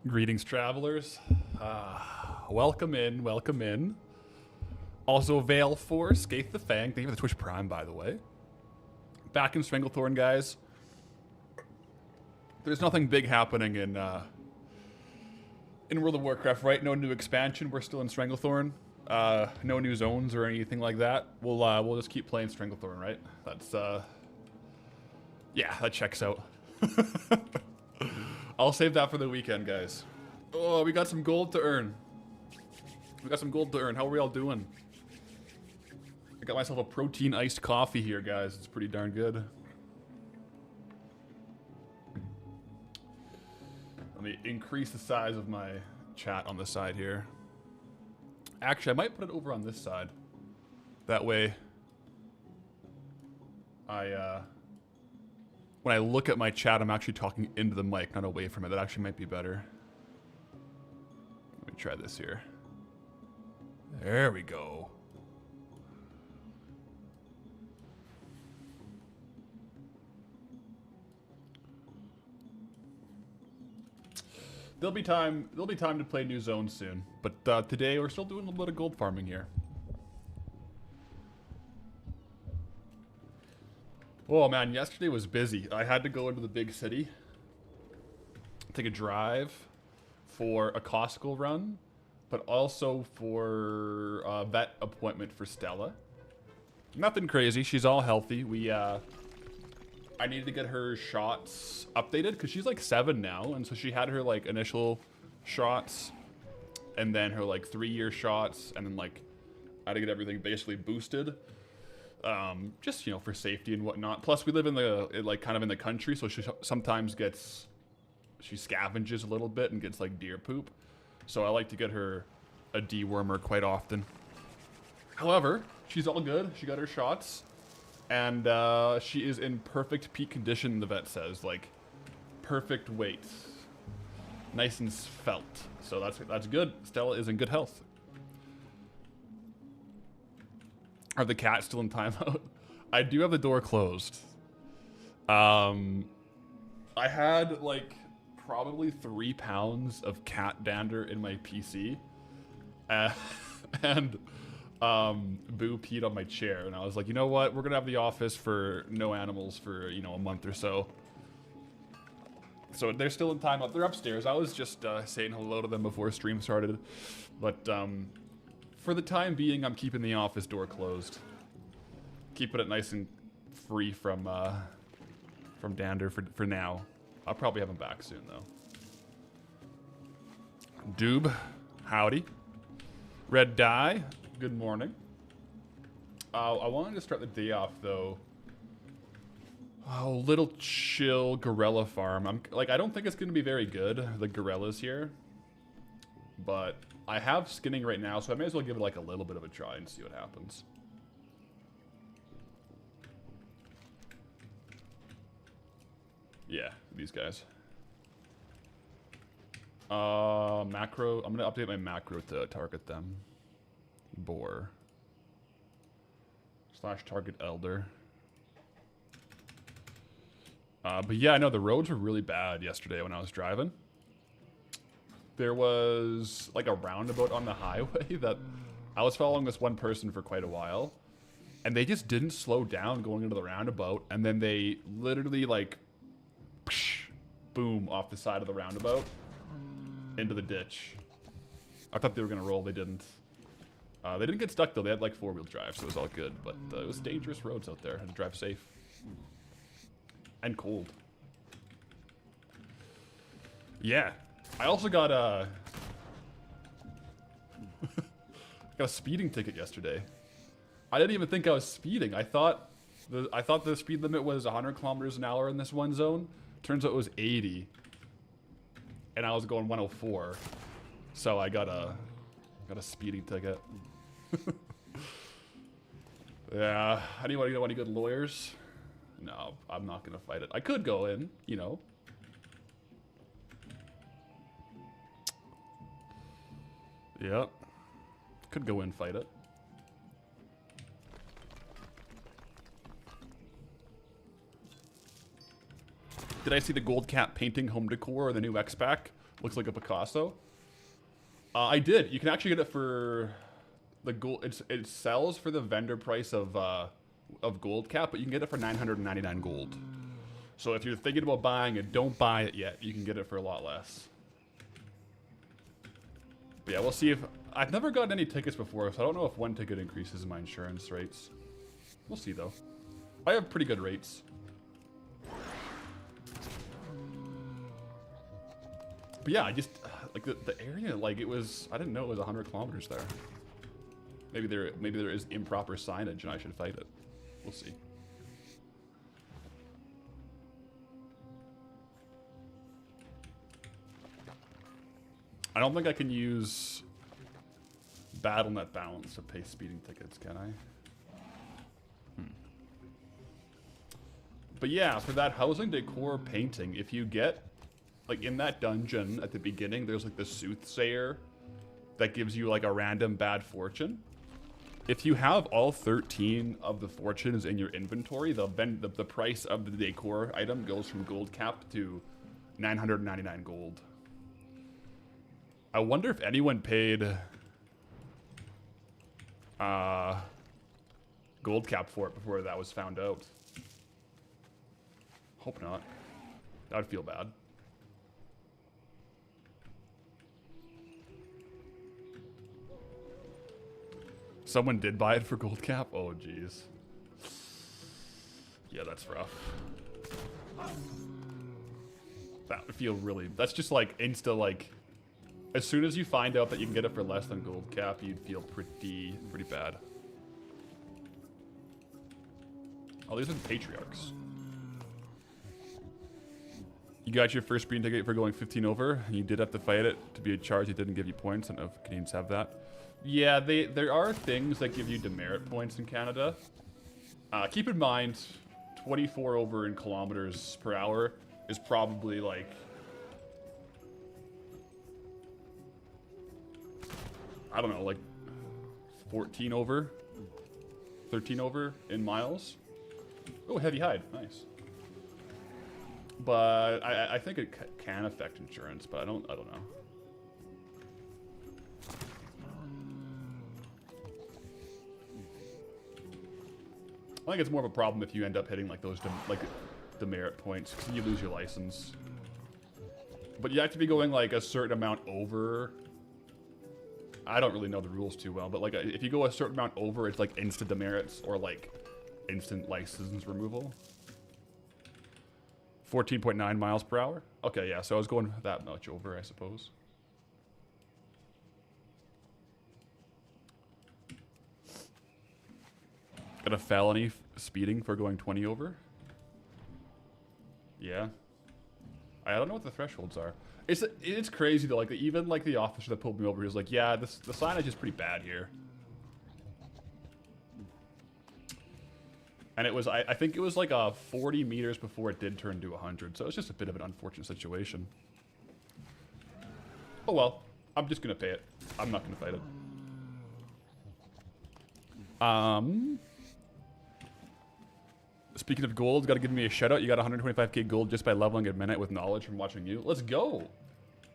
Greetings, travelers. Welcome in, welcome in. Also, Veil for Skaith the Fang. Thank you for the Twitch Prime, by the way. Back in Stranglethorn, guys. There's nothing big happening in World of Warcraft, right? No new expansion. We're still in Stranglethorn. No new zones or anything like that. We'll just keep playing Stranglethorn, right? That's yeah, that checks out. I'll save that for the weekend, guys. Oh, we got some gold to earn. We got some gold to earn. How are we all doing? I got myself a protein iced coffee here, guys. It's pretty darn good. Let me increase the size of my chat on the side here. Actually, I might put it over on this side. That way, when I look at my chat, I'm actually talking into the mic, not away from it. That actually might be better. Let me try this here. There we go. There'll be time to play new zones soon. But today we're still doing a little bit of gold farming here. Oh man, yesterday was busy. I had to go into the big city, take a drive for a Costco run, but also for a vet appointment for Stella. Nothing crazy. She's all healthy. I needed to get her shots updated because she's like 7 now, and so she had her like initial shots, and then her like 3-year shots, and then like I had to get everything basically boosted. Just, you know, for safety and whatnot. Plus, we live in kind of in the country, so she sometimes she scavenges a little bit and gets, like, deer poop. So I like to get her a dewormer quite often. However, she's all good. She got her shots. And, she is in perfect peak condition, the vet says. Like, perfect weight. Nice and svelte. So that's good. Stella is in good health. Are the cats still in timeout? I do have the door closed. I had like probably 3 pounds of cat dander in my PC, and Boo peed on my chair, and I was like, you know what? We're gonna have the office for no animals for a month or so. So they're still in timeout. They're upstairs. I was just saying hello to them before stream started, but for the time being, I'm keeping the office door closed. Keeping it nice and free from dander for now. I'll probably have him back soon, though. Doob, howdy. Red Dye, good morning. I wanted to start the day off, though. Oh, little chill gorilla farm. I don't think it's going to be very good, the gorillas here. But I have skinning right now, so I may as well give it like a little bit of a try and see what happens. Yeah, these guys. Macro. I'm gonna update my macro to target them. Boar. / target elder. But yeah, I know the roads were really bad yesterday when I was driving. There was like a roundabout on the highway that I was following this one person for quite a while, and they just didn't slow down going into the roundabout, and then they literally like psh, boom off the side of the roundabout into the ditch. I thought they were gonna roll. They didn't. They didn't get stuck though. They had like 4-wheel drive, so it was all good. But it was dangerous roads out there. I had to drive safe and cold. Yeah. I also got a speeding ticket yesterday. I didn't even think I was speeding. I thought the speed limit was 100 kilometers an hour in this one zone. Turns out it was 80, and I was going 104. So I got a speeding ticket. Yeah. Anybody know any good lawyers? No, I'm not gonna fight it. I could go in, you know. Yep. Could go in, fight it. Did I see the gold cat painting home decor or the new X-Pack? Looks like a Picasso. I did. You can actually get it for the gold. It sells for the vendor price of gold cap, but you can get it for 999 gold. So if you're thinking about buying it, don't buy it yet. You can get it for a lot less. But yeah, we'll see if... I've never gotten any tickets before, so I don't know if one ticket increases my insurance rates. We'll see, though. I have pretty good rates. But yeah, I just... Like, the area, like, it was... I didn't know it was 100 kilometers there. Maybe there is improper signage and I should fight it. We'll see. I don't think I can use BattleNet balance to pay speeding tickets, can I? But yeah, for that housing decor painting, if you get, like in that dungeon at the beginning, there's like the soothsayer that gives you like a random bad fortune. If you have all 13 of the fortunes in your inventory, the price of the decor item goes from gold cap to 999 gold. I wonder if anyone paid gold cap for it before that was found out. Hope not. That would feel bad. Someone did buy it for gold cap? Oh, jeez. Yeah, that's rough. That would feel really... That's just like insta like... As soon as you find out that you can get it for less than gold cap, you'd feel pretty bad. Oh, these are the patriarchs. You got your first speeding ticket for going 15 over. You did have to fight it to be a charge. It didn't give you points. I don't know if Canadians have that. Yeah, there are things that give you demerit points in Canada. Keep in mind, 24 over in kilometers per hour is probably like... I don't know, like 14 over, 13 over in miles. Oh, heavy hide, nice. But I think it can affect insurance, but I don't know. I think it's more of a problem if you end up hitting like those demerit points, because you lose your license. But you have to be going like a certain amount over. I don't really know the rules too well, but like if you go a certain amount over, it's like instant demerits or like instant license removal. 14.9 miles per hour. Okay, yeah, so I was going that much over, I suppose. Got a felony speeding for going 20 over. Yeah. I don't know what the thresholds are. It's crazy though, like even like the officer that pulled me over, he was like, yeah, the signage is pretty bad here. And it was, I think it was like 40 meters before it did turn to 100, so it was just a bit of an unfortunate situation. Oh well, I'm just gonna pay it. I'm not gonna fight it. Speaking of gold, gotta give me a shout out. You got 125k gold just by leveling a minute with knowledge from watching you. Let's go.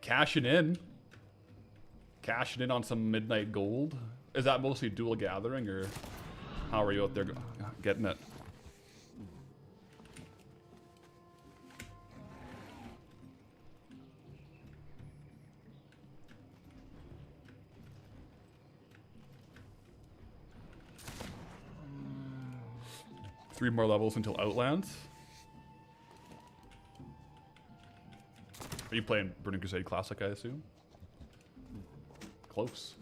Cashing in. Cashing in on some midnight gold. Is that mostly dual gathering, or how are you out there getting it? Three more levels until Outlands. Are you playing Burning Crusade Classic, I assume? Close.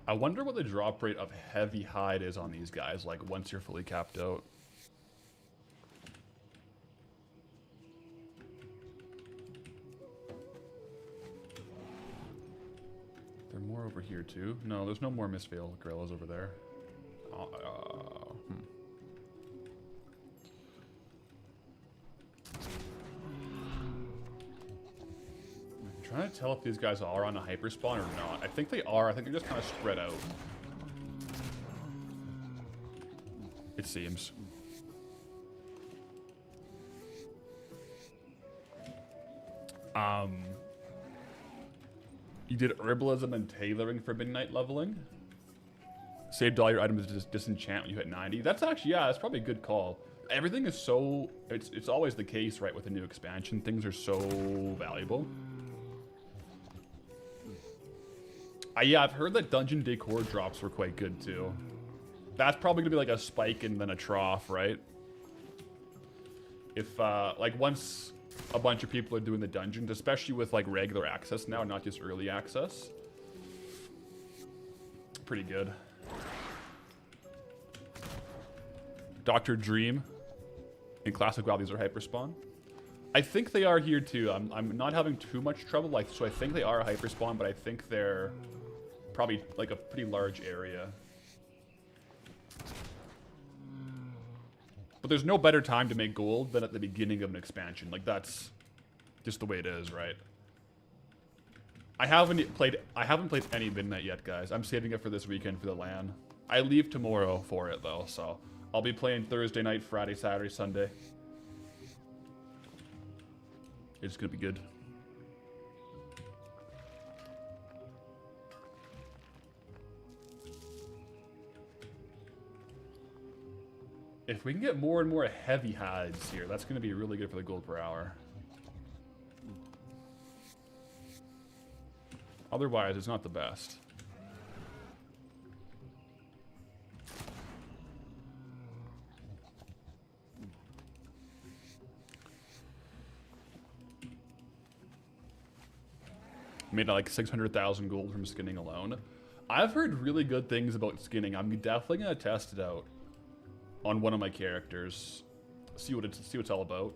I wonder what the drop rate of heavy hide is on these guys, like once you're fully capped out. More over here too. No, there's no more Mistveil gorillas over there. I'm trying to tell if these guys are on a hyperspawn or not. I think they are. I think they're just kind of spread out. It seems. You did herbalism and tailoring for midnight leveling. Saved all your items to disenchant when you hit 90. That's actually, yeah, that's probably a good call. Everything is so, it's always the case, right, with a new expansion. Things are so valuable. Yeah, I've heard that dungeon decor drops were quite good too. That's probably gonna be like a spike and then a trough, right? If, like once a bunch of people are doing the dungeons, especially with like regular access now, not just early access. Pretty good. Dr. Dream and Classic WoW, these are hyperspawn. I think they are here too. I'm not having too much trouble, like, so I think they are a hyperspawn, but I think they're probably like a pretty large area. But there's no better time to make gold than at the beginning of an expansion. Like, that's just the way it is, right? I haven't played any Midnight yet, guys. I'm saving it for this weekend for the LAN. I leave tomorrow for it though, so I'll be playing Thursday night, Friday, Saturday, Sunday. It's gonna be good. If we can get more and more heavy hides here, that's going to be really good for the gold per hour. Otherwise, it's not the best. Made like 600,000 gold from skinning alone. I've heard really good things about skinning. I'm definitely going to test it out on one of my characters. See what it's all about.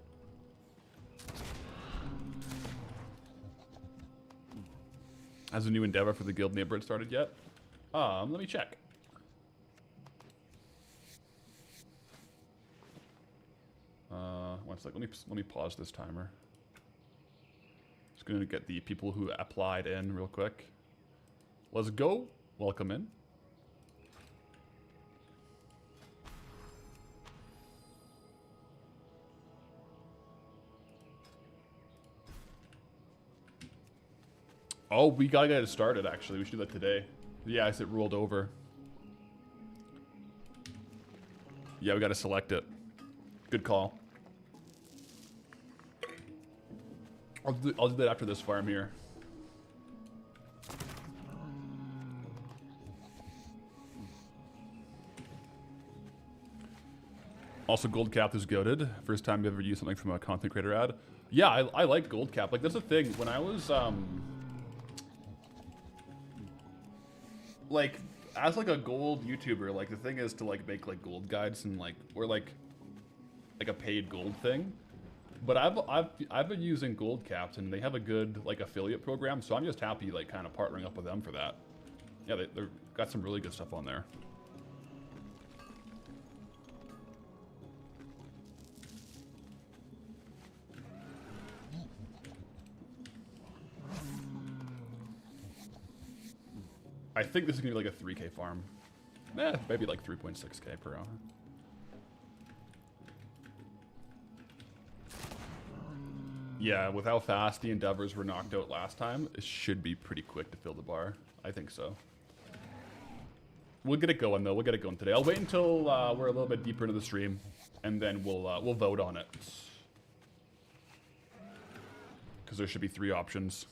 Has a new endeavor for the guild neighborhood started yet? Let me check. One sec. Let me pause this timer. Just gonna get the people who applied in real quick. Let's go. Welcome in. Oh, we gotta get it started, actually. We should do that today. Yeah, it rolled over. Yeah, we gotta select it. Good call. I'll do that after this farm here. Also, gold cap is goated. First time you ever used something from a content creator ad. Yeah, I like gold cap. Like, that's the thing. When I was, like, as like a gold YouTuber, like the thing is to like make like gold guides and like, or like a paid gold thing. But I've been using gold caps and they have a good like affiliate program, so I'm just happy like kind of partnering up with them for that. Yeah, they've got some really good stuff on there. I think this is gonna be like a 3K farm. Maybe like 3.6K per hour. Yeah, with how fast the endeavors were knocked out last time, it should be pretty quick to fill the bar. I think so. We'll get it going though. We'll get it going today. I'll wait until we're a little bit deeper into the stream, and then we'll vote on it. Because there should be 3 options.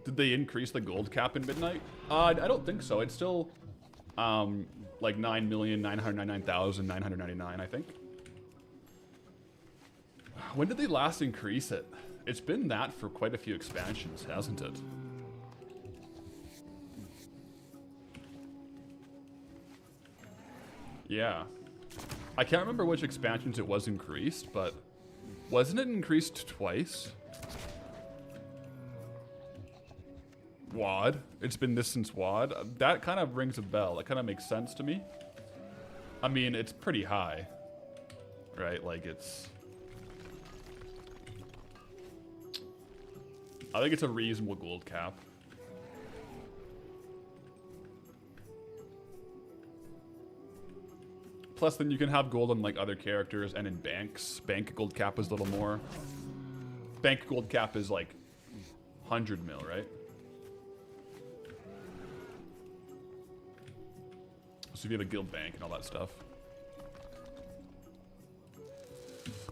Did they increase the gold cap in Midnight? I don't think so. It's still like 9,999,999, I think. When did they last increase it? It's been that for quite a few expansions, hasn't it? Yeah. I can't remember which expansions it was increased, but wasn't it increased twice? WoD. It's been this since WoD. That kind of rings a bell. That kind of makes sense to me. I mean, it's pretty high, right? Like, it's... I think it's a reasonable gold cap. Plus, then you can have gold on like other characters and in banks. Bank gold cap is a little more. Bank gold cap is like 100 mil, right? So if you have a guild bank and all that stuff.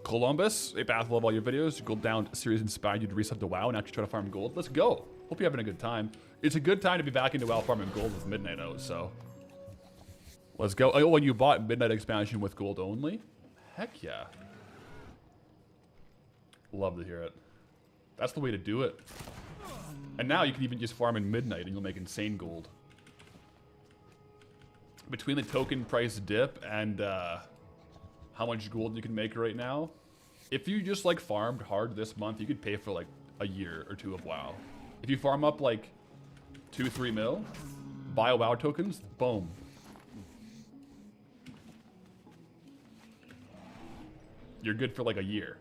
Columbus, a Path love all your videos. Goldbound series inspired you to resub to WoW and actually try to farm gold. Let's go. Hope you're having a good time. It's a good time to be back into WoW farming gold with Midnight out, so. Let's go. Oh, and you bought Midnight expansion with gold only? Heck yeah. Love to hear it. That's the way to do it. And now you can even just farm in Midnight and you'll make insane gold. Between the token price dip and how much gold you can make right now, if you just like farmed hard this month, you could pay for like a year or two of WoW. If you farm up like 2-3 mil, buy WoW tokens, boom. You're good for like a year.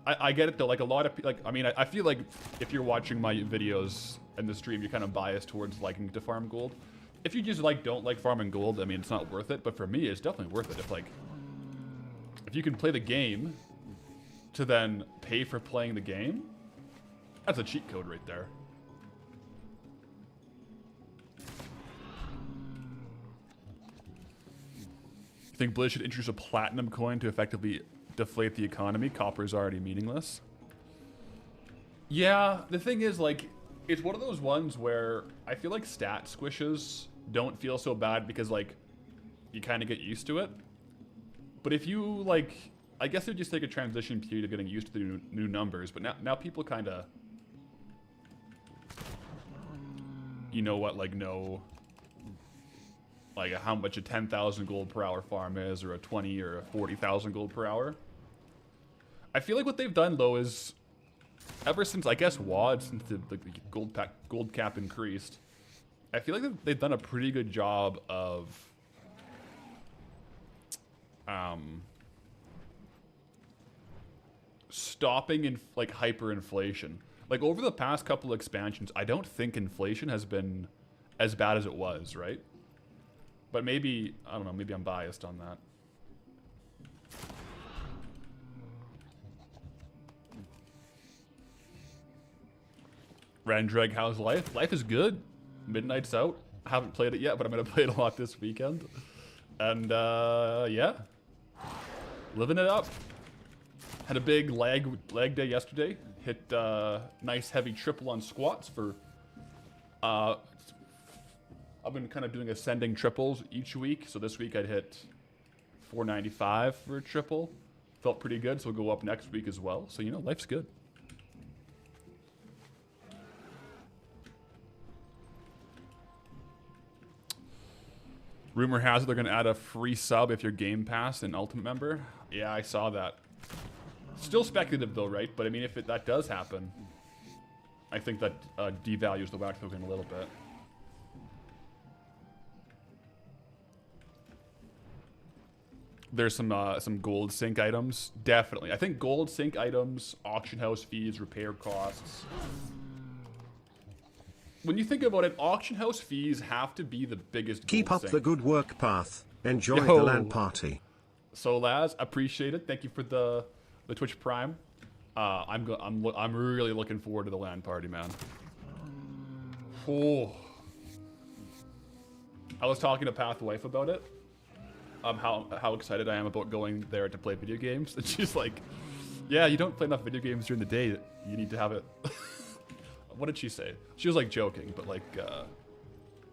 I get it though, like a lot of like, I mean, I feel like if you're watching my videos and the stream, you're kind of biased towards liking to farm gold. If you just like don't like farming gold, I mean, it's not worth it. But for me, it's definitely worth it. If you can play the game to then pay for playing the game, that's a cheat code right there. You think Blizz should introduce a platinum coin to effectively deflate the economy? Copper is already meaningless. Yeah, the thing is, like, it's one of those ones where I feel like stat squishes don't feel so bad because, like, you kind of get used to it. But if you, like, I guess it would just take a transition period of getting used to the new numbers. But now people kind of, you know what, like, know, like, how much a 10,000 gold per hour farm is, or a 20 or a 40,000 gold per hour. I feel like what they've done, though, is ever since, I guess, WoD, since the gold cap increased, I feel like they've done a pretty good job of stopping in like hyperinflation. Like over the past couple expansions, I don't think inflation has been as bad as it was, right? But maybe, I don't know, maybe I'm biased on that. Randrag, how's life? Life is good. Midnight's out. I haven't played it yet, but I'm going to play it a lot this weekend. And, yeah. Living it up. Had a big leg day yesterday. Hit nice heavy triple on squats for... I've been kind of doing ascending triples each week. So this week I'd hit 495 for a triple. Felt pretty good, so we'll go up next week as well. So, you know, life's good. Rumor has it they're going to add a free sub if you're Game Pass and Ultimate member. Yeah, I saw that. Still speculative though, right? But I mean, if that does happen, I think that devalues the WAC token a little bit. There's some gold sync items, definitely. I think gold sync items, auction house fees, repair costs. When you think about it, auction house fees have to be the biggest. Keep up the good work, Path. Enjoy the LAN party. So, Laz, appreciate it. Thank you for the Twitch Prime. I'm really looking forward to the LAN party, man. Oh, I was talking to Path wife about it. How excited I am about going there to play video games, and she's like, "Yeah, you don't play enough video games during the day. You need to have it." What did she say? She was like joking, but like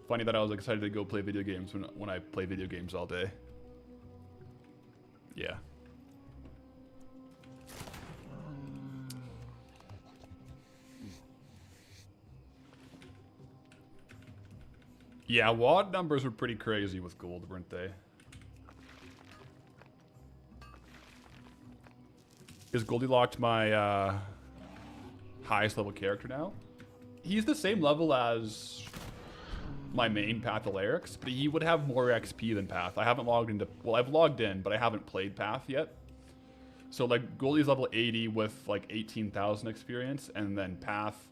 funny that I was excited to go play video games when I play video games all day. Yeah. Yeah, WoD numbers were pretty crazy with gold, weren't they? Is Goldie locked my highest level character now? He's the same level as my main Path Alarix, but he would have more XP than Path. I haven't logged into... Well, I've logged in, but I haven't played Path yet. So, like, Goldie's level 80 with, like, 18,000 experience, and then Path...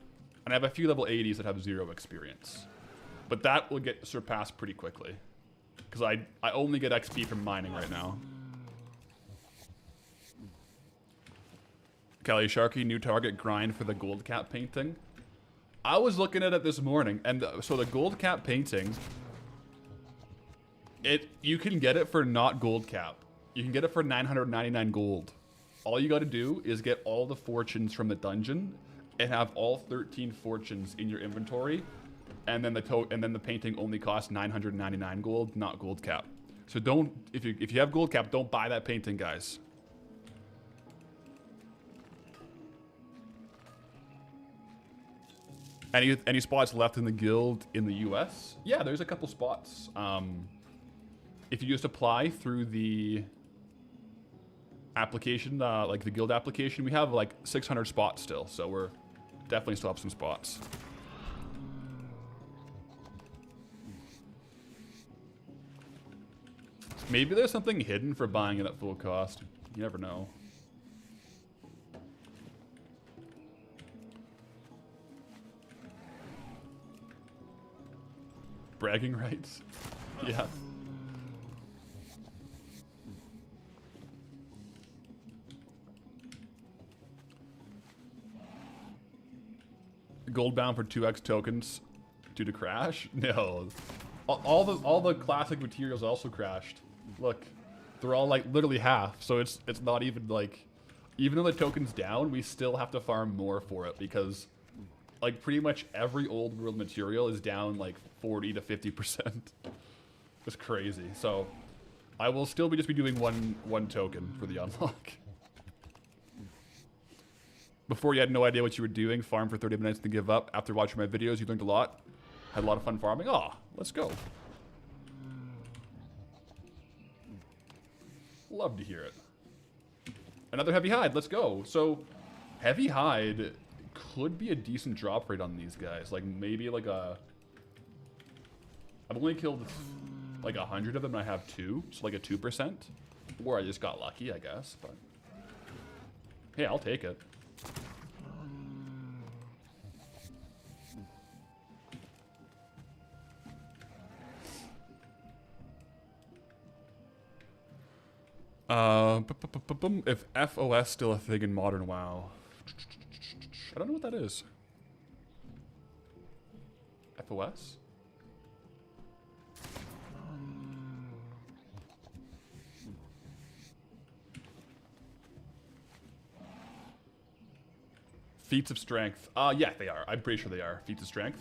And I have a few level 80s that have 0 experience. But that will get surpassed pretty quickly. Because I only get XP from mining right now. Kelly Sharky, new target grind for the gold cap painting. I was looking at it this morning, and so the gold cap painting, you can get it for not gold cap. You can get it for 999 gold. All you got to do is get all the fortunes from the dungeon and have all 13 fortunes in your inventory, and then the painting only costs 999 gold, not gold cap. So don't, if you have gold cap, don't buy that painting, guys. Any spots left in the guild in the US? Yeah, there's a couple spots. If you just apply through the application, like the guild application, we have like 600 spots still, so we're definitely still have some spots. Maybe there's something hidden for buying it at full cost. You never know. Bragging rights? Yeah. Goldbound for 2x tokens due to crash? No. All the classic materials also crashed. Look, they're all like literally half, so it's not even like, even though the token's down, we still have to farm more for it because like pretty much every old world material is down like 40 to 50%. It's crazy. So I will still just be doing one token for the unlock. Before you had no idea what you were doing, farm for 30 minutes to give up. After watching my videos, you learned a lot. Had a lot of fun farming. Aw, let's go. Love to hear it. Another heavy hide, let's go. So heavy hide could be a decent drop rate on these guys. Like maybe like a, I've only killed like 100 of them and I have 2, so like a 2%. Or I just got lucky, I guess, but hey, I'll take it. If FOS still a thing in modern WoW. I don't know what that is. FOS? Feats of strength. Yeah, they are. I'm pretty sure they are. Feats of strength.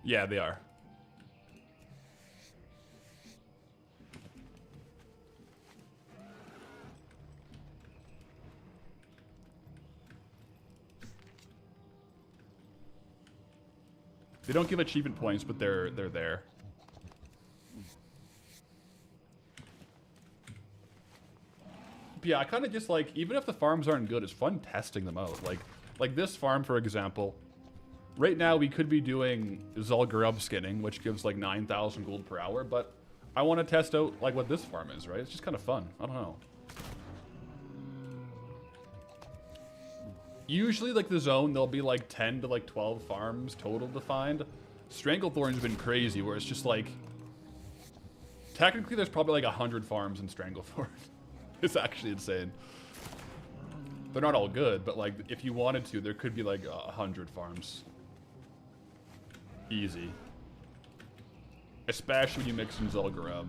Yeah, they are. They don't give achievement points, but they're there. But yeah, I kind of just like, even if the farms aren't good, it's fun testing them out. Like this farm, for example, right now we could be doing Zul'Gurub skinning, which gives like 9,000 gold per hour, but I want to test out like what this farm is, right? It's just kind of fun. I don't know. Usually, like the zone, there'll be like 10 to like 12 farms total defined. Stranglethorn's been crazy, where it's just like, technically there's probably like 100 farms in Stranglethorn. It's actually insane. They're not all good, but like if you wanted to, there could be like 100 farms. Easy. Especially when you mix in Zul'Gurub.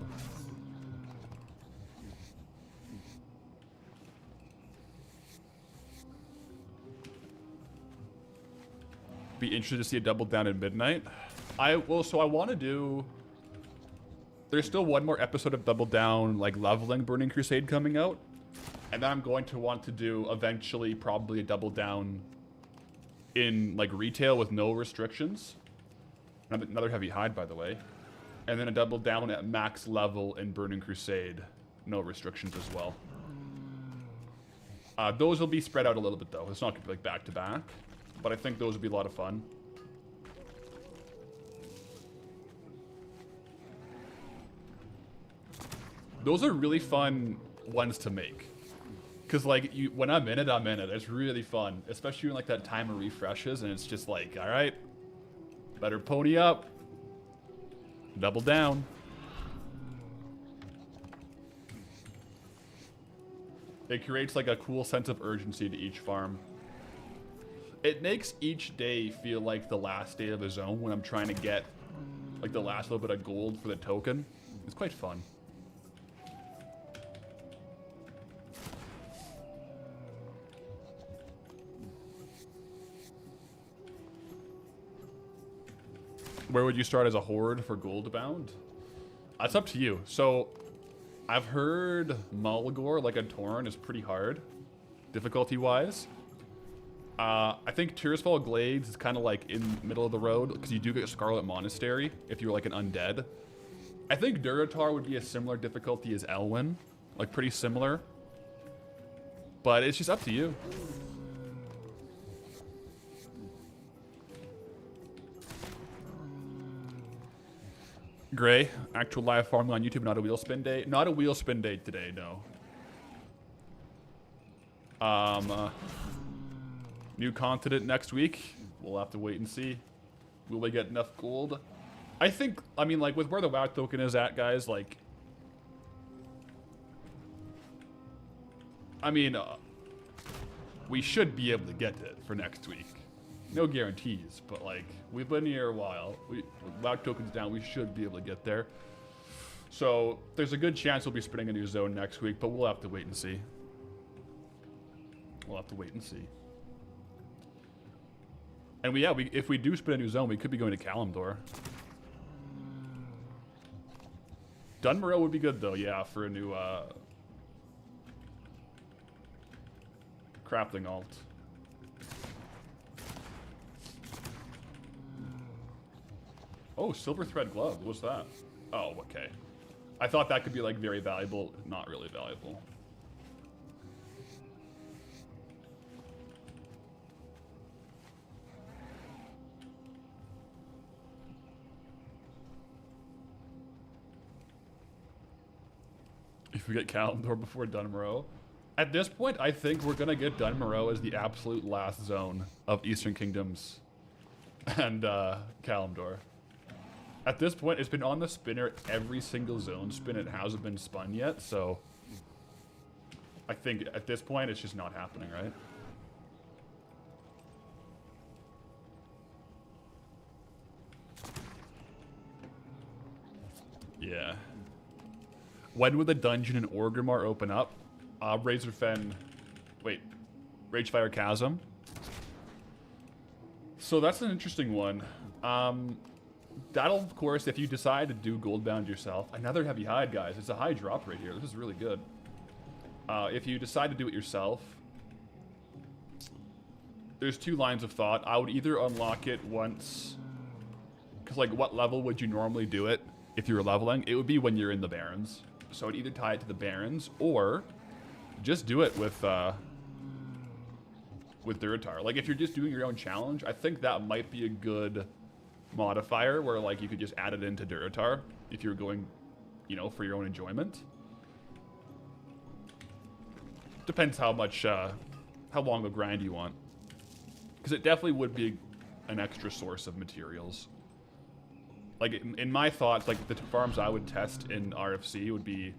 Be interested to see a double down in Midnight. So I want to do, there's still one more episode of Double Down, like leveling Burning Crusade coming out. And then I'm going to want to do eventually probably a Double Down in like retail with no restrictions. Another heavy hide, by the way. And then a Double Down at max level in Burning Crusade. No restrictions as well. Those will be spread out a little bit though. It's not going to be like back to back. But I think those would be a lot of fun. Those are really fun ones to make. Because like, when I'm in it, I'm in it. It's really fun. Especially when like that timer refreshes and it's just like, alright, better pony up. Double down. It creates like a cool sense of urgency to each farm. It makes each day feel like the last day of a zone when I'm trying to get like the last little bit of gold for the token. It's quite fun. Where would you start as a horde for Goldbound? That's up to you. So, I've heard Mulgore, like a Torn, is pretty hard, difficulty-wise. I think Tearsfall Glades is kind of like in the middle of the road, because you do get Scarlet Monastery if you're like an undead. I think Durotar would be a similar difficulty as Elwyn, like pretty similar. But it's just up to you. Gray, actual live farming on YouTube, not a wheel spin day. Not a wheel spin day today, no. New continent next week. We'll have to wait and see. Will we get enough gold? I think, I mean, like, with where the WoW token is at, guys, like... I mean, we should be able to get it for next week. No guarantees, but, like, we've been here a while. WoW token's down, we should be able to get there. So, there's a good chance we'll be spinning a new zone next week, but we'll have to wait and see. We'll have to wait and see. And if we do spin a new zone, we could be going to Kalimdor. Dunmorrow would be good, though, yeah, for a new crafting alt. Oh, silver thread glove. What's that? Oh, okay. I thought that could be, like, very valuable. Not really valuable. If we get Kalimdor before Dunmorrow. At this point, I think we're going to get Dunmorrow as the absolute last zone of Eastern Kingdoms and Kalimdor. At this point, it's been on the spinner every single zone spin. It hasn't been spun yet, so I think at this point, it's just not happening, right? Yeah. When would the dungeon in Orgrimmar open up? Razorfen... Wait. Ragefire Chasm? So that's an interesting one. That'll, of course, if you decide to do Goldbound yourself... Another heavy hide, guys. It's a high drop right here. This is really good. If you decide to do it yourself... There's two lines of thought. I would either unlock it once... Because, like, what level would you normally do it if you were leveling? It would be when you're in the Barrens. So I'd either tie it to the Barrens, or just do it with Durotar. Like, if you're just doing your own challenge, I think that might be a good modifier where, like, you could just add it into Durotar if you're going, you know, for your own enjoyment. Depends how much, how long of a grind you want. Because it definitely would be an extra source of materials. Like, in my thoughts, like, the farms I would test in RFC would be,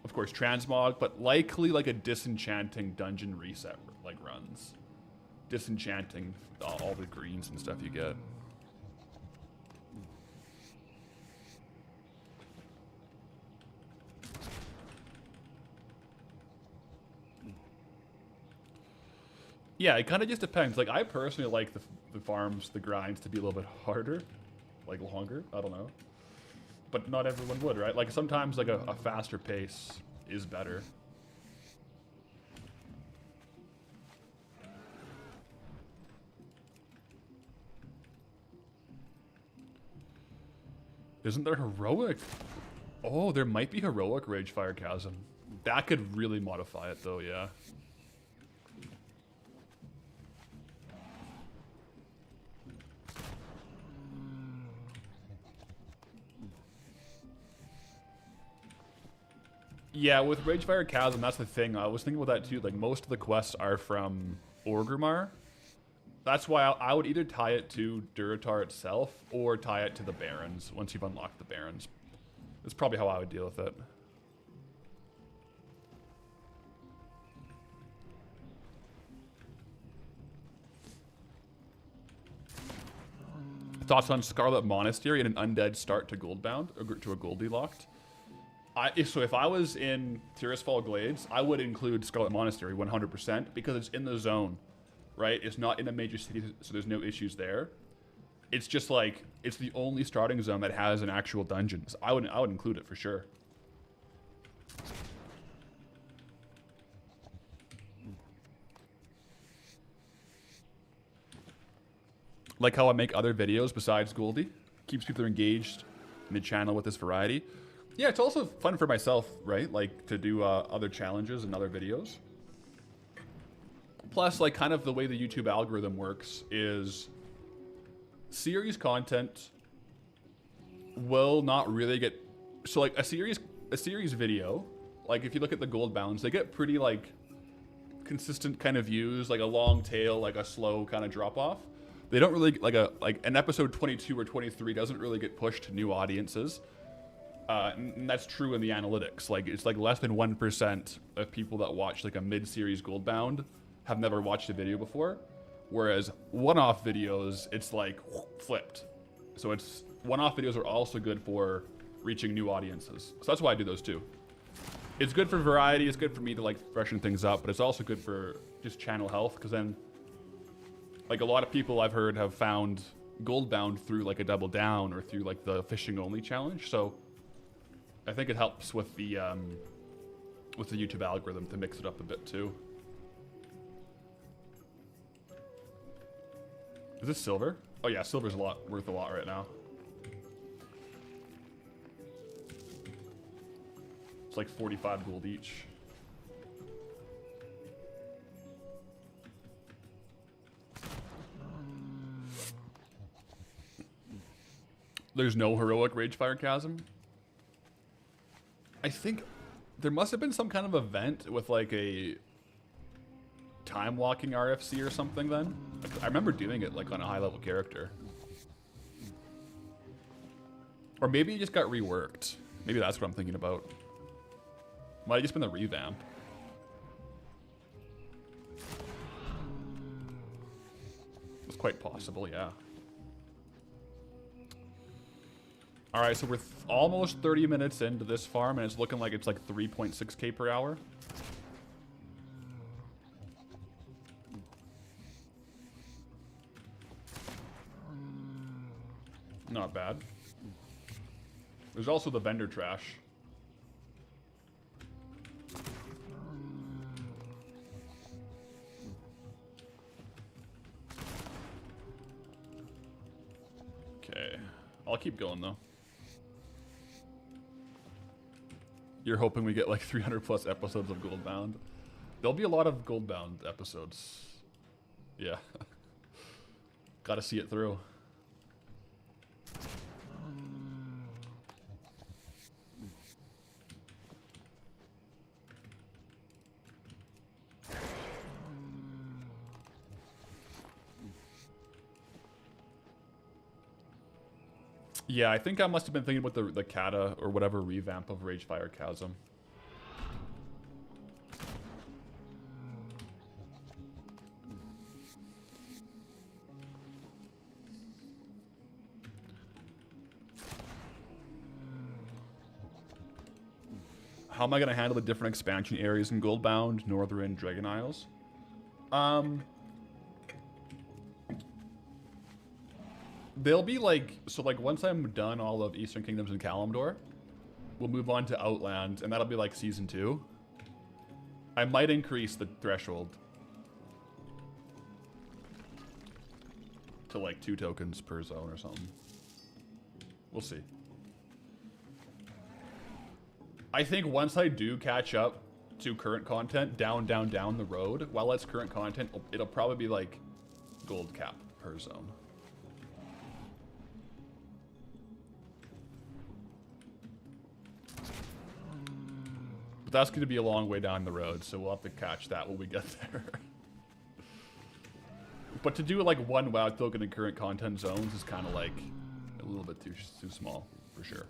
of course, transmog, but likely, like, a disenchanting dungeon reset, like, runs. Disenchanting all the greens and stuff you get. Yeah, it kind of just depends. Like, I personally like the farms, the grinds to be a little bit harder. Like, longer, I don't know. But not everyone would, right? Like, sometimes, like, a faster pace is better. Isn't there heroic? Oh, there might be heroic Ragefire Chasm. That could really modify it, though, yeah. Yeah, with Ragefire Chasm, that's the thing. I was thinking about that too. Like, most of the quests are from Orgrimmar. That's why I would either tie it to Duratar itself or tie it to the Barons once you've unlocked the Barons. That's probably how I would deal with it. Thoughts on Scarlet Monastery and an undead start to Goldbound, or to a Goldie-locked? So if I was in Tirisfal Glades, I would include Scarlet Monastery 100% because it's in the zone, right? It's not in a major city, so there's no issues there. It's just like, it's the only starting zone that has an actual dungeon. So I would include it for sure. Like how I make other videos besides Goldie. Keeps people engaged mid-channel with this variety. Yeah, it's also fun for myself, right? Like, to do other challenges and other videos. Plus, like, kind of the way the YouTube algorithm works is series content will not really get... So, like, a series video, like, if you look at the Goldbounds, they get pretty, like, consistent kind of views, like a long tail, like a slow kind of drop-off. They don't really, like an episode 22 or 23 doesn't really get pushed to new audiences. And that's true in the analytics. Like, it's like less than 1% of people that watch like a mid-series Goldbound have never watched a video before. Whereas one-off videos, it's like flipped. So it's one-off videos are also good for reaching new audiences. So that's why I do those too. It's good for variety. It's good for me to like freshen things up, but it's also good for just channel health because then like a lot of people I've heard have found Goldbound through like a double down or through like the fishing only challenge. So I think it helps with the YouTube algorithm to mix it up a bit too. Is this silver? Oh yeah, silver's worth a lot right now. It's like 45 gold each. There's no heroic Ragefire Chasm. I think there must have been some kind of event with like a time walking RFC or something then. I remember doing it like on a high level character. Or maybe it just got reworked. Maybe that's what I'm thinking about. Might have just been the revamp. It's quite possible, yeah. All right, so we're almost 30 minutes into this farm, and it's looking like it's like 3.6k per hour. Not bad. There's also the vendor trash. Okay, I'll keep going though. You're hoping we get like 300 plus episodes of Goldbound. There'll be a lot of Goldbound episodes. Yeah. Gotta see it through. Yeah, I think I must have been thinking about the Kata or whatever revamp of Ragefire Chasm. How am I going to handle the different expansion areas in Goldbound, Northern, Dragon Isles? They'll be like, so like once I'm done all of Eastern Kingdoms and Kalimdor, we'll move on to Outland, and that'll be like Season 2. I might increase the threshold to like 2 tokens per zone or something. We'll see. I think once I do catch up to current content down the road, while it's current content, it'll probably be like gold cap per zone. But that's going to be a long way down the road, so we'll have to catch that when we get there. But to do like one WoW token in current content zones is kind of like a little bit too small, for sure.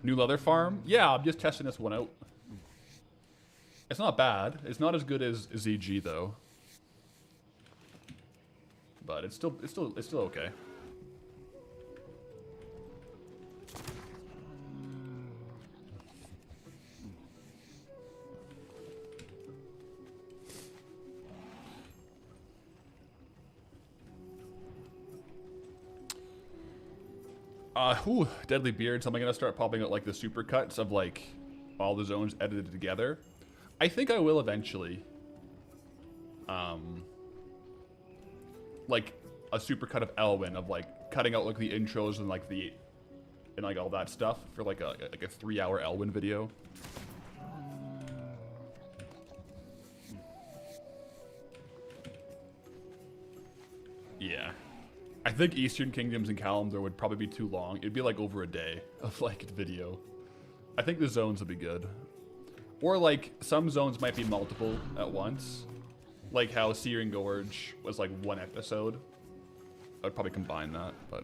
New leather farm? Yeah, I'm just testing this one out. It's not bad. It's not as good as ZG though. But it's still okay. Deadly Beards. Am I gonna start popping out like the supercuts of like all the zones edited together? I think I will eventually. Like a supercut of Elwyn, of like cutting out like the intros and like all that stuff for like a 3-hour Elwyn video. Yeah. I think Eastern Kingdoms and Kalimdor would probably be too long. It'd be like over a day of like video. I think the zones would be good. Or like some zones might be multiple at once. Like how Searing Gorge was like one episode. I'd probably combine that, but...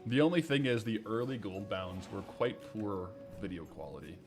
The only thing is the early Goldbounds were quite poor video quality.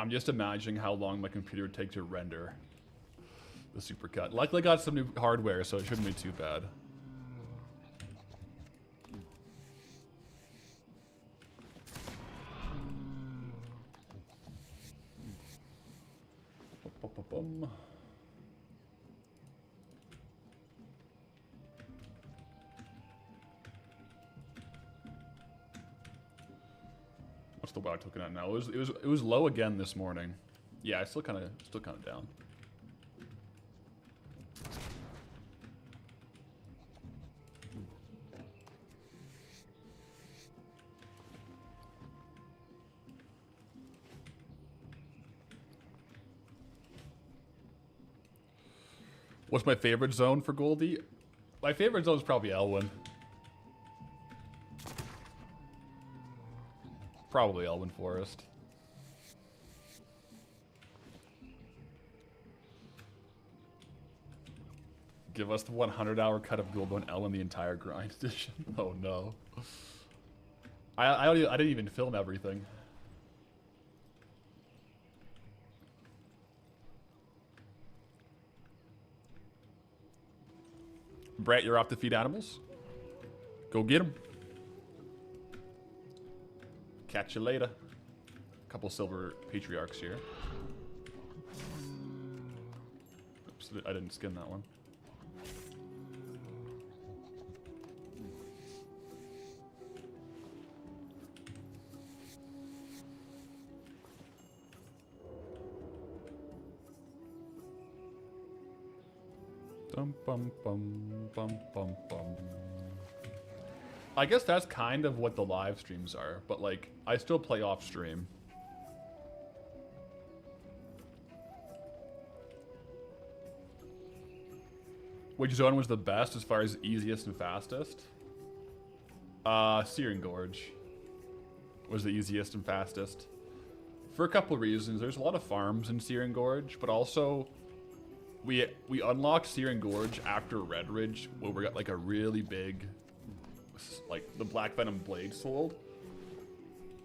I'm just imagining how long my computer would take to render the supercut. Luckily I got some new hardware, so it shouldn't be too bad. What's the WoW token at now? It was low again this morning. Yeah, it's still kind of down. What's my favorite zone for Goldie? My favorite zone is probably Elwyn. Probably Elwyn Forest. Give us the 100-hour cut of Goldbound Elwyn, the entire grind edition. Oh no. I didn't even film everything. Brett, you're off to feed animals. Go get them. Catch you later. Couple silver patriarchs here. Oops, I didn't skin that one. Bum bum bum bum bum bum. I guess that's kind of what the live streams are, but like I still play off stream. Which zone was the best as far as easiest and fastest? Searing Gorge was the easiest and fastest. For a couple of reasons. There's a lot of farms in Searing Gorge, but also we unlocked Searing Gorge after Red Ridge, where we got like a really big, like the Black Venom blade sold.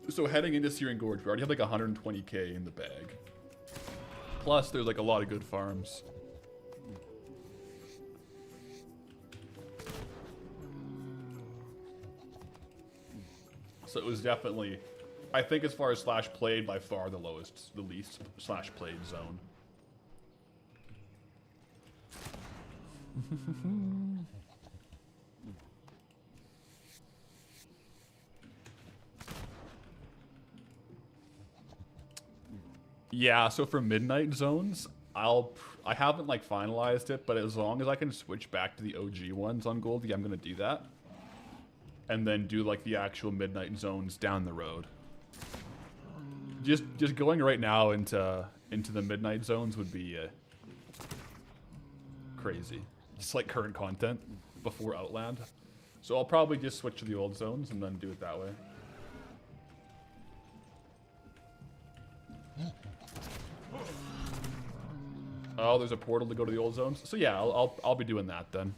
So heading into Searing Gorge, we already have like 120k in the bag. Plus, there's like a lot of good farms. So it was definitely, I think as far as slash played, by far the least slash played zone. Yeah, so for midnight zones, I haven't like finalized it, but as long as I can switch back to the OG ones on Goldie, I'm gonna do that. And then do like the actual midnight zones down the road. Just going right now into the midnight zones would be crazy. Just like current content before Outland. So I'll probably just switch to the old zones and then do it that way. Oh, there's a portal to go to the old zones. So yeah, I'll be doing that then.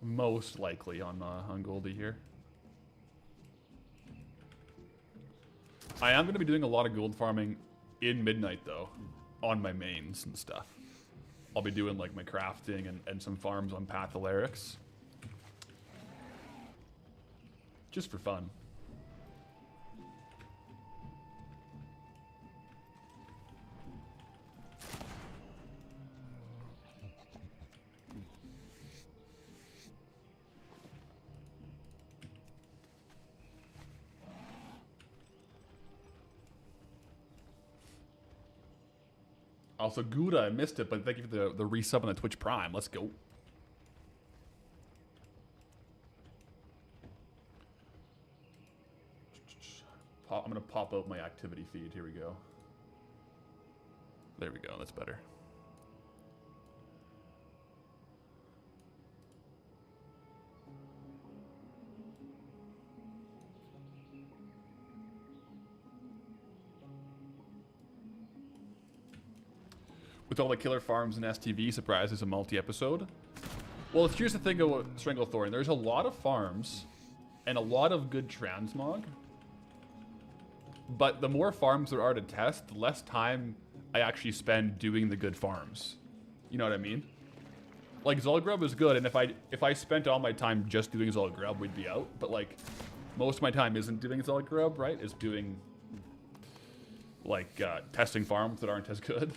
Most likely on Goldie here. I am going to be doing a lot of gold farming in Midnight though, on my mains and stuff. I'll be doing like my crafting and some farms on Path of Lyrics. Just for fun. Also, Gouda, I missed it, but thank you for the resub on the Twitch Prime. Let's go. I'm going to pop out my activity feed. Here we go. There we go. That's better. With all the killer farms and STV, surprise, it's a multi-episode. Well, here's the thing about Stranglethorn. There's a lot of farms and a lot of good transmog. But the more farms there are to test, the less time I actually spend doing the good farms. You know what I mean? Like, Zulgrub is good, and if I spent all my time just doing Zulgrub, we'd be out. But, like, most of my time isn't doing Zulgrub, right? It's doing, like, testing farms that aren't as good.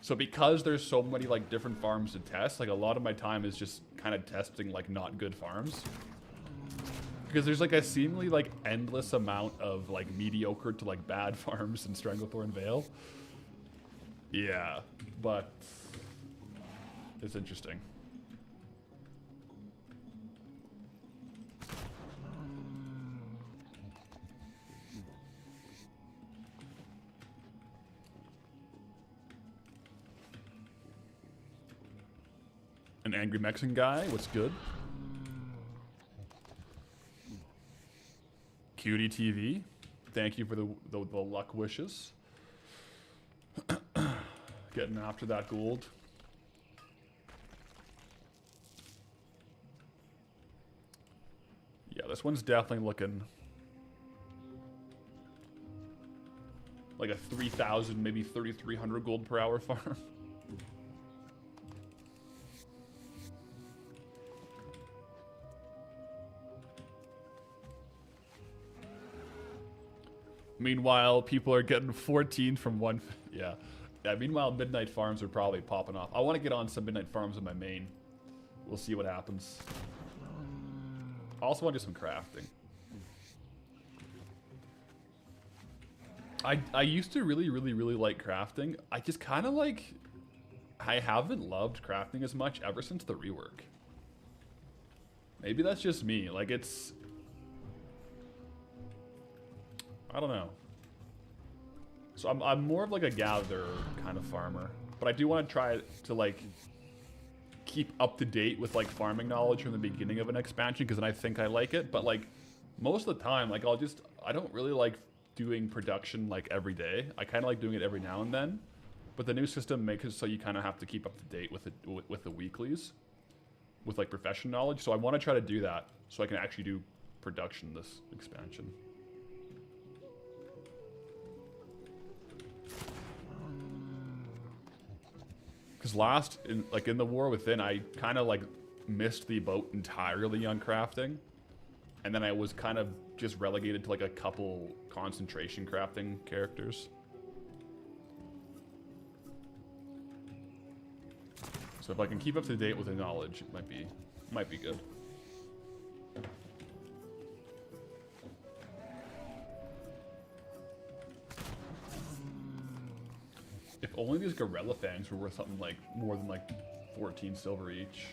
So because there's so many like different farms to test, like a lot of my time is just kind of testing like not good farms. Because there's like a seemingly like endless amount of like mediocre to like bad farms in Stranglethorn Vale. Yeah, but it's interesting. An angry Mexican guy, what's good? Cutie TV, thank you for the luck wishes. Getting after that gold. Yeah, this one's definitely looking like a 3,000, maybe 3,300 gold per hour farm. Meanwhile, people are getting 14 from one. Yeah. Meanwhile, midnight farms are probably popping off. I want to get on some midnight farms in my main. We'll see what happens. I also want to do some crafting. I used to really like crafting. I just kind of like... I haven't loved crafting as much ever since the rework. Maybe that's just me. Like, it's... I don't know. So I'm more of like a gatherer kind of farmer, but I do want to try to like keep up to date with like farming knowledge from the beginning of an expansion, because then I think I like it. But like most of the time, like I don't really like doing production like every day. I kind of like doing it every now and then, but the new system makes it so you kind of have to keep up to date with the weeklies, with like profession knowledge. So I want to try to do that so I can actually do production this expansion. Because in the War Within, I kind of like missed the boat entirely on crafting, and then I was kind of just relegated to like a couple concentration crafting characters. So if I can keep up to date with the knowledge, it might be good. only these gorilla fangs were worth something like more than like 14 silver each.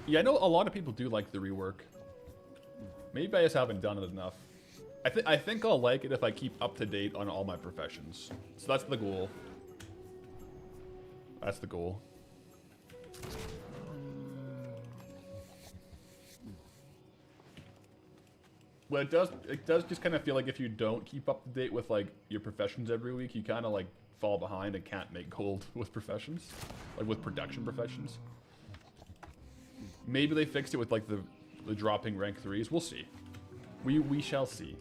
Yeah, I know a lot of people do like the rework. Maybe I just haven't done it enough. I think I'll like it if I keep up to date on all my professions. So that's the goal. That's the goal. Well, it does just kind of feel like if you don't keep up to date with like your professions every week, you kind of like fall behind and can't make gold with professions, like with production professions. Maybe they fixed it with like the dropping rank 3s. We'll see. We shall see.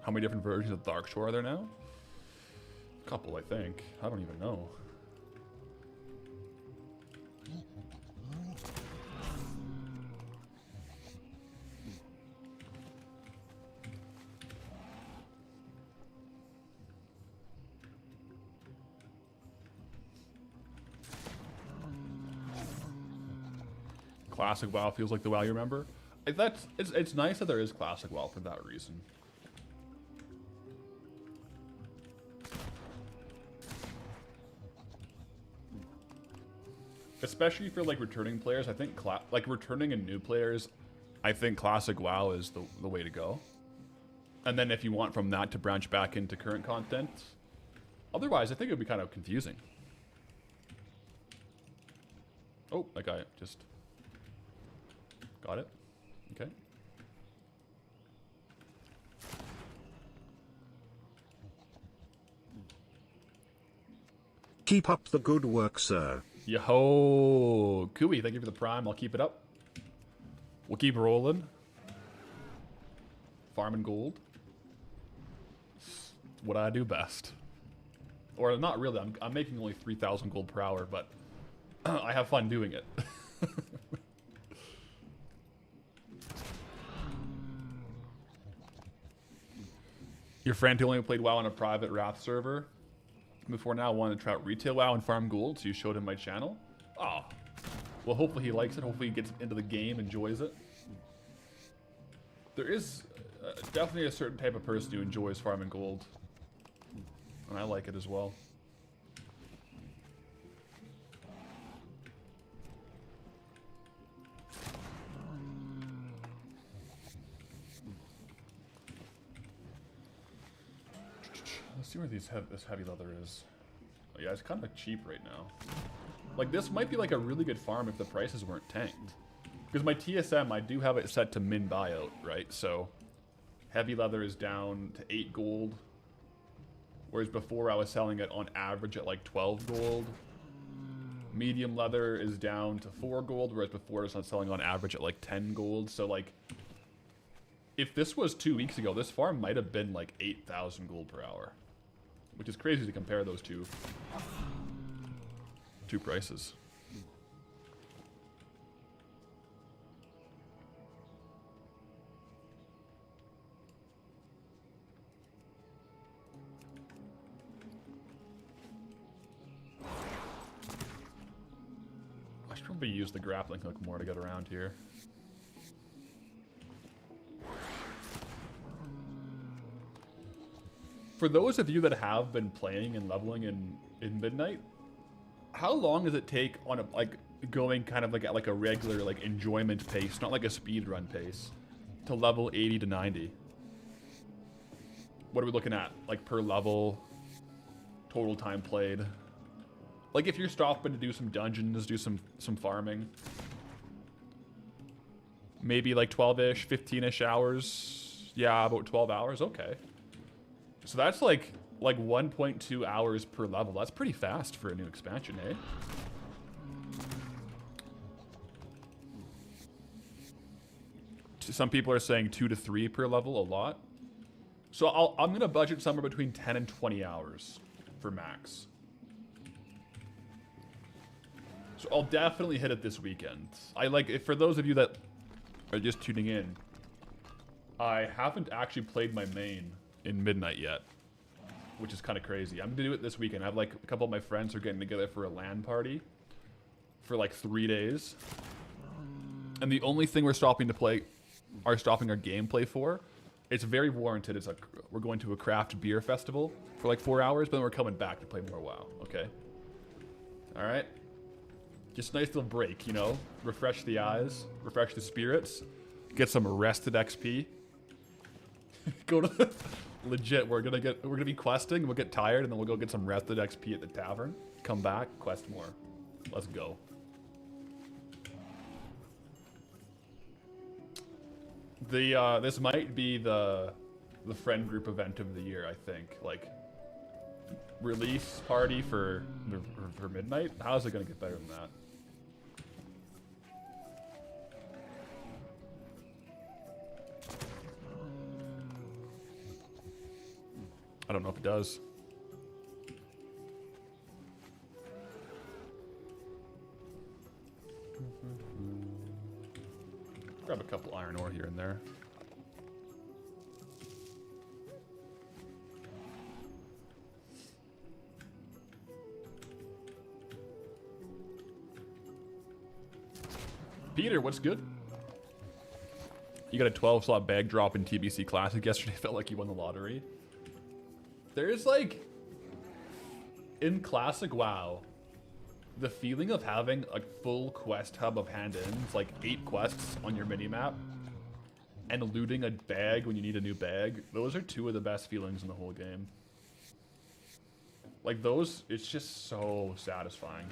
How many different versions of Darkshore are there now? A couple, I think. I don't even know. Classic WoW feels like the WoW you remember. It's nice that there is classic WoW for that reason. Especially for like returning players, I think like returning and new players, I think classic WoW is the way to go. And then if you want from that to branch back into current content, otherwise I think it would be kind of confusing. Oh, that guy just got it. Okay. Keep up the good work, sir. Yo, Kui, thank you for the prime. I'll keep it up. We'll keep rolling. Farming gold. It's what I do best. Or not really. I'm making only 3,000 gold per hour, but I have fun doing it. Your friend who only played WoW on a private Wrath server before now wanted to try out retail WoW and farm gold, so you showed him my channel. Oh, well, hopefully he likes it. Hopefully he gets into the game, enjoys it. There is definitely a certain type of person who enjoys farming gold, and I like it as well. Let's see where this heavy leather is. Oh, yeah, it's kind of cheap right now. Like, this might be like a really good farm if the prices weren't tanked. Because my TSM, I do have it set to min buyout, right? So, heavy leather is down to 8 gold. Whereas before I was selling it on average at like 12 gold. Medium leather is down to 4 gold, whereas before I was selling on average at like 10 gold. So, like, if this was 2 weeks ago, this farm might have been like 8,000 gold per hour. Which is crazy to compare those two prices. I should probably use the grappling hook more to get around here. For those of you that have been playing and leveling in Midnight, how long does it take on a like going kind of like at like a regular like enjoyment pace, not like a speed run pace, to level 80 to 90? What are we looking at? Like per level, total time played. Like if you're stopping to do some dungeons, do some farming, maybe like 12-ish, 15-ish hours. Yeah, about 12 hours. Okay. So that's like 1.2 hours per level. That's pretty fast for a new expansion, eh? Some people are saying 2 to 3 per level, a lot. So I'm gonna budget somewhere between 10 and 20 hours for max. So I'll definitely hit it this weekend. For those of you that are just tuning in, I haven't actually played my main in Midnight yet, which is kind of crazy. I'm gonna do it this weekend. I have like a couple of my friends are getting together for a LAN party for like 3 days. And the only thing we're stopping our gameplay for, it's very warranted. It's like we're going to a craft beer festival for like 4 hours, but then we're coming back to play more WoW, okay? All right? Just a nice little break, you know? Refresh the eyes, refresh the spirits, get some rested XP. Go to legit, we're gonna be questing, we'll get tired, and then we'll go get some rested XP at the tavern. Come back, quest more. Let's go. This might be the friend group event of the year, I think. Like, release party for Midnight? How is it gonna get better than that? I don't know if it does. Grab a couple iron ore here and there. Peter, what's good? You got a 12-slot bag drop in TBC Classic yesterday. Felt like you won the lottery. There's like, in Classic WoW, the feeling of having a full quest hub of hand-ins, like 8 quests on your minimap, and looting a bag when you need a new bag, those are 2 of the best feelings in the whole game. Like those, it's just so satisfying.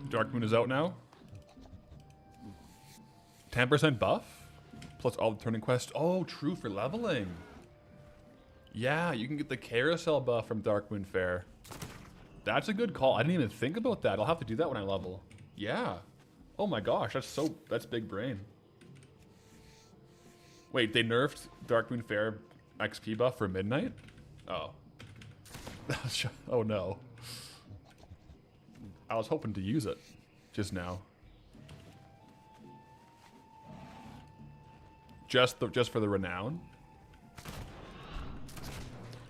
Darkmoon is out now. 10% buff? Plus all the turning quests. Oh, true, for leveling. Yeah, you can get the carousel buff from Darkmoon Fair. That's a good call. I didn't even think about that. I'll have to do that when I level. Yeah. Oh my gosh, that's big brain. Wait, they nerfed Darkmoon Fair XP buff for Midnight? Oh. Oh no. I was hoping to use it just now. Just for the renown.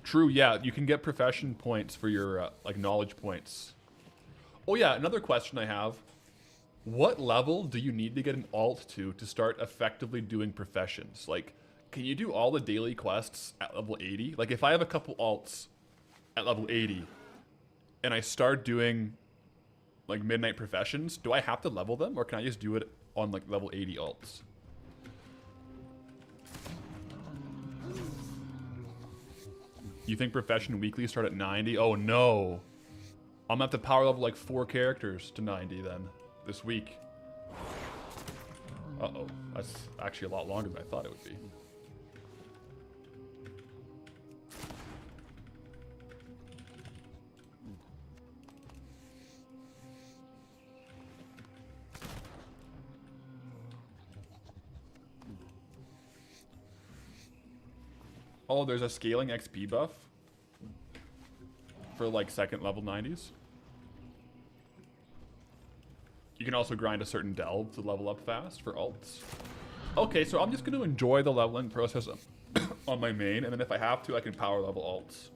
True, yeah, you can get profession points for your like knowledge points. Oh yeah, another question I have. What level do you need to get an alt to start effectively doing professions? Like, can you do all the daily quests at level 80? Like if I have a couple alts at level 80 and I start doing like Midnight professions, do I have to level them, or can I just do it on like level 80 alts? You think profession weekly start at 90? Oh no. I'm gonna have to power level like 4 characters to 90 then this week. Uh-oh. That's actually a lot longer than I thought it would be. Oh, there's a scaling XP buff for like second level 90s. You can also grind a certain delve to level up fast for alts. Okay, so I'm just going to enjoy the leveling process on my main, and then if I have to, I can power level alts.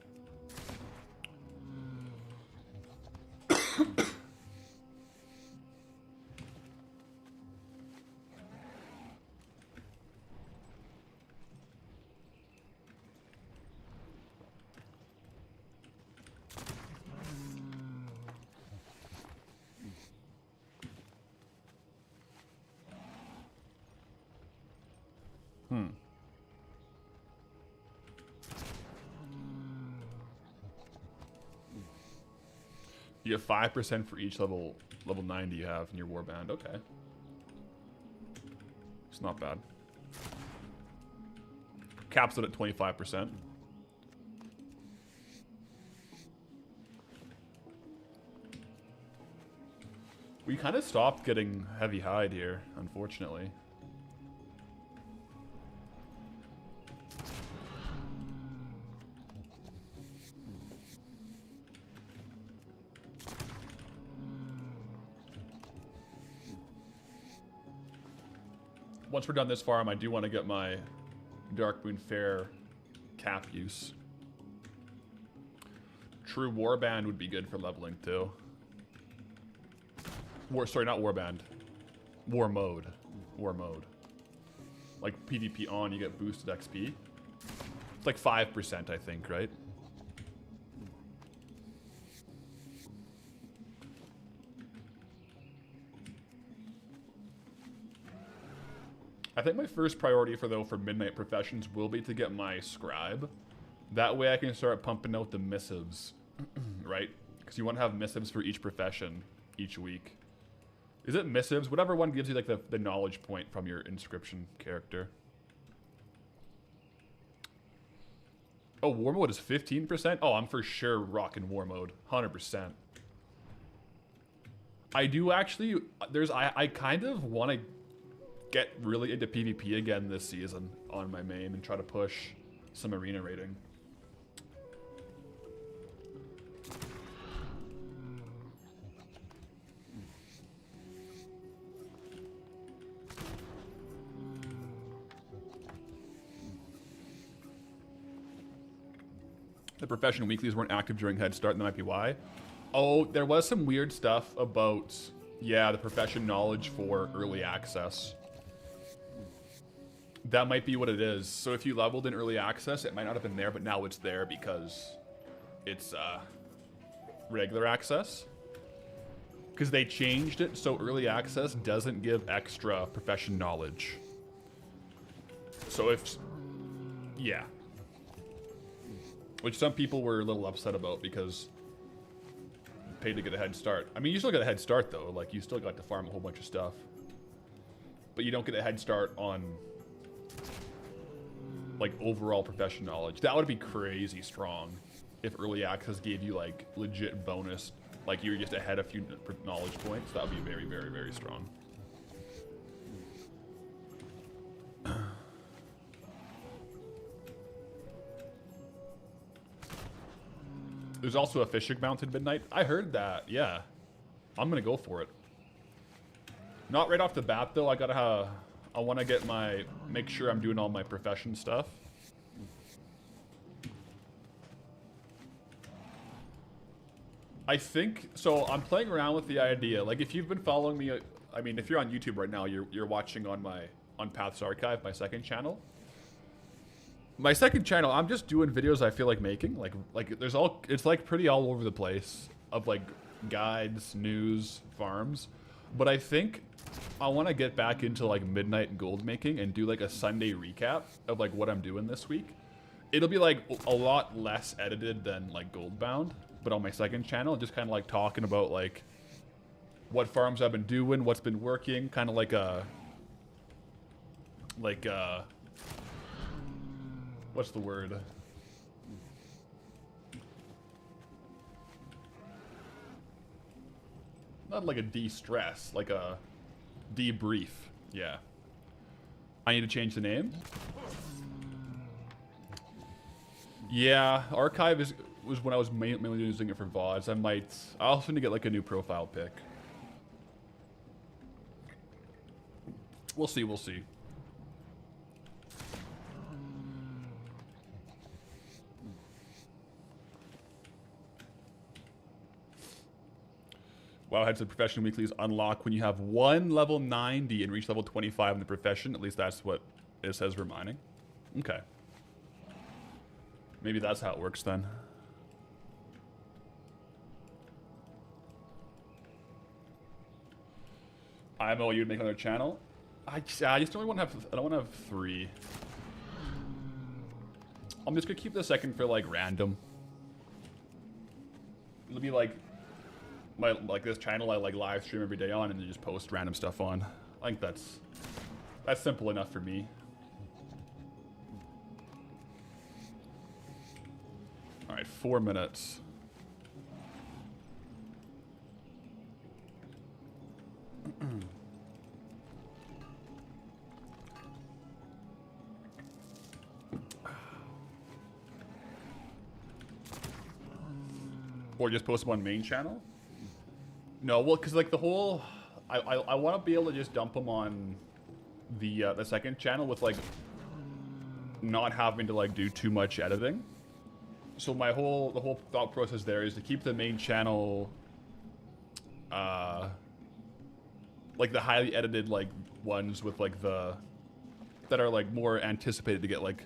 You have 5% for each level 90 you have in your warband. Okay. It's not bad. Caps it at 25%. We kind of stopped getting heavy hide here, unfortunately. Once we're done this farm, I do want to get my Darkmoon Fair cap use. True Warband would be good for leveling too. Sorry, not Warband. War mode. War mode. Like PvP on, you get boosted XP. It's like 5%, I think, right? I think my first priority for Midnight Professions will be to get my scribe. That way I can start pumping out the missives, right? Because you want to have missives for each profession each week. Is it missives? Whatever one gives you like the knowledge point from your inscription character. Oh, war mode is 15%? Oh, I'm for sure rocking war mode. 100%. I do actually, I kind of want to get really into PvP again this season on my main and try to push some arena rating. The profession weeklies weren't active during Head Start, and that might be why. Oh, there was some weird stuff about, yeah, the profession knowledge for early access. That might be what it is. So if you leveled in early access, it might not have been there, but now it's there because it's regular access. Because they changed it so early access doesn't give extra profession knowledge. So if, yeah. Which some people were a little upset about because paid to get a head start. I mean, you still get a head start though. Like, you still got to farm a whole bunch of stuff. But you don't get a head start on, like, overall profession knowledge. That would be crazy strong if early access gave you, like, legit bonus. Like, you were just ahead a few knowledge points. That would be very, very, very strong. There's also a fishing mounted Midnight. I heard that, yeah. I'm gonna go for it. Not right off the bat though. I wanna get make sure I'm doing all my profession stuff. I think, so I'm playing around with the idea. Like, if you've been following me, I mean, if you're on YouTube right now, you're watching on Path's Archive, my second channel. My second channel, I'm just doing videos I feel like making. Like it's like pretty all over the place of like guides, news, farms. But I think I want to get back into like midnight gold making and do like a Sunday recap of like what I'm doing this week. It'll be like a lot less edited than like Goldbound, but on my second channel, just kind of like talking about like what farms I've been doing, what's been working, kind of like what's the word? Not like a de-stress, like a debrief. Yeah. I need to change the name? Yeah, Archive was when I was mainly using it for VODs. I also need to get like a new profile pic. We'll see, we'll see. Wowhead said profession weeklies unlock when you have one level 90 and reach level 25 in the profession. At least that's what it says for mining. Okay. Maybe that's how it works then. IMO, you'd make another channel? I just don't want to have, I don't want to have 3. I'm just gonna keep the second for like random. It'll be like my like this channel I like live stream every day on and then just post random stuff on. I think that's simple enough for me. All right, 4 minutes. Or just post them on main channel? No, well, because like the whole, I want to be able to just dump them on the second channel with like not having to like do too much editing. So the whole thought process there is to keep the main channel, like the highly edited like ones with like that are like more anticipated to get like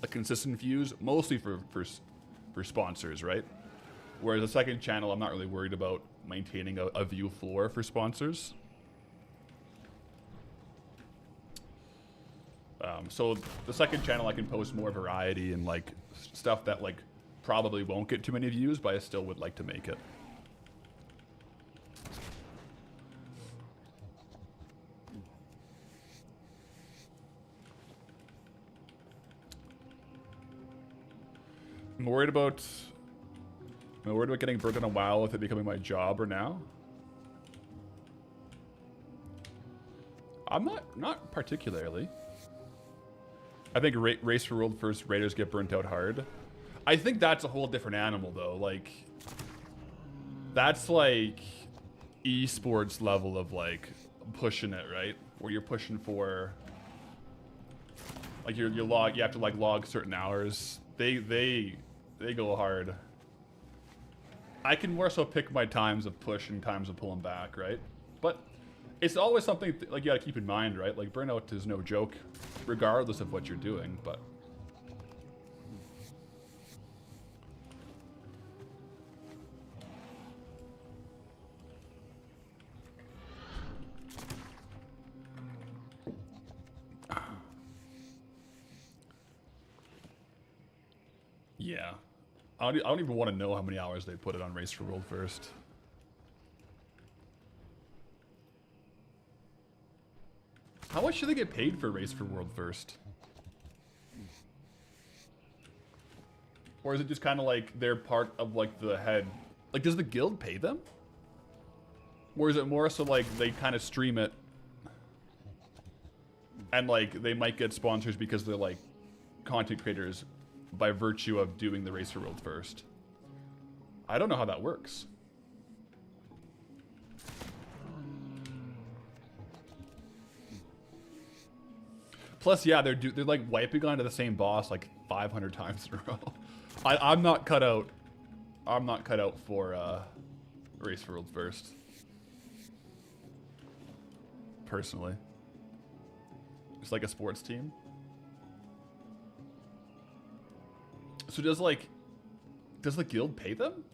a consistent views, mostly for sponsors, right? Whereas the second channel, I'm not really worried about maintaining a view floor for sponsors. So the second channel, I can post more variety and like stuff that like probably won't get too many views, but I still would like to make it. I'm worried about getting broken on WoW with it becoming my job or now. I'm not particularly. I think Race for World First raiders get burnt out hard. I think that's a whole different animal though. Like, that's like esports level of like pushing it, right? Where you're pushing for like you have to like log certain hours. They go hard. I can more so pick my times of push and times of pulling back, right? But it's always something like you gotta keep in mind, right? Like burnout is no joke, regardless of what you're doing, but yeah. I don't even want to know how many hours they put it on Race for World First. How much should they get paid for Race for World First? Or is it just kind of like they're part of like the head? Like, does the guild pay them? Or is it more so like they kind of stream it and like they might get sponsors because they're like content creators by virtue of doing the Race for World First? I don't know how that works. Plus, yeah, they're like wiping onto the same boss like 500 times in a row. I'm not cut out. I'm not cut out for Race for World First. Personally, it's like a sports team. So does the guild pay them?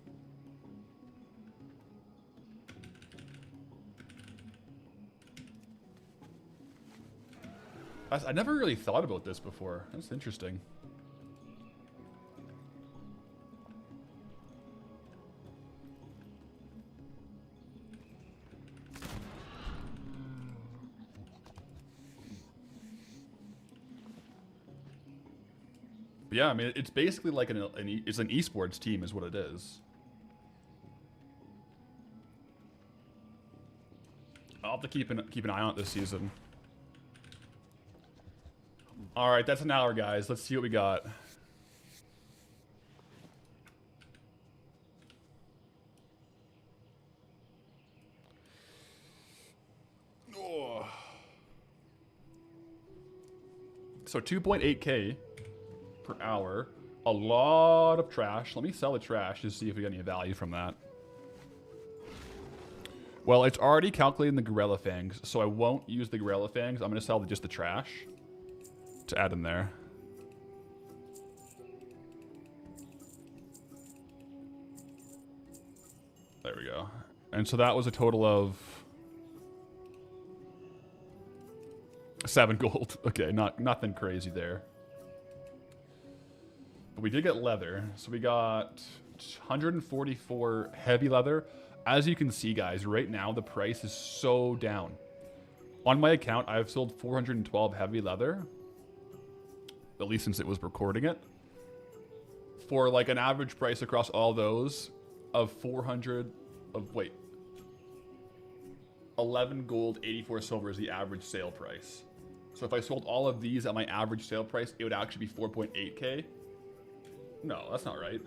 I never really thought about this before. That's interesting. Yeah, I mean, it's basically like it's an esports team is what it is. I'll have to keep an eye on it this season. All right, that's an hour, guys. Let's see what we got. Oh. So 2.8K per hour. A lot of trash. Let me sell the trash to see if we get any value from that. Well, it's already calculating the Gorilla Fangs, so I won't use the Gorilla Fangs. I'm going to sell just the trash to add in there. There we go. And so that was a total of 7 gold. Okay, nothing crazy there. But we did get leather. So we got 144 heavy leather As you can see, guys, right now the price is so down. On my account, I've sold 412 heavy leather, at least since it was recording it, for like an average price across all those of 11 gold, 84 silver is the average sale price. So if I sold all of these at my average sale price, it would actually be 4.8k. No, that's not right.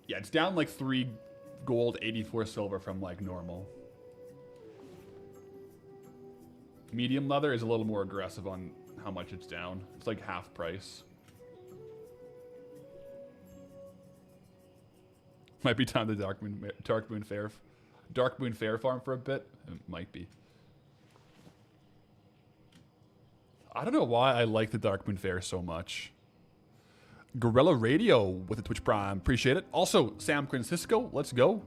Yeah, it's down like 3 gold, 84 silver from like normal. Medium leather is a little more aggressive on how much it's down. It's like half price. Might be time to Dark Moon Fair farm for a bit. It might be. I don't know why I like the Dark Moon Fair so much. Gorilla Radio with the Twitch Prime. Appreciate it. Also, Sam Francisco, let's go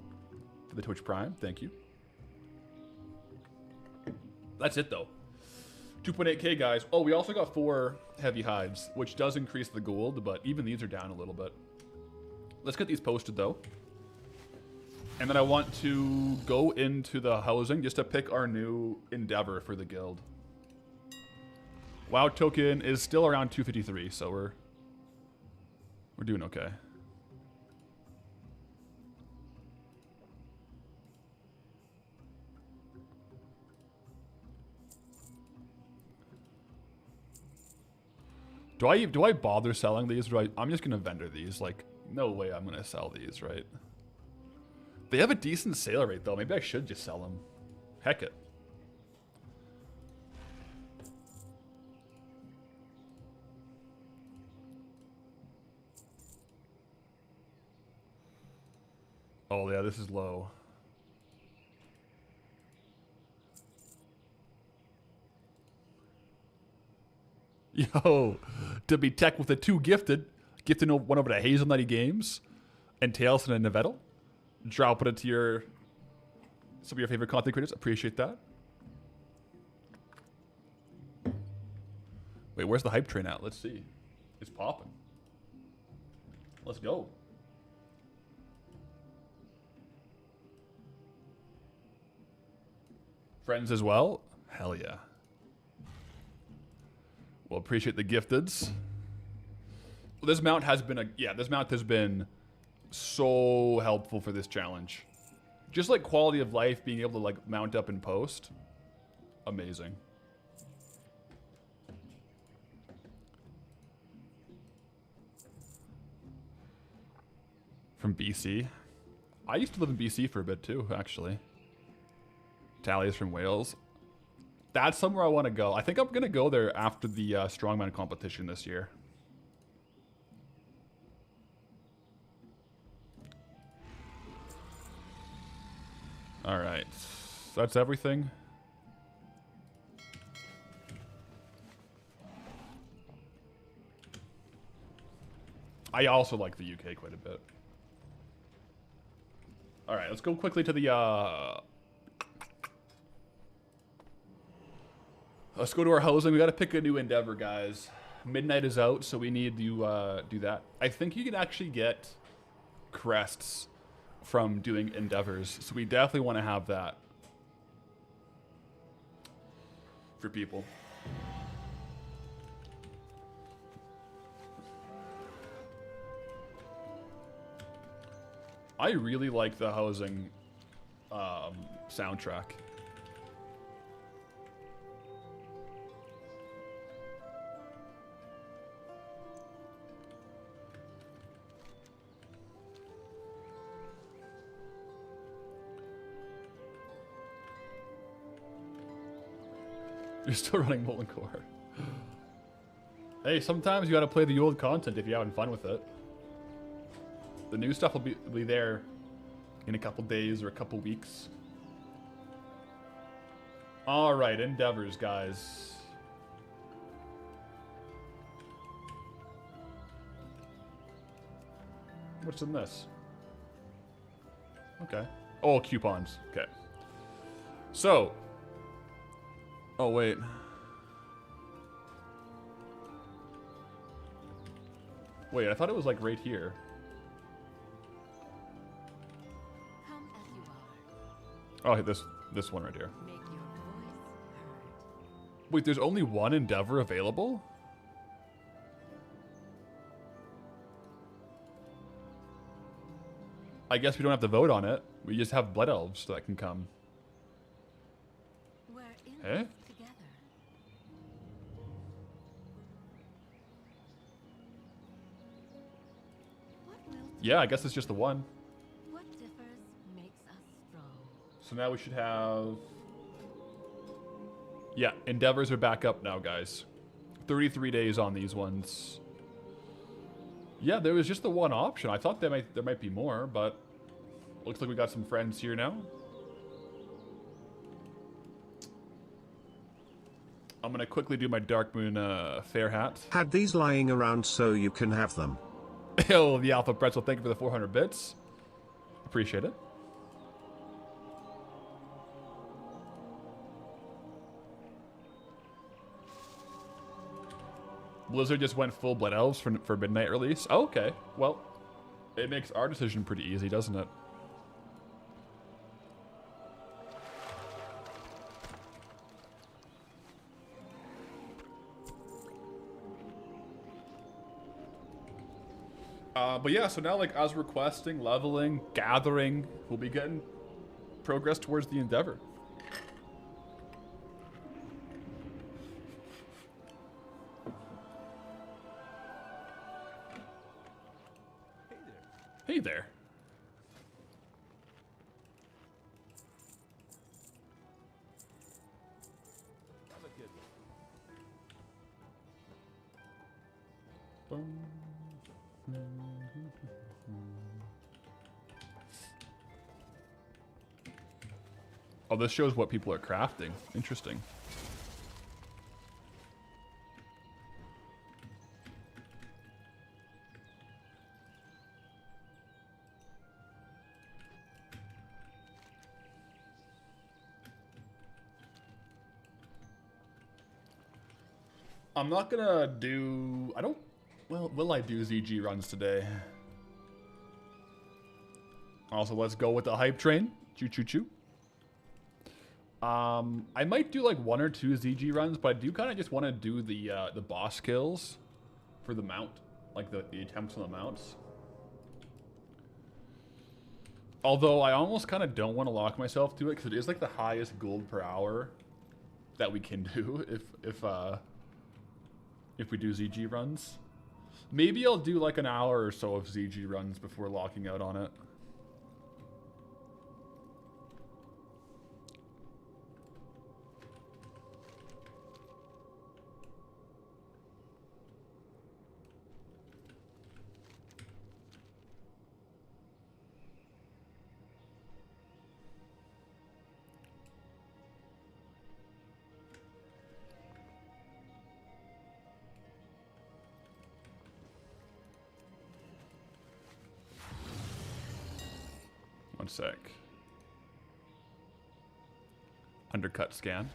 for the Twitch Prime. Thank you. That's it, though. 2.8k, guys. Oh, we also got 4 heavy hides, which does increase the gold, but even these are down a little bit. Let's get these posted, though. And then I want to go into the housing just to pick our new endeavor for the guild. WoW token is still around 253, so we're doing okay. Do I bother selling these? Or I'm just gonna vendor these. Like, no way I'm gonna sell these, right? They have a decent sale rate though. Maybe I should just sell them. Heck it. Oh yeah, this is low. Yo, to be tech with the 2 gifted one over to Hazelnutty Games and Tales and Nevettal. Dropping it to some of your favorite content creators. Appreciate that. Wait, where's the hype train at? Let's see. It's popping. Let's go. Friends as well? Hell yeah. Well, appreciate the gifteds. Well, this mount has been so helpful for this challenge. Just like quality of life, being able to like mount up and post. Amazing. From BC. I used to live in BC for a bit too, actually. Tally is from Wales. That's somewhere I want to go. I think I'm going to go there after the strongman competition this year. All right. That's everything. I also like the UK quite a bit. All right, let's go quickly to the... Let's go to our housing. We got to pick a new endeavor, guys. Midnight is out, so we need to do that. I think you can actually get crests from doing endeavors, so we definitely want to have that for people. I really like the housing soundtrack. You're still running Molten Core. Hey, sometimes you gotta play the old content if you're having fun with it. The new stuff will be there in a couple days or a couple weeks. Alright, endeavors, guys. What's in this? Okay. Oh, coupons. Okay. So. Oh, wait. Wait, I thought it was like right here. Oh, this one right here. Wait, there's only one Endeavor available? I guess we don't have to vote on it. We just have Blood Elves that can come. Eh? Yeah, I guess it's just the one. What differs makes us strong. So now we should have... Yeah, Endeavors are back up now, guys. 33 days on these ones. Yeah, there was just the one option. I thought there might be more, but looks like we got some friends here now. I'm gonna quickly do my Dark Moon fair hat. Had these lying around so you can have them. Oh, the Alpha Pretzel, thank you for the 400 bits. Appreciate it. Blizzard just went full Blood Elves for Midnight release. Oh, okay. Well, it makes our decision pretty easy, doesn't it? But yeah, so now, like, as we're questing, leveling, gathering, we'll be getting progress towards the Endeavor. Hey there. Oh, this shows what people are crafting. Interesting. I'm not gonna do... I don't... Well, will I do ZG runs today? Also, let's go with the hype train. Choo choo choo. I might do like 1 or 2 ZG runs, but I do kind of just want to do the boss kills for the mount, like the attempts on the mounts. Although I almost kind of don't want to lock myself to it because it is like the highest gold per hour that we can do if we do ZG runs. Maybe I'll do like an hour or so of ZG runs before locking out on it. One sec. Undercut scan.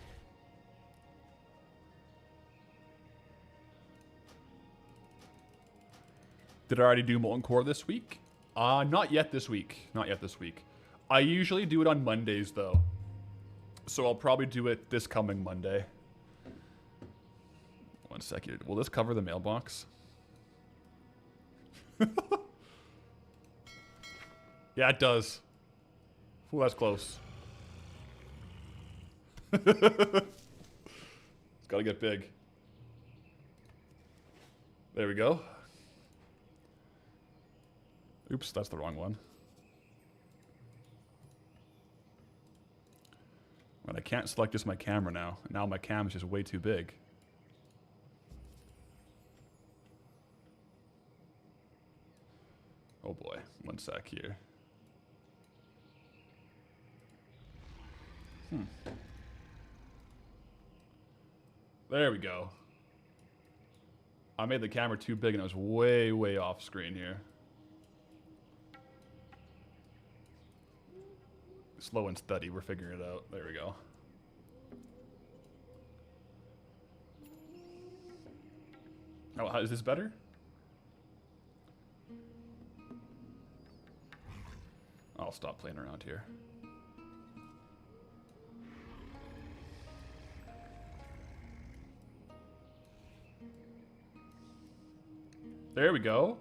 Did I already do Molten Core this week? Not yet this week. Not yet this week. I usually do it on Mondays though. So I'll probably do it this coming Monday. One second. Will this cover the mailbox? Yeah, it does. Ooh, that's close. It's gotta get big. There we go. Oops, that's the wrong one. But I can't select just my camera now. Now my cam is just way too big. Oh boy, one sec here. There we go. I made the camera too big and I was way, way off screen here. Slow and steady, we're figuring it out. There we go. Oh, is this better? I'll stop playing around here. There we go.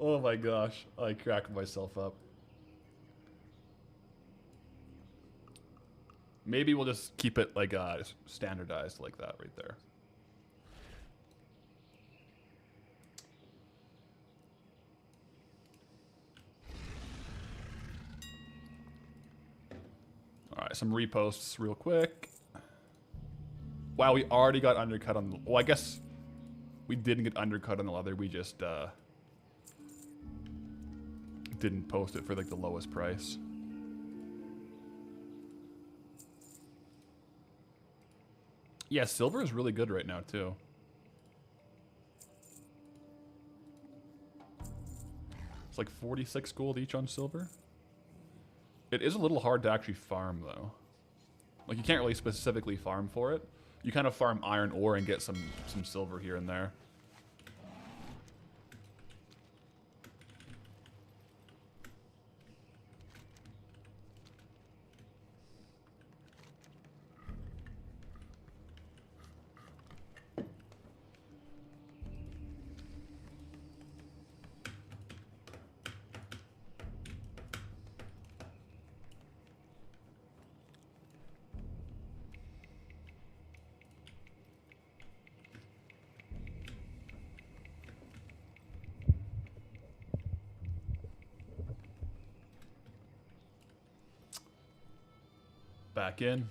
Oh my gosh. I cracked myself up. Maybe we'll just keep it like standardized like that right there. All right, some reposts real quick. Wow, we already got undercut on the... Well, I guess we didn't get undercut on the leather. We just didn't post it for like the lowest price. Yeah, silver is really good right now too. It's like 46 gold each on silver. It is a little hard to actually farm though. Like you can't really specifically farm for it. You kind of farm iron ore and get some silver here and there. Back in.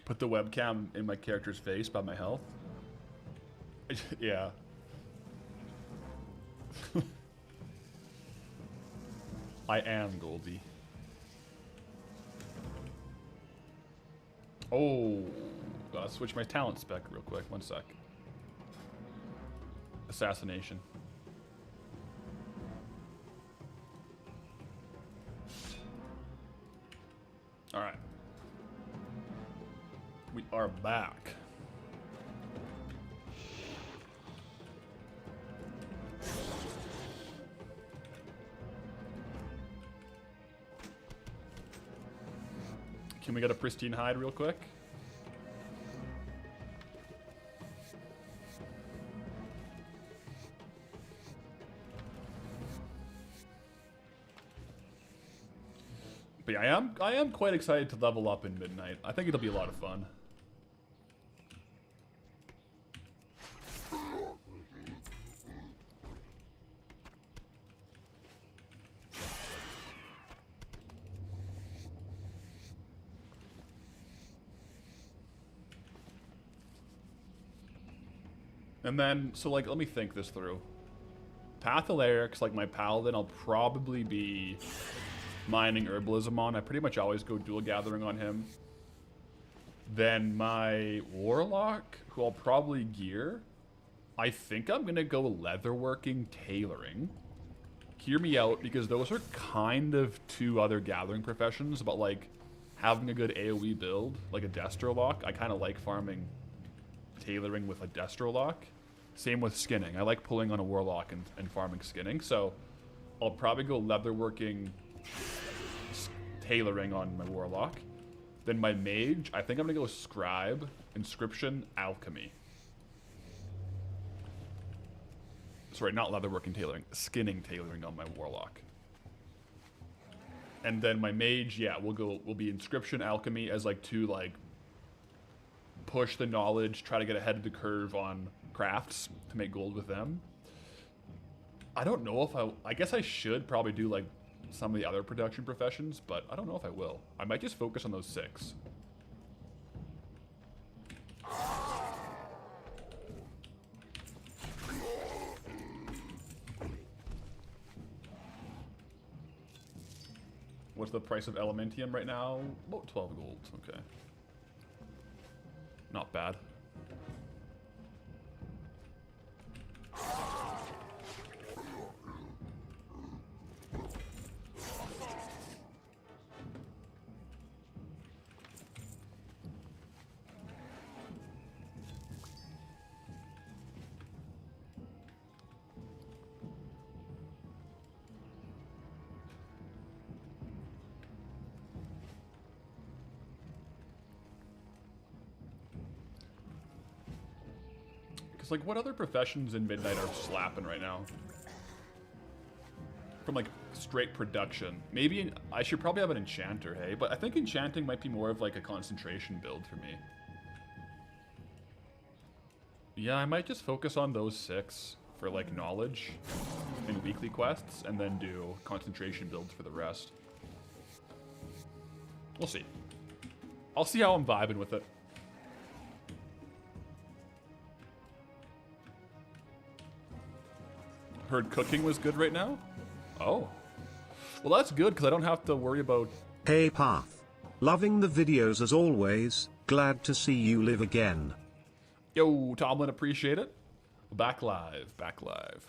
Put the webcam in my character's face by my health. Yeah. I am Goldie. Oh, gotta switch my talent spec real quick. One sec. Assassination. All right. We are back. Can we get a pristine hide real quick? But yeah, I am quite excited to level up in Midnight. I think it'll be a lot of fun. And then, so like, let me think this through. Path of Lyrics, like my Paladin, I'll probably be mining Herbalism on. I pretty much always go dual gathering on him. Then my Warlock, who I'll probably gear, I think I'm going to go leatherworking tailoring. Hear me out, because those are kind of two other gathering professions, but like having a good AoE build, like a Destro Lock, I kind of like farming tailoring with a Destro Lock. Same with skinning. I like pulling on a Warlock and farming skinning, so I'll probably go leatherworking tailoring on my Warlock. Then my Mage, I think I'm going to go Scribe, Inscription, Alchemy. Sorry, not leatherworking tailoring, skinning tailoring on my Warlock. And then my Mage, yeah, we'll be Inscription, Alchemy as like two like push the knowledge, try to get ahead of the curve on crafts to make gold with them. I don't know if I guess I should probably do like some of the other production professions, but I don't know if I will. I might just focus on those 6. What's the price of Elementium right now? About 12 gold, okay. Not bad. Because, like, what other professions in Midnight are slapping right now? From, like, straight production. Maybe I should probably have an enchanter, hey? But I think enchanting might be more of, like, a concentration build for me. Yeah, I might just focus on those 6 for, like, knowledge and weekly quests, and then do concentration builds for the rest. We'll see. I'll see how I'm vibing with it. Heard cooking was good right now? Oh. Well, that's good, because I don't have to worry about... Hey Path. Loving the videos as always, glad to see you live again. Yo, Tomlin, appreciate it. Back live, back live.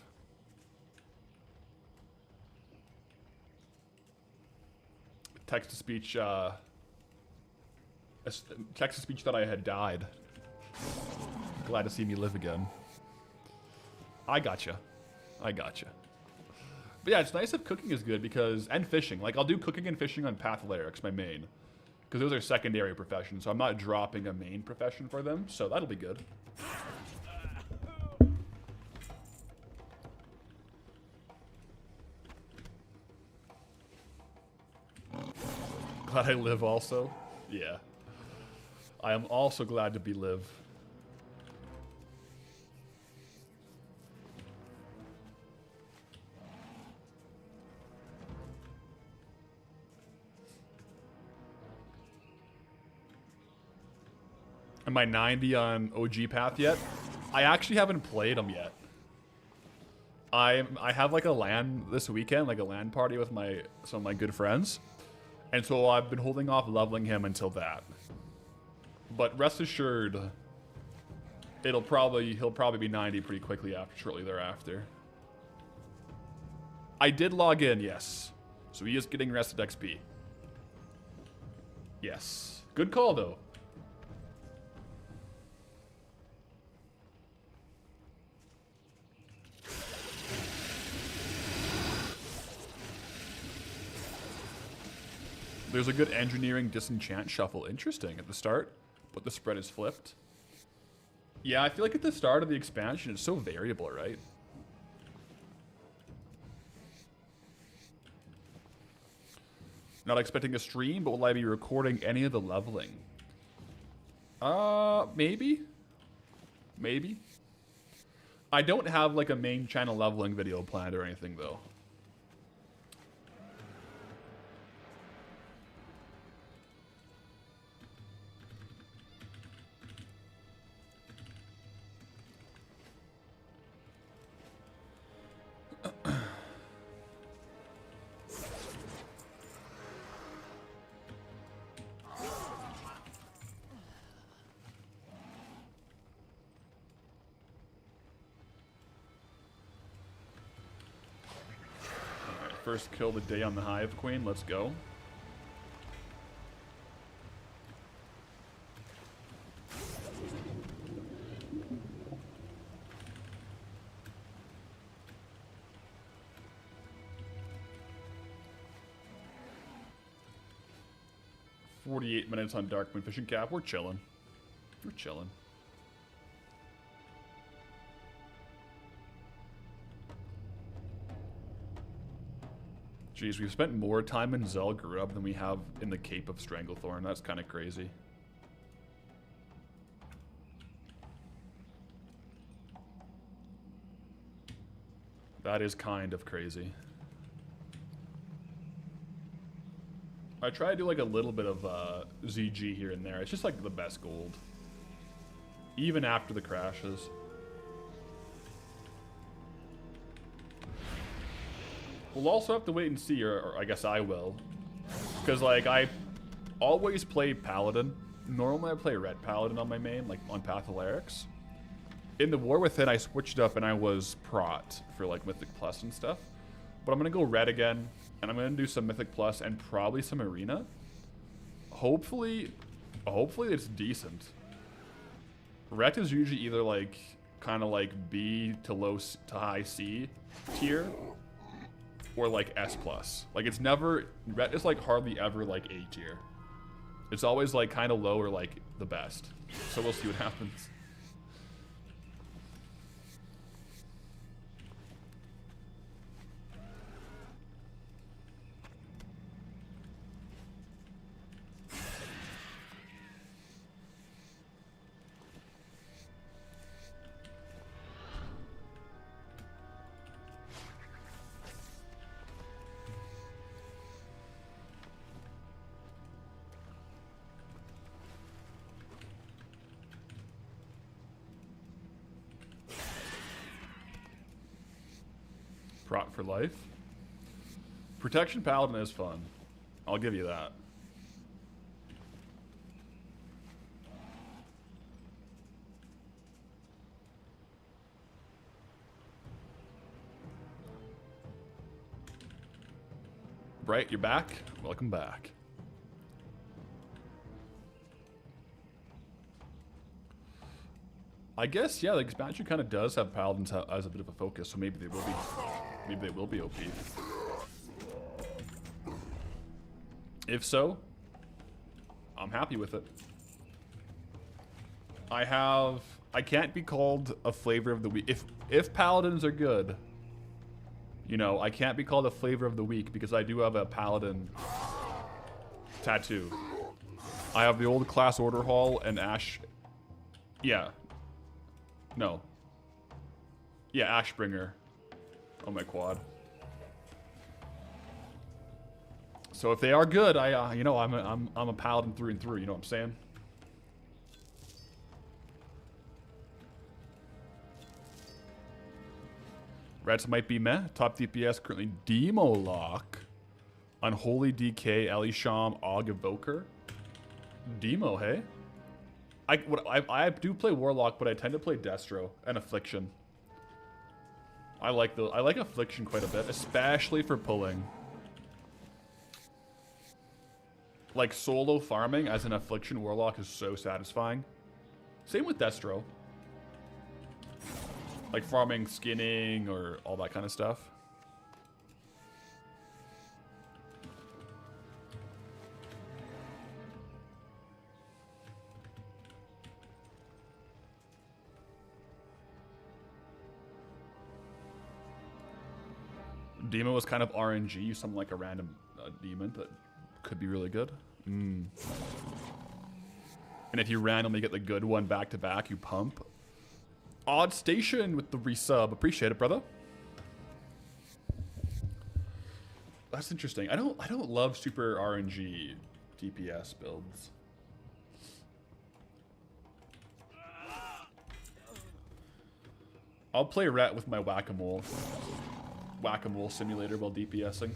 Text-to-speech, text-to-speech that I had died. Glad to see me live again. I gotcha. I gotcha. But yeah, it's nice if cooking is good because... And fishing. Like, I'll do cooking and fishing on Pathalaryx, my main. Because those are secondary professions, so I'm not dropping a main profession for them. So that'll be good. Glad I live also. Yeah. I am also glad to be live. Am I 90 on OG Path yet? I actually haven't played them yet. I have like a LAN this weekend, like a LAN party with some of my good friends. And so I've been holding off leveling him until that. But rest assured, he'll probably be 90 pretty quickly shortly thereafter. I did log in, yes. So he is getting rested XP. Yes. Good call though. There's a good engineering disenchant shuffle. Interesting at the start, but the spread is flipped. Yeah, I feel like at the start of the expansion, it's so variable, right? Not expecting a stream, but will I be recording any of the leveling? Maybe. Maybe. I don't have like a main channel leveling video planned or anything though. First kill the day on the Hive Queen. Let's go. "48 minutes on Darkmoon Fishing Cap. We're chilling. We're chilling. Jeez, we've spent more time in Zel'Grub than we have in the Cape of Stranglethorn. That's kind of crazy. That is kind of crazy. I try to do like a little bit of ZG here and there. It's just like the best gold. Even after the crashes. We'll also have to wait and see, or I guess I will. Because, like, I always play Paladin. Normally I play Red Paladin on my main, like, on Pathalaryx. In the War Within, I switched up and I was Prot for, like, Mythic Plus and stuff. But I'm going to go Red again, and I'm going to do some Mythic Plus and probably some Arena. Hopefully it's decent. Ret is usually either, like, kind of like B to low to high C tier, or like S+. Like it's never, Ret is like hardly ever like A tier. It's always like kind of low or like the best. So we'll see what happens. bot for life. Protection Paladin is fun. I'll give you that. Bright, you're back. Welcome back. I guess, yeah, the expansion kind of does have paladins as a bit of a focus, so maybe they will be OP. If so, I'm happy with it. I can't be called a flavor of the week. If paladins are good, you know, I can't be called a flavor of the week because I do have a paladin tattoo. I have the old class order hall and Ash. Yeah. No. Yeah, Ashbringer on my quad. So if they are good, you know, I'm a paladin through and through. You know what I'm saying? Reds might be meh. Top DPS currently Demo Lock, Unholy DK, Elisham, Og Evoker. Demo, hey? I do play Warlock, but I tend to play Destro and Affliction. I like Affliction quite a bit, especially for pulling. Like solo farming as an Affliction Warlock is so satisfying. Same with Destro. Like farming, skinning, or all that kind of stuff. Demon was kind of RNG, something like a random demon that could be really good. And if you randomly get the good one back to back, you pump. Odd Station with the resub. Appreciate it, brother. That's interesting. I don't love super RNG DPS builds. I'll play Ret with my Whack-A-Mole simulator while DPSing.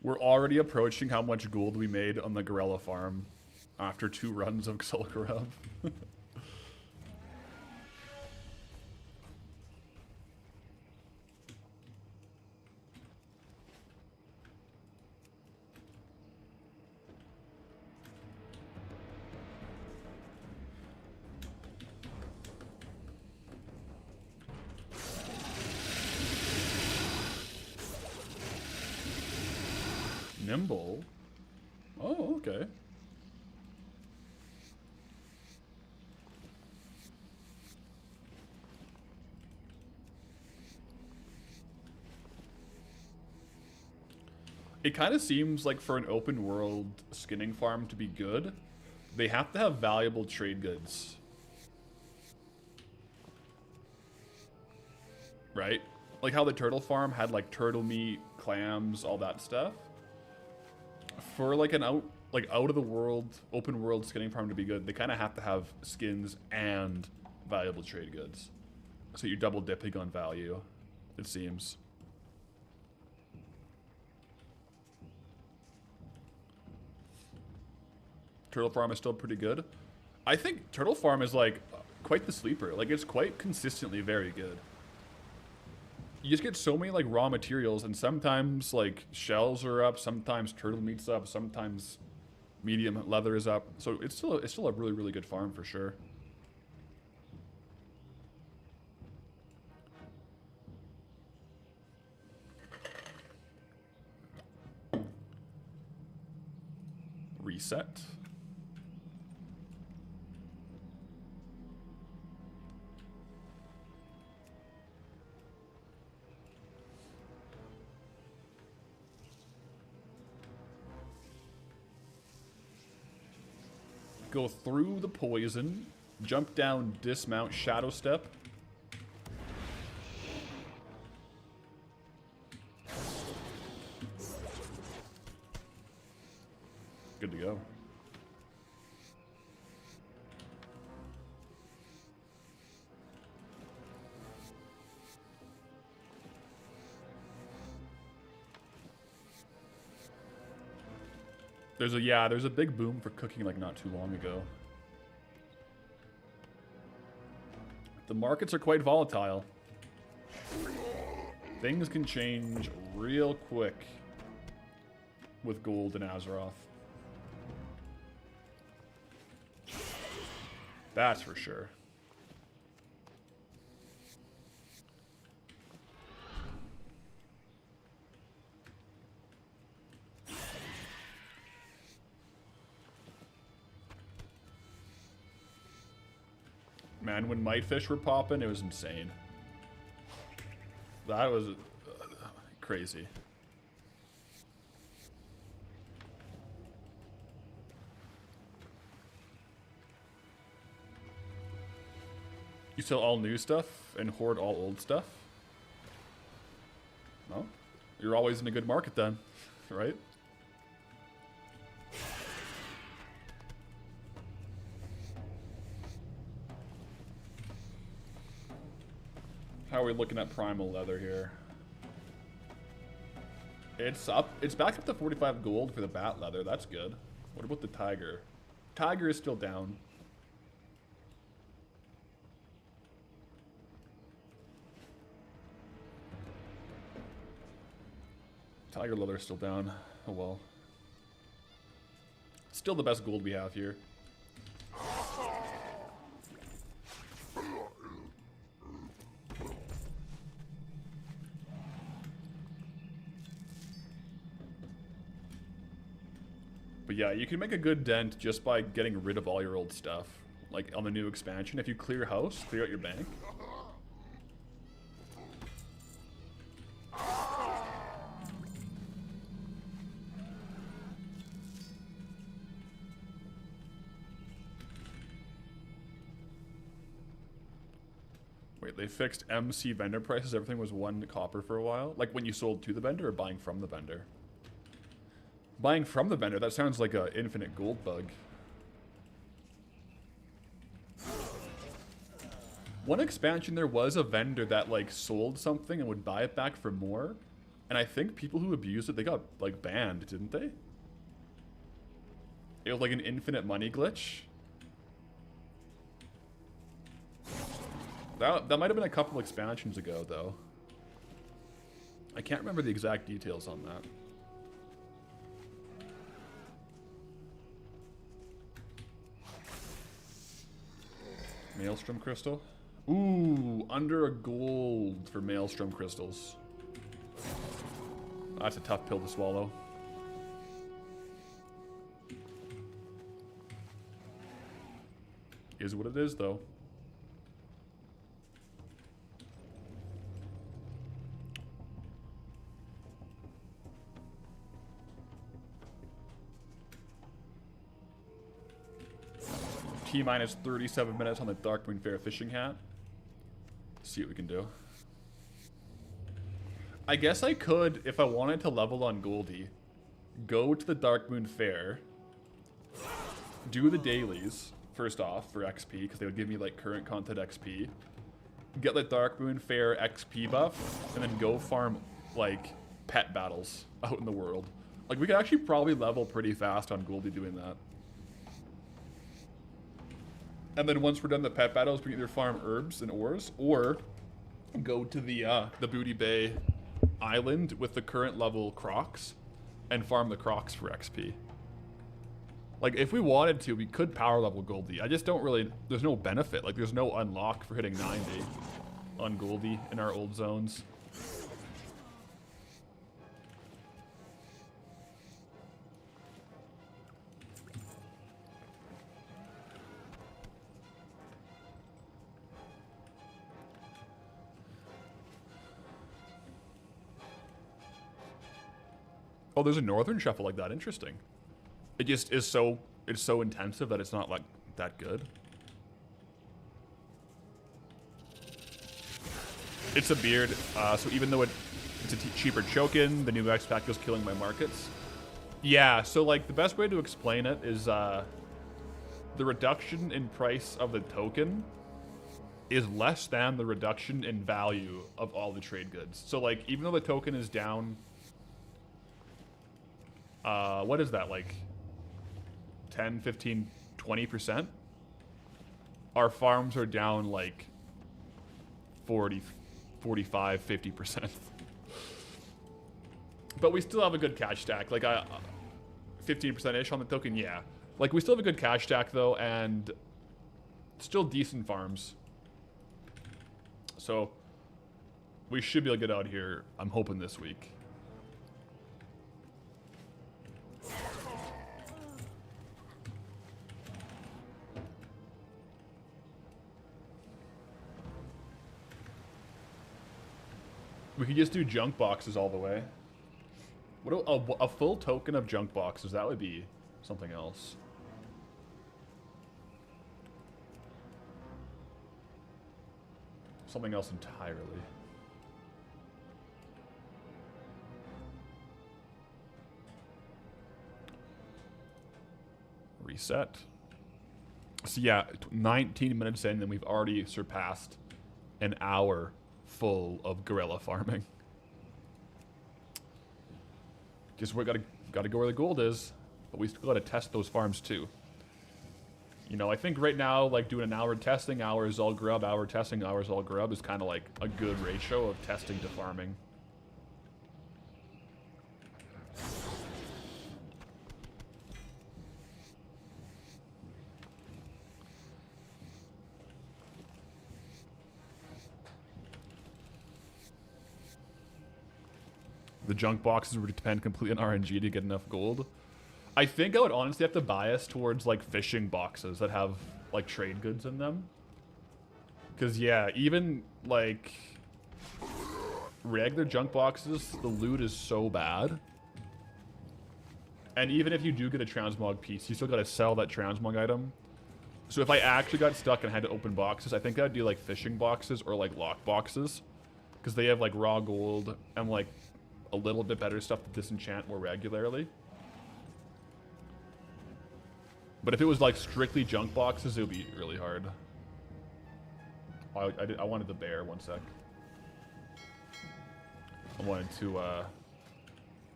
We're already approaching how much gold we made on the Gorilla farm after 2 runs of Xul'Karub. Nimble? Oh, okay. It kind of seems like for an open world skinning farm to be good, they have to have valuable trade goods. Right? Like how the turtle farm had like turtle meat, clams, all that stuff. For like an out of the world, open world skinning farm to be good, they kind of have to have skins and valuable trade goods. So you're double dipping on value, it seems. Turtle farm is still pretty good. I think turtle farm is like quite the sleeper. Like it's quite consistently very good. You just get so many like raw materials, and sometimes like shells are up, sometimes turtle meat's up, sometimes medium leather is up. So it's still a really good farm for sure. Reset. Go through the poison. Jump down, dismount, shadow step. Good to go. There's a big boom for cooking like not too long ago. The markets are quite volatile. Things can change real quick with gold and Azeroth. That's for sure. Man, when Mightfish were popping, it was insane. That was crazy. You sell all new stuff and hoard all old stuff? Well, you're always in a good market then, right? How are we looking at primal leather here? It's up. It's back up to 45 gold for the bat leather. That's good. What about the tiger? Tiger is still down. Tiger leather is still down. Oh well. Still the best gold we have here. But yeah, you can make a good dent just by getting rid of all your old stuff. Like on the new expansion, if you clear house, clear out your bank. Wait, they fixed MC vendor prices. Everything was 1 copper for a while. Like when you sold to the vendor or buying from the vendor? Buying from the vendor, that sounds like an infinite gold bug. One expansion, there was a vendor that like sold something and would buy it back for more. And I think people who abused it, they got like banned, didn't they? It was like an infinite money glitch. That might have been a couple expansions ago, though. I can't remember the exact details on that. Maelstrom crystal? Ooh, under a gold for Maelstrom crystals. That's a tough pill to swallow. Is what it is, though. T-minus 37 minutes on the Darkmoon Fair fishing hat. See what we can do. I guess I could, if I wanted to level on Goldie, go to the Darkmoon Fair, do the dailies, first off, for XP, because they would give me, like, current content XP, get the Darkmoon Fair XP buff, and then go farm, like, pet battles out in the world. Like, we could actually probably level pretty fast on Goldie doing that. And then once we're done the pet battles, we can either farm herbs and ores, or go to the Booty Bay Island with the current level Crocs, and farm the Crocs for XP. Like, if we wanted to, we could power level Goldie. I just don't really, there's no benefit. Like, there's no unlock for hitting 90 on Goldie in our old zones. Oh, there's a northern shuffle like that. Interesting. It just is so it's so intensive that it's not like that good. It's a beard, so even though it's a cheaper chokin, the new X pack is killing my markets. Yeah, so like the best way to explain it is the reduction in price of the token is less than the reduction in value of all the trade goods. So like even though the token is down, what is that, like 10, 15, 20%? Our farms are down like 40, 45, 50%. But we still have a good cash stack. Like 15%-ish on the token, yeah. Like we still have a good cash stack though, and still decent farms. So we should be able to get out here, I'm hoping this week. We could just do junk boxes all the way. What a full token of junk boxes, that would be something else. Something else entirely. Reset. So yeah, 19 minutes in and we've already surpassed an hour full of gorilla farming. Just we gotta go where the gold is, but we still gotta test those farms too. You know, I think right now, like doing an hour testing, hours all grub, hour testing, hours all grub is kind of like a good ratio of testing to farming. The junk boxes would depend completely on RNG to get enough gold. I think I would honestly have to bias towards like fishing boxes that have like trade goods in them. Cause yeah, even like regular junk boxes, the loot is so bad. And even if you do get a transmog piece, you still gotta sell that transmog item. So if I actually got stuck and had to open boxes, I think I'd do like fishing boxes or like lock boxes. Cause they have like raw gold and like a little bit better stuff to disenchant more regularly. But if it was like strictly junk boxes, it would be really hard. I wanted the bear, one sec. I wanted to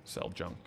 sell junk.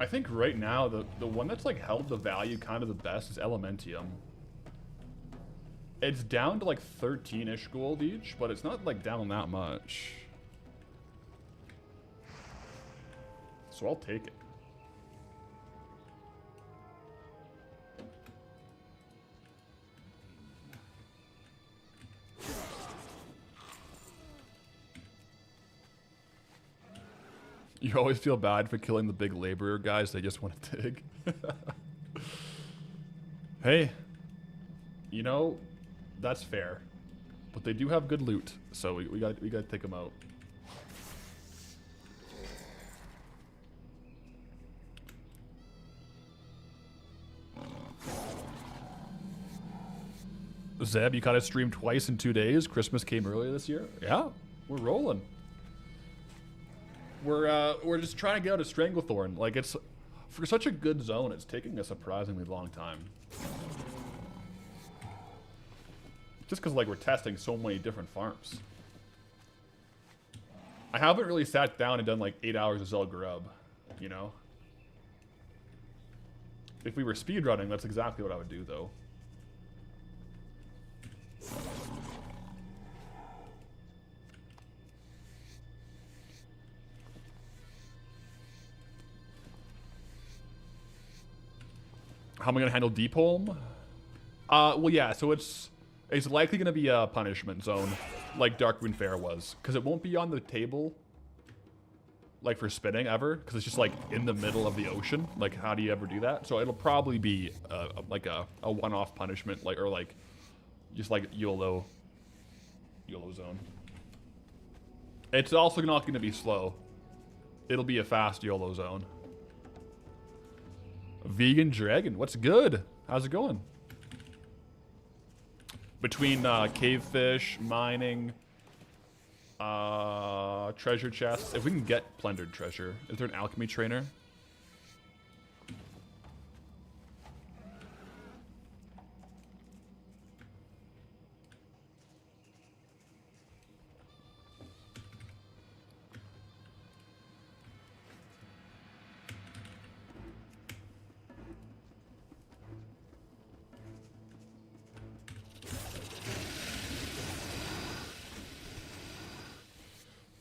I think right now, the one that's like held the value kind of the best is Elementium. It's down to like 13-ish gold each, but it's not like down that much. So I'll take it. You always feel bad for killing the big laborer guys, they just want to dig. Hey, you know, that's fair. But they do have good loot, so we gotta take them out. Zeb, you caught a stream twice in 2 days. Christmas came earlier this year. Yeah, we're rolling. We're just trying to get out of Stranglethorn. Like, it's for such a good zone, it's taking a surprisingly long time. Just because, like, we're testing so many different farms. I haven't really sat down and done, like, 8 hours of Zell Grub, you know? If we were speedrunning, that's exactly what I would do, though. How am I gonna handle Deep Home? Well, yeah. So it's likely gonna be a punishment zone, like Darkmoon Fair was, because it won't be on the table, like for spinning ever, because it's just like in the middle of the ocean. Like, how do you ever do that? So it'll probably be like a one-off punishment, like or like just like YOLO zone. It's also not gonna be slow. It'll be a fast YOLO zone. Vegan Dragon, what's good? How's it going? Between cavefish, mining, treasure chests. If we can get plundered treasure. Is there an alchemy trainer?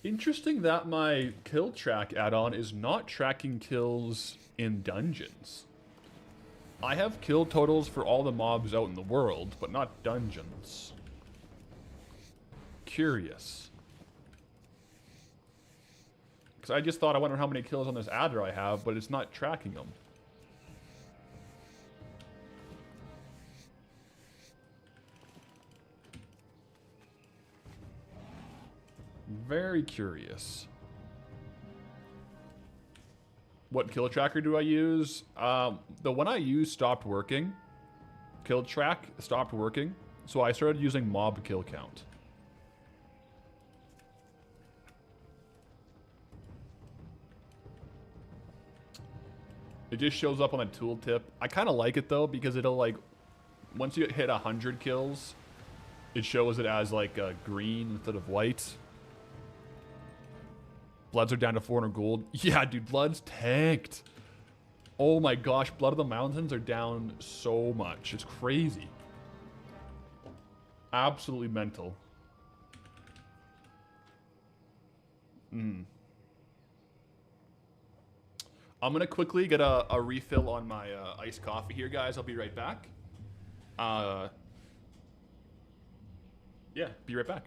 Interesting that my kill track add-on is not tracking kills in dungeons. I have kill totals for all the mobs out in the world, but not dungeons. Curious. Because I just thought I wonder how many kills on this adder I have, but it's not tracking them. Very curious. What kill tracker do I use? The one I use stopped working. Kill track stopped working, so I started using mob kill count. It just shows up on a tooltip. I kind of like it though, because it'll like, once you hit 100 kills, it shows it as like green instead of white. Bloods are down to 400 gold. Yeah, dude, Bloods tanked. Oh my gosh, Blood of the Mountains are down so much. It's crazy. Absolutely mental. I'm gonna quickly get a refill on my iced coffee here, guys. I'll be right back. Yeah, be right back.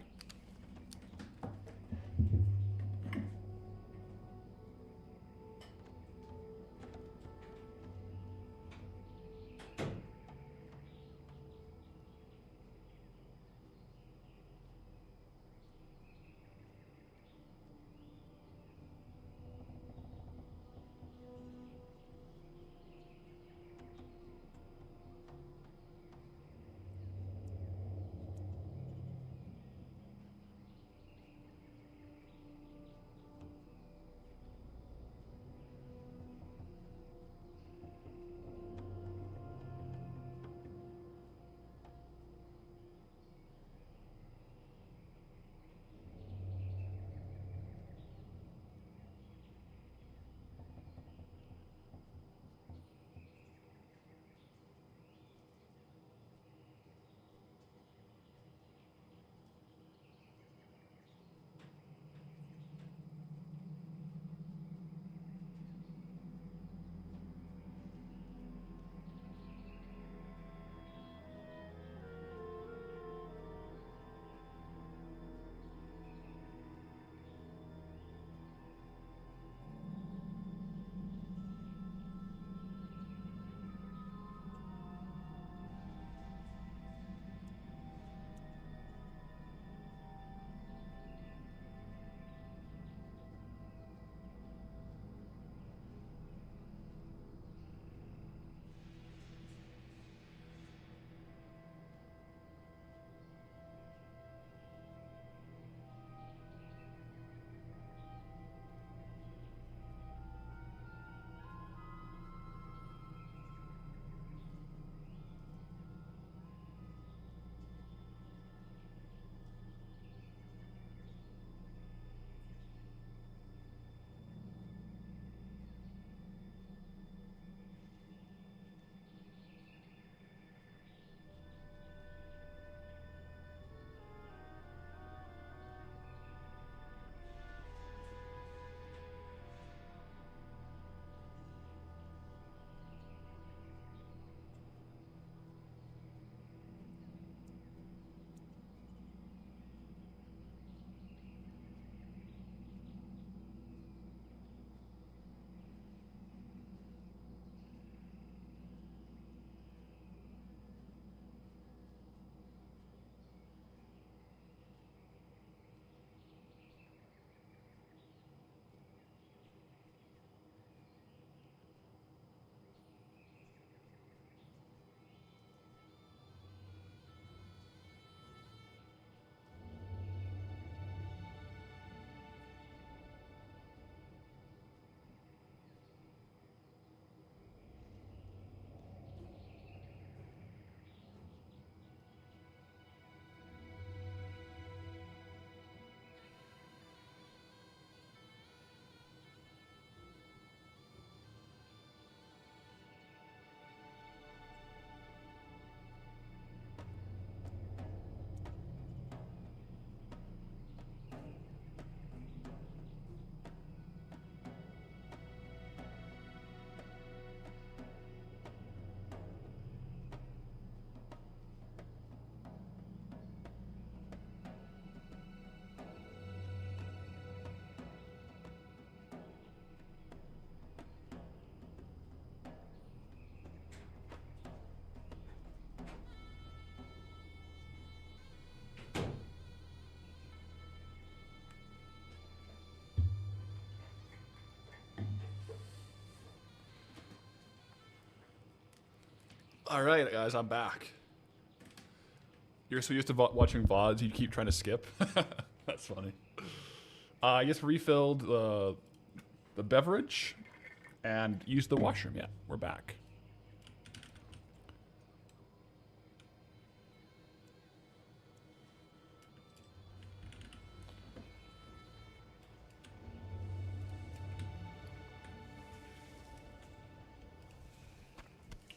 All right, guys, I'm back. You're so used to watching VODs, you keep trying to skip. That's funny. I just refilled the beverage and used the washroom. Yeah, we're back.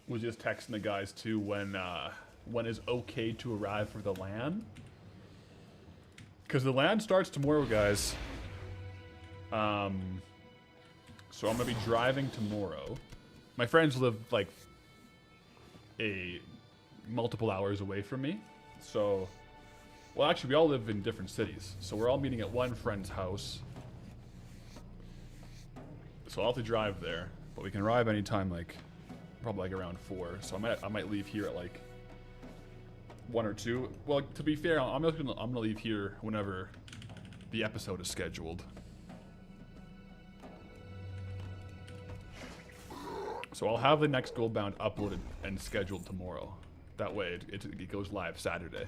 Was just texting the guys too when is okay to arrive for the LAN. Because the LAN starts tomorrow, guys. So I'm gonna be driving tomorrow. My friends live like multiple hours away from me. So, well, actually, we all live in different cities. So we're all meeting at one friend's house. So I'll have to drive there, but we can arrive anytime, like probably like around 4. So I might leave here at like 1 or 2. Well, to be fair, I'm gonna leave here whenever the episode is scheduled. So I'll have the next Goldbound uploaded and scheduled tomorrow. That way it goes live Saturday.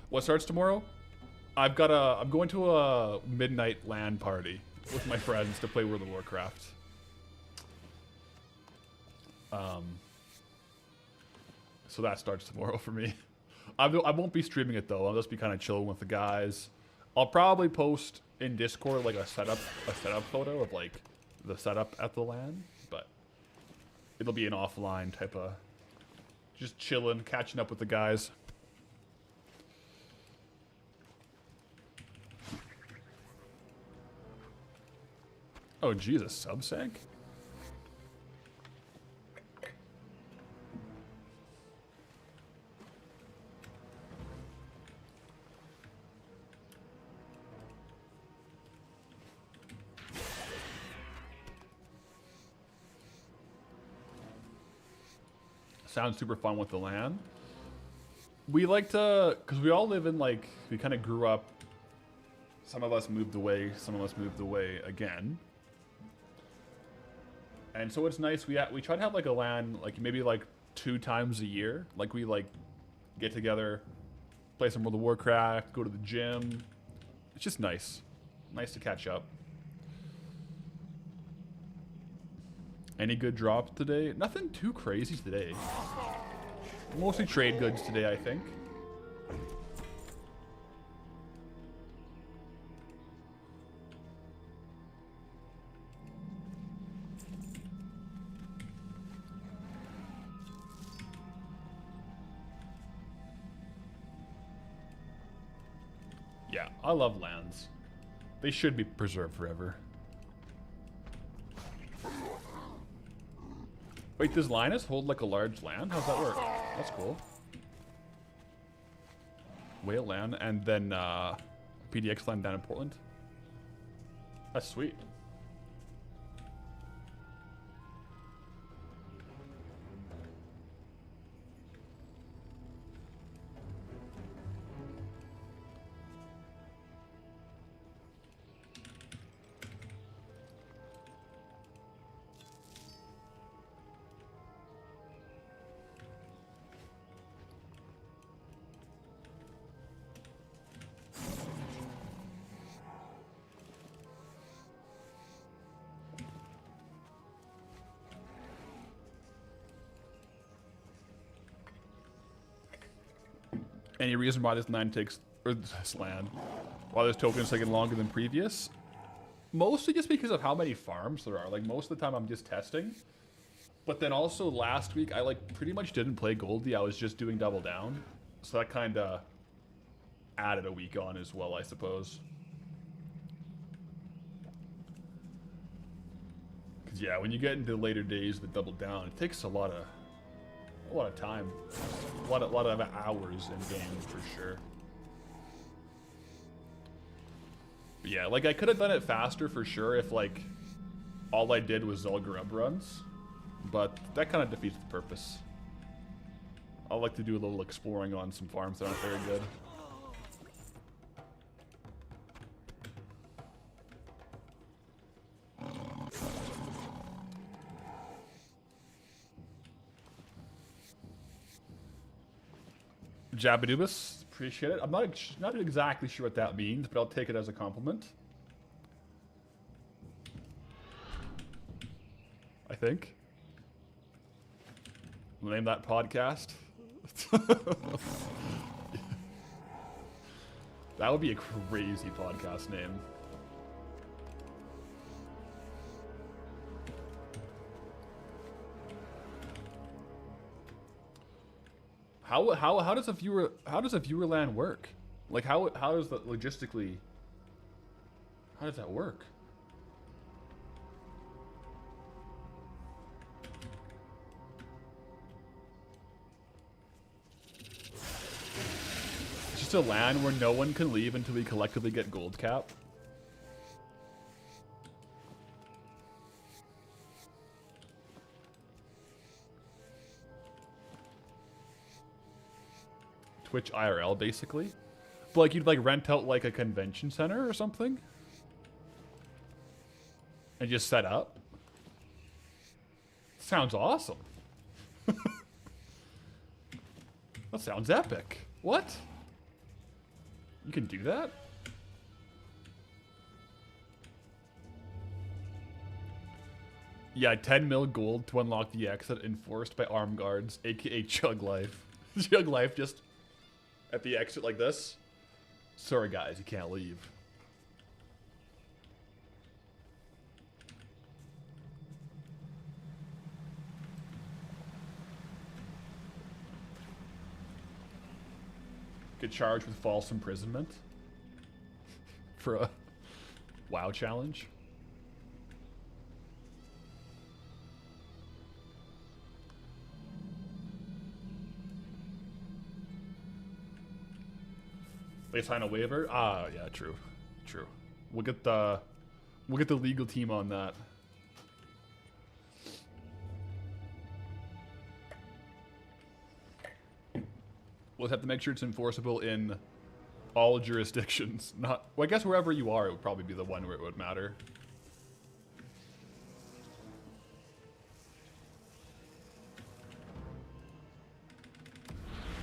What starts tomorrow? I'm going to a Midnight LAN party with my friends to play World of Warcraft. So that starts tomorrow for me. I won't be streaming it though. I'll just be kind of chilling with the guys. I'll probably post in Discord like a setup photo of like the setup at the LAN, but it'll be an offline type of just chilling, catching up with the guys. Oh Jesus, subseg? Sounds super fun with the LAN. We like to, because we all live in like, we kind of grew up, some of us moved away, some of us moved away again. And so it's nice, we try to have like a LAN, like maybe like 2 times a year. Like we like get together, play some World of Warcraft, go to the gym. It's just nice. Nice to catch up. Any good drops today? Nothing too crazy today. Mostly trade goods today, I think. Yeah, I love lands. They should be preserved forever. Wait, does Linus hold like a large land? How's that work? That's cool. Whale land and then PDX land down in Portland. That's sweet. Any reason why this land takes, or this land, why this token's taking longer than previous? Mostly just because of how many farms there are. Like most of the time I'm just testing. But then also last week I like pretty much didn't play Goldie. I was just doing double down. So that kind of added a week on as well, I suppose. Cause yeah, when you get into later days with double down, it takes a lot of time, a lot of hours in game for sure. But yeah, like I could have done it faster for sure if like all I did was Zul'Gurub runs, but that kind of defeats the purpose. I like to do a little exploring on some farms that aren't very good. Jabadubus, appreciate it. I'm not exactly sure what that means, but I'll take it as a compliment. I think. We'll name that podcast. That would be a crazy podcast name. How does a viewer LAN work? Like how does that logistically? How does that work? It's just a LAN where no one can leave until we collectively get gold cap. Twitch IRL, basically. But like you'd like rent out like a convention center or something and just set up. Sounds awesome. That sounds epic. What? You can do that? Yeah, 10 mil gold to unlock the exit enforced by armed guards, aka Chug Life. Chug Life just at the exit like this. Sorry guys, you can't leave. Get charged with false imprisonment for a WoW challenge. They sign a waiver? Ah, yeah, true. True. We'll get the legal team on that. We'll have to make sure it's enforceable in all jurisdictions. Not, well, I guess wherever you are, it would probably be the one where it would matter.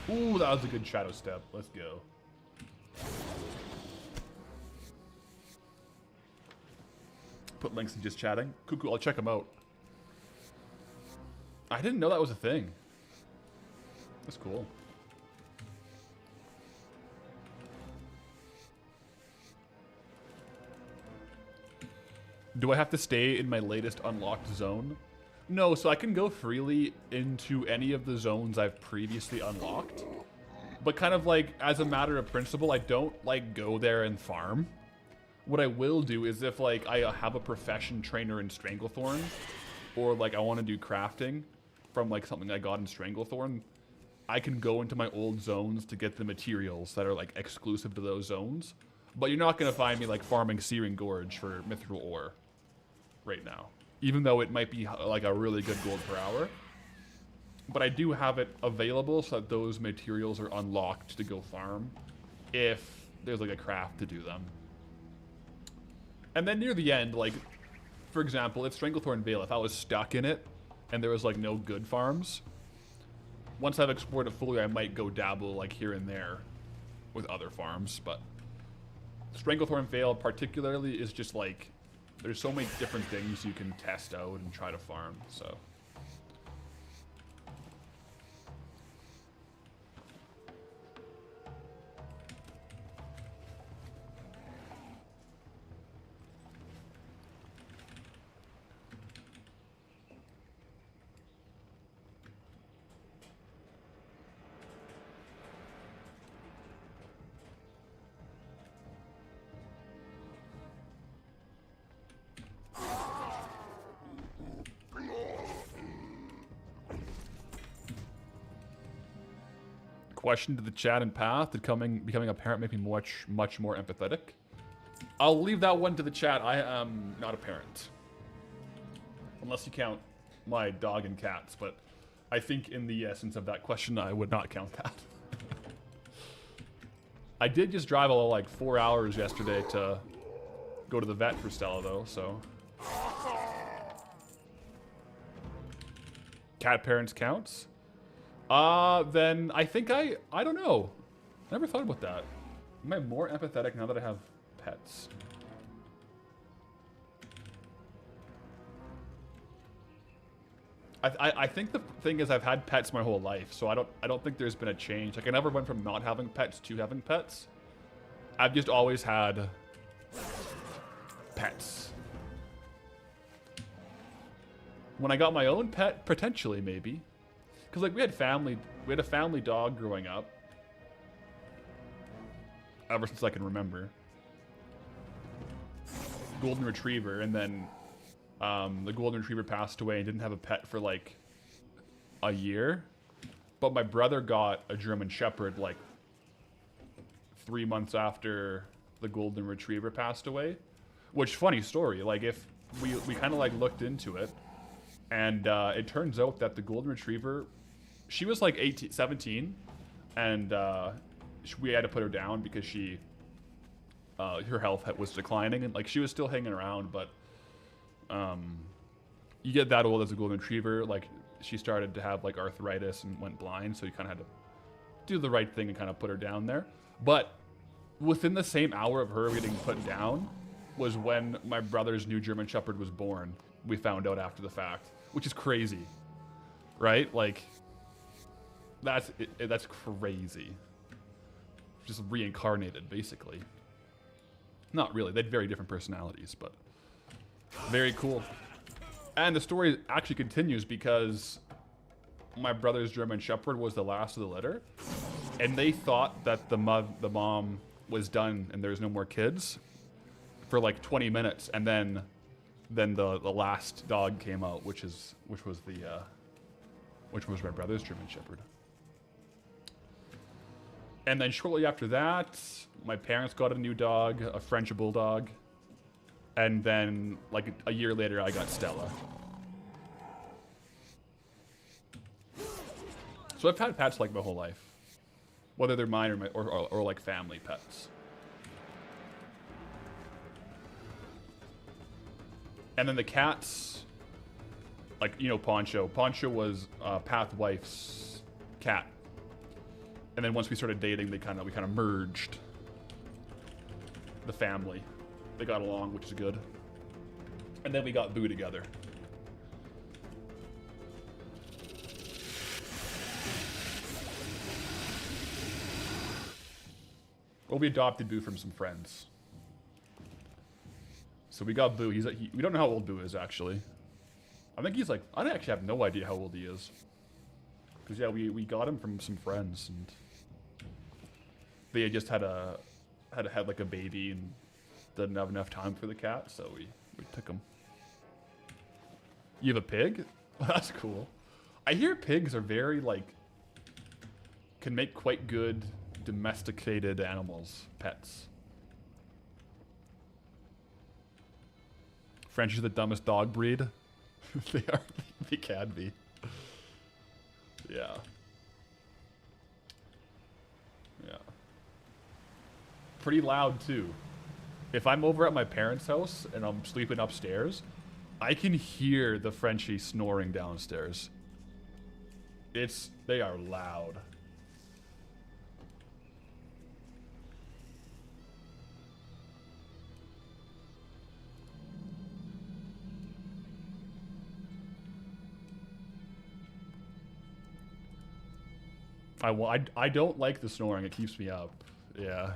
Ooh, that was a good shadow step. Let's go. Put links in just chatting. Cool, I'll check them out. I didn't know that was a thing. That's cool. Do I have to stay in my latest unlocked zone? No, so I can go freely into any of the zones I've previously unlocked. But kind of like, as a matter of principle, I don't like go there and farm. What I will do is if like I have a profession trainer in Stranglethorn, or like I want to do crafting from like something I got in Stranglethorn, I can go into my old zones to get the materials that are like exclusive to those zones. But you're not going to find me like farming Searing Gorge for mithril ore right now. Even though it might be like a really good gold per hour. But I do have it available so that those materials are unlocked to go farm if there's like a craft to do them. And then near the end, like, for example, if Stranglethorn Vale, if I was stuck in it and there was like no good farms, once I've explored it fully, I might go dabble like here and there with other farms. But Stranglethorn Vale particularly is just like, there's so many different things you can test out and try to farm, so. Question to the chat and path, did becoming a parent make me much more empathetic? I'll leave that one to the chat. I am not a parent. Unless you count my dog and cats, but I think in the essence of that question, I would not count that. I did just drive like 4 hours yesterday to go to the vet for Stella though, so. Cat parents counts? Then I think I don't know. I never thought about that. Am I more empathetic now that I have pets? I think the thing is I've had pets my whole life, so I don't think there's been a change. Like I never went from not having pets to having pets. I've just always had pets. When I got my own pet, potentially maybe, because like we had a family dog growing up, ever since I can remember. Golden Retriever, and then the Golden Retriever passed away and didn't have a pet for like a year. But my brother got a German Shepherd like 3 months after the Golden Retriever passed away. Which, funny story, like if we kind of like looked into it, and it turns out that the Golden Retriever, she was like 17, and we had to put her down because her health was declining, and like she was still hanging around, but you get that old as a Golden Retriever, like she started to have like arthritis and went blind, so you kind of had to do the right thing and kind of put her down there. But within the same hour of her getting put down was when my brother's new German Shepherd was born. We found out after the fact, which is crazy, right? Like that's crazy. Just reincarnated, basically. Not really. They had very different personalities, but very cool. And the story actually continues because my brother's German Shepherd was the last of the litter, and they thought that the mom was done and there's no more kids for like 20 minutes, and then the last dog came out, which was my brother's German Shepherd. And then shortly after that, my parents got a new dog, a French bulldog. And then, like, a year later, I got Stella. So I've had pets, like, my whole life. Whether they're mine or like, family pets. And then the cats, like, you know, Poncho. Poncho was Path Wife's cat. And then once we started dating, we kind of merged the family. They got along, which is good. And then we got Boo together. Well, we adopted Boo from some friends. So we got Boo. We don't know how old Boo is, actually. I think he's like, I actually have no idea how old he is. Because, yeah, we got him from some friends, and they had just had like a baby and didn't have enough time for the cat, so we took him. You have a pig? That's cool. I hear pigs are very, like, can make quite good domesticated animals, pets. French is the dumbest dog breed. They can be. Yeah. Yeah. Pretty loud, too. If I'm over at my parents' house and I'm sleeping upstairs, I can hear the Frenchie snoring downstairs. They are loud. I don't like the snoring. It keeps me up. Yeah.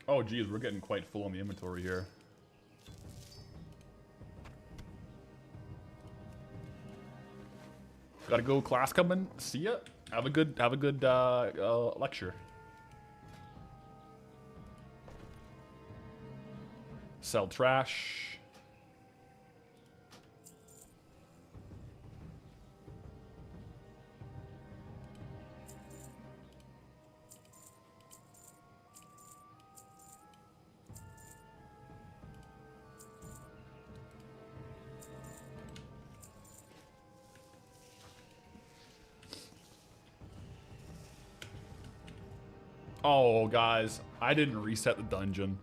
Oh, geez, we're getting quite full on the inventory here. Gotta go, class coming. See ya. Have a good lecture. Sell trash. Oh, guys, I didn't reset the dungeon.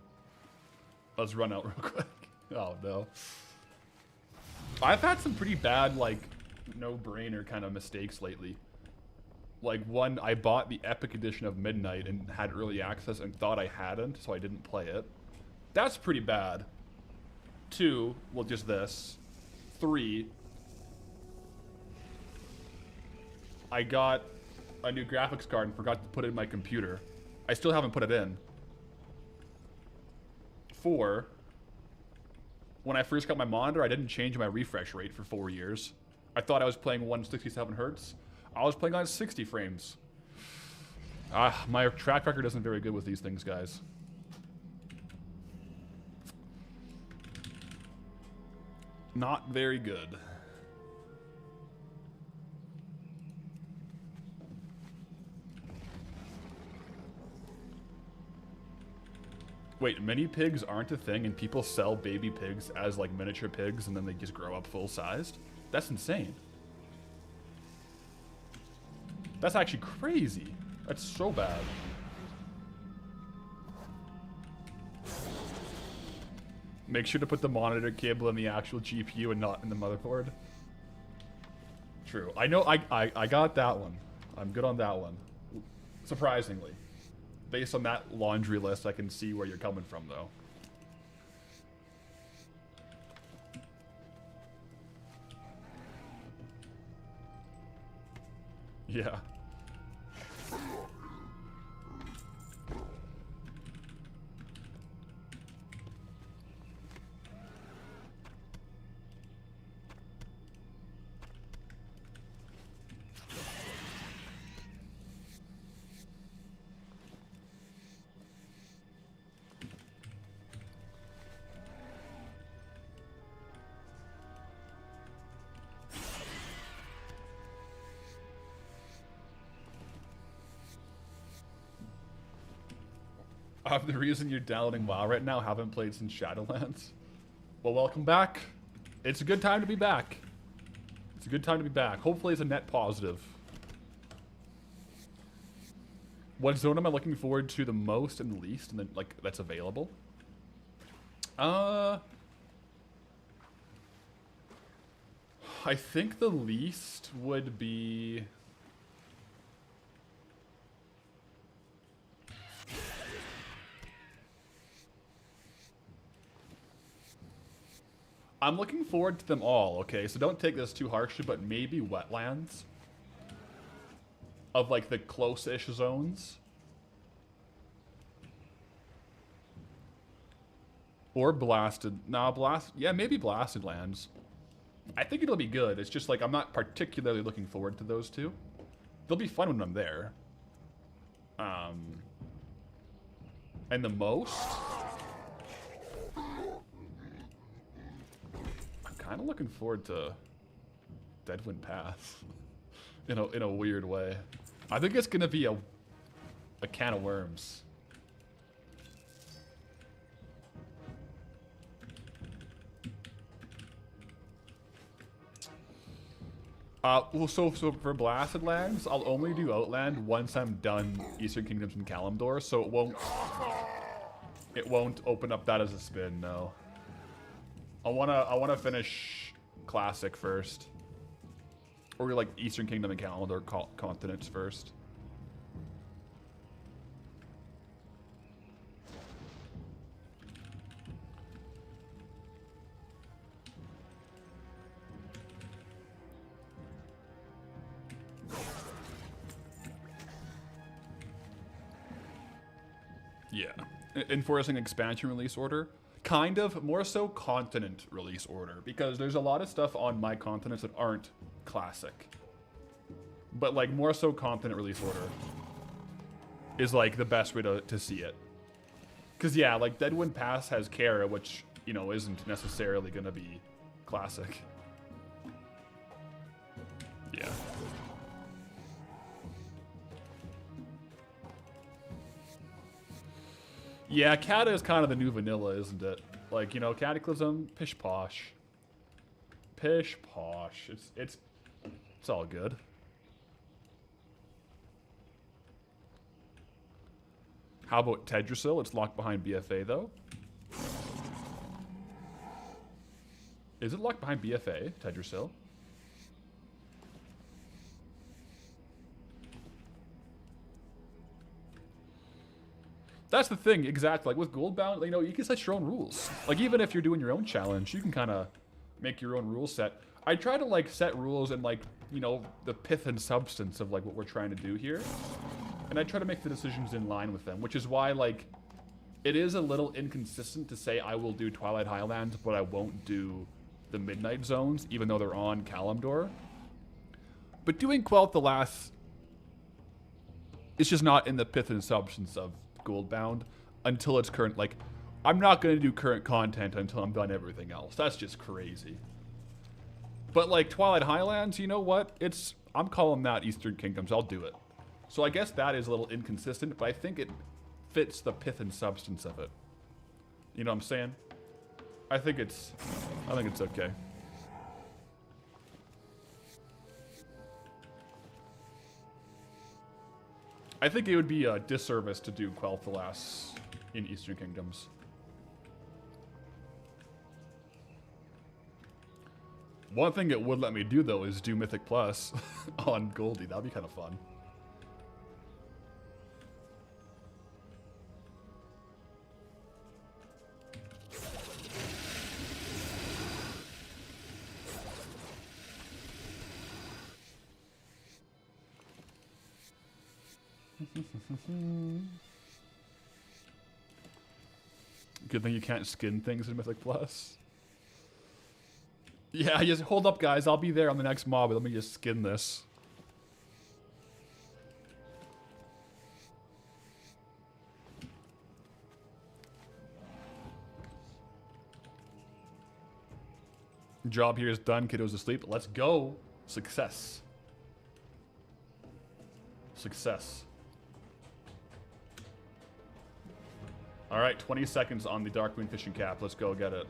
Let's run out real quick. Oh, no. I've had some pretty bad, like, no-brainer kind of mistakes lately. Like, one, I bought the Epic Edition of Midnight and had early access and thought I hadn't, so I didn't play it. That's pretty bad. 2, well, just this. 3, I got a new graphics card and forgot to put it in my computer. I still haven't put it in. 4, when I first got my monitor, I didn't change my refresh rate for 4 years. I thought I was playing 167 hertz. I was playing on 60 frames. My track record isn't very good with these things, guys. Not very good. Wait, mini pigs aren't a thing and people sell baby pigs as like miniature pigs and then they just grow up full-sized? That's insane. That's actually crazy. That's so bad. Make sure to put the monitor cable in the actual GPU and not in the motherboard. True. I know I got that one. I'm good on that one. Surprisingly. Based on that laundry list, I can see where you're coming from, though. Yeah. The reason you're downloading WoW right now, haven't played since Shadowlands. Well, welcome back. It's a good time to be back. It's a good time to be back. Hopefully it's a net positive. What zone am I looking forward to the most and the least, and then like that's available? I think the least would be I'm looking forward to them all, okay? So don't take this too harshly, but maybe wetlands. Of like the close-ish zones. Or blasted. Nah, yeah, maybe blasted lands. I think it'll be good. It's just like I'm not particularly looking forward to those two. They'll be fun when I'm there. And the most, I'm kind of looking forward to Deadwind Pass in a weird way. I think it's gonna be a can of worms. Well, so for Blasted Lands, I'll only do Outland once I'm done Eastern Kingdoms and Kalimdor, so it won't open up that as a spin, no. I wanna finish Classic first. Or like Eastern Kingdom and Kalimdor continents first. Yeah. Enforcing expansion release order. Kind of, more so continent release order. Because there's a lot of stuff on my continents that aren't classic. But like more so continent release order is like the best way to see it. Because yeah, like Deadwind Pass has Kara, which, you know, isn't necessarily going to be classic. Yeah. Yeah, Kata is kind of the new vanilla, isn't it? Like, you know, Cataclysm, pish posh. Pish posh. It's all good. How about Tedrasil? It's locked behind BFA, though. Is it locked behind BFA, Tedrasil? That's the thing, exactly. Like with Goldbound, you know, you can set your own rules. Like even if you're doing your own challenge, you can kind of make your own rule set. I try to like set rules and like, you know, the pith and substance of like what we're trying to do here. And I try to make the decisions in line with them, which is why like it is a little inconsistent to say I will do Twilight Highlands, but I won't do the Midnight Zones, even though they're on Kalimdor. But doing Quel'Tha Lass, it's just not in the pith and substance of Goldbound until it's current. Like, I'm not going to do current content until I'm done everything else. That's just crazy. But like Twilight Highlands, you know what? I'm calling that Eastern Kingdoms. I'll do it. So I guess that is a little inconsistent, but I think it fits the pith and substance of it. You know what I'm saying? I think it's okay. I think it would be a disservice to do Quel'Tha Lass in Eastern Kingdoms. One thing it would let me do, though, is do Mythic Plus on Goldie. That'd be kind of fun. Good thing you can't skin things in Mythic Plus. Yeah, just hold up, guys. I'll be there on the next mob, but let me just skin this. Job here is done. Kiddo's asleep. Let's go. Success. Success. All right, 20 seconds on the Darkmoon fishing cap. Let's go get it.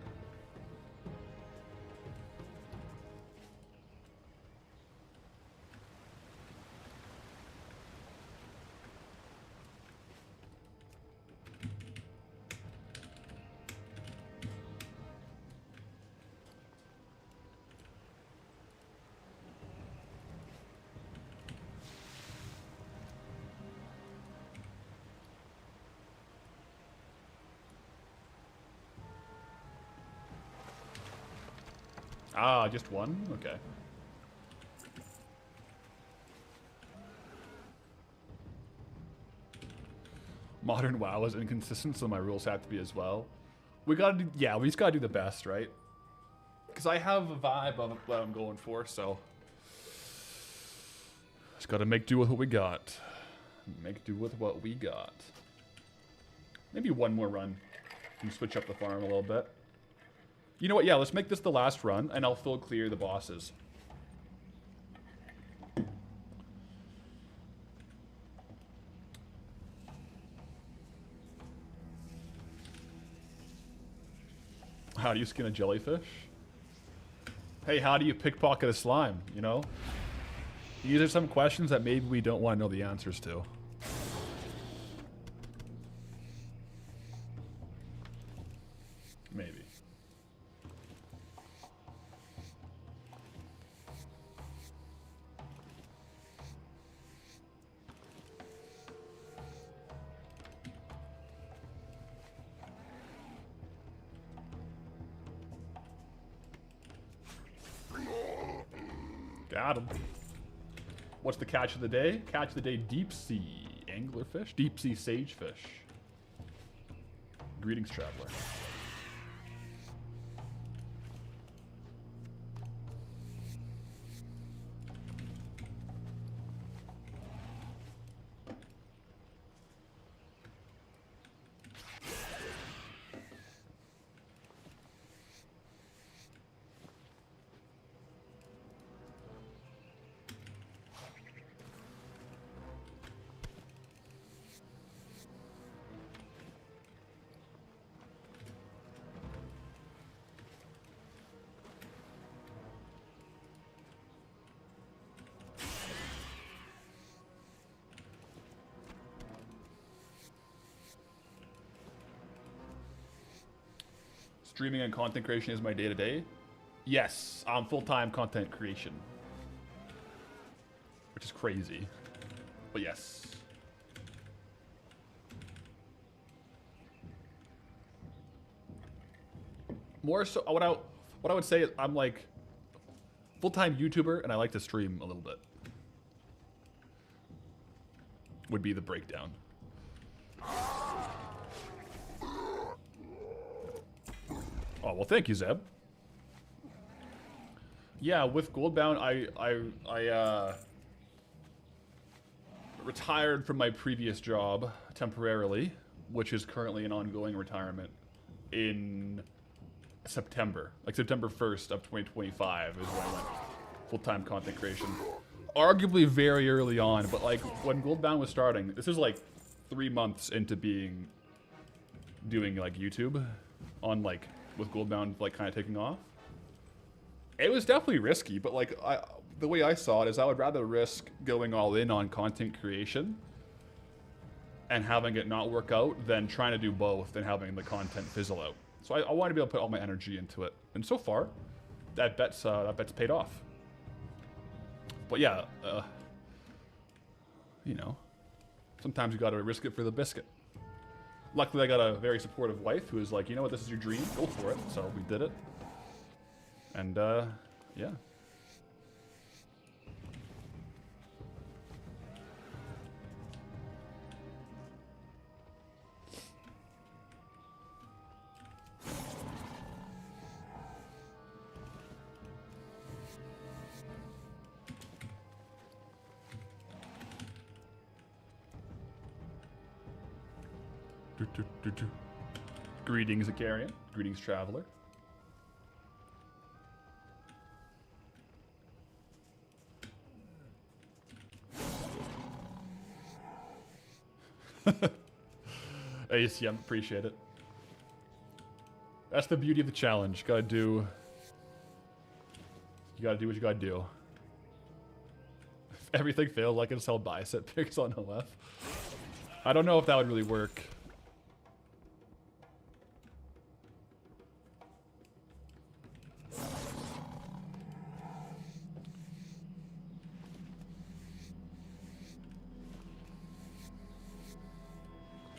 Ah, just one? Okay. Modern WoW is inconsistent, so my rules have to be as well. We gotta do, yeah, we just gotta do the best, right? Because I have a vibe of what I'm going for, so. Just gotta make do with what we got. Make do with what we got. Maybe one more run and switch up the farm a little bit. You know what? Yeah, let's make this the last run, and I'll full clear the bosses. How do you skin a jellyfish? Hey, how do you pickpocket a slime, you know? These are some questions that maybe we don't want to know the answers to. Maybe. Got him. What's the catch of the day? Catch of the day, deep sea anglerfish, deep sea sagefish. Greetings, traveler. streaming and content creation is my day-to-day, yes, I'm full-time content creation. Which is crazy. But yes. More so, what I would say is I'm like full-time YouTuber and I like to stream a little bit. Would be the breakdown. Oh, well, thank you, Zeb. Yeah, with Goldbound, I retired from my previous job temporarily, which is currently an ongoing retirement in September. Like September 1st of 2025 is when I went full-time content creation. Arguably very early on, but like when Goldbound was starting, this is like 3 months into doing like YouTube on like with Goldbound like kind of taking off. It was definitely risky, but like the way I saw it is I would rather risk going all in on content creation and having it not work out than trying to do both and having the content fizzle out. So I want to be able to put all my energy into it, and so far, that bet's paid off. But yeah, you know, sometimes you gotta risk it for the biscuit. Luckily, I got a very supportive wife who is like, you know what, this is your dream, go for it. So we did it, and yeah. Greetings, Icarian. Greetings, Traveler. ACM, appreciate it. That's the beauty of the challenge. You gotta do what you gotta do. If everything failed, like it's held bicep pics on OF. I don't know if that would really work.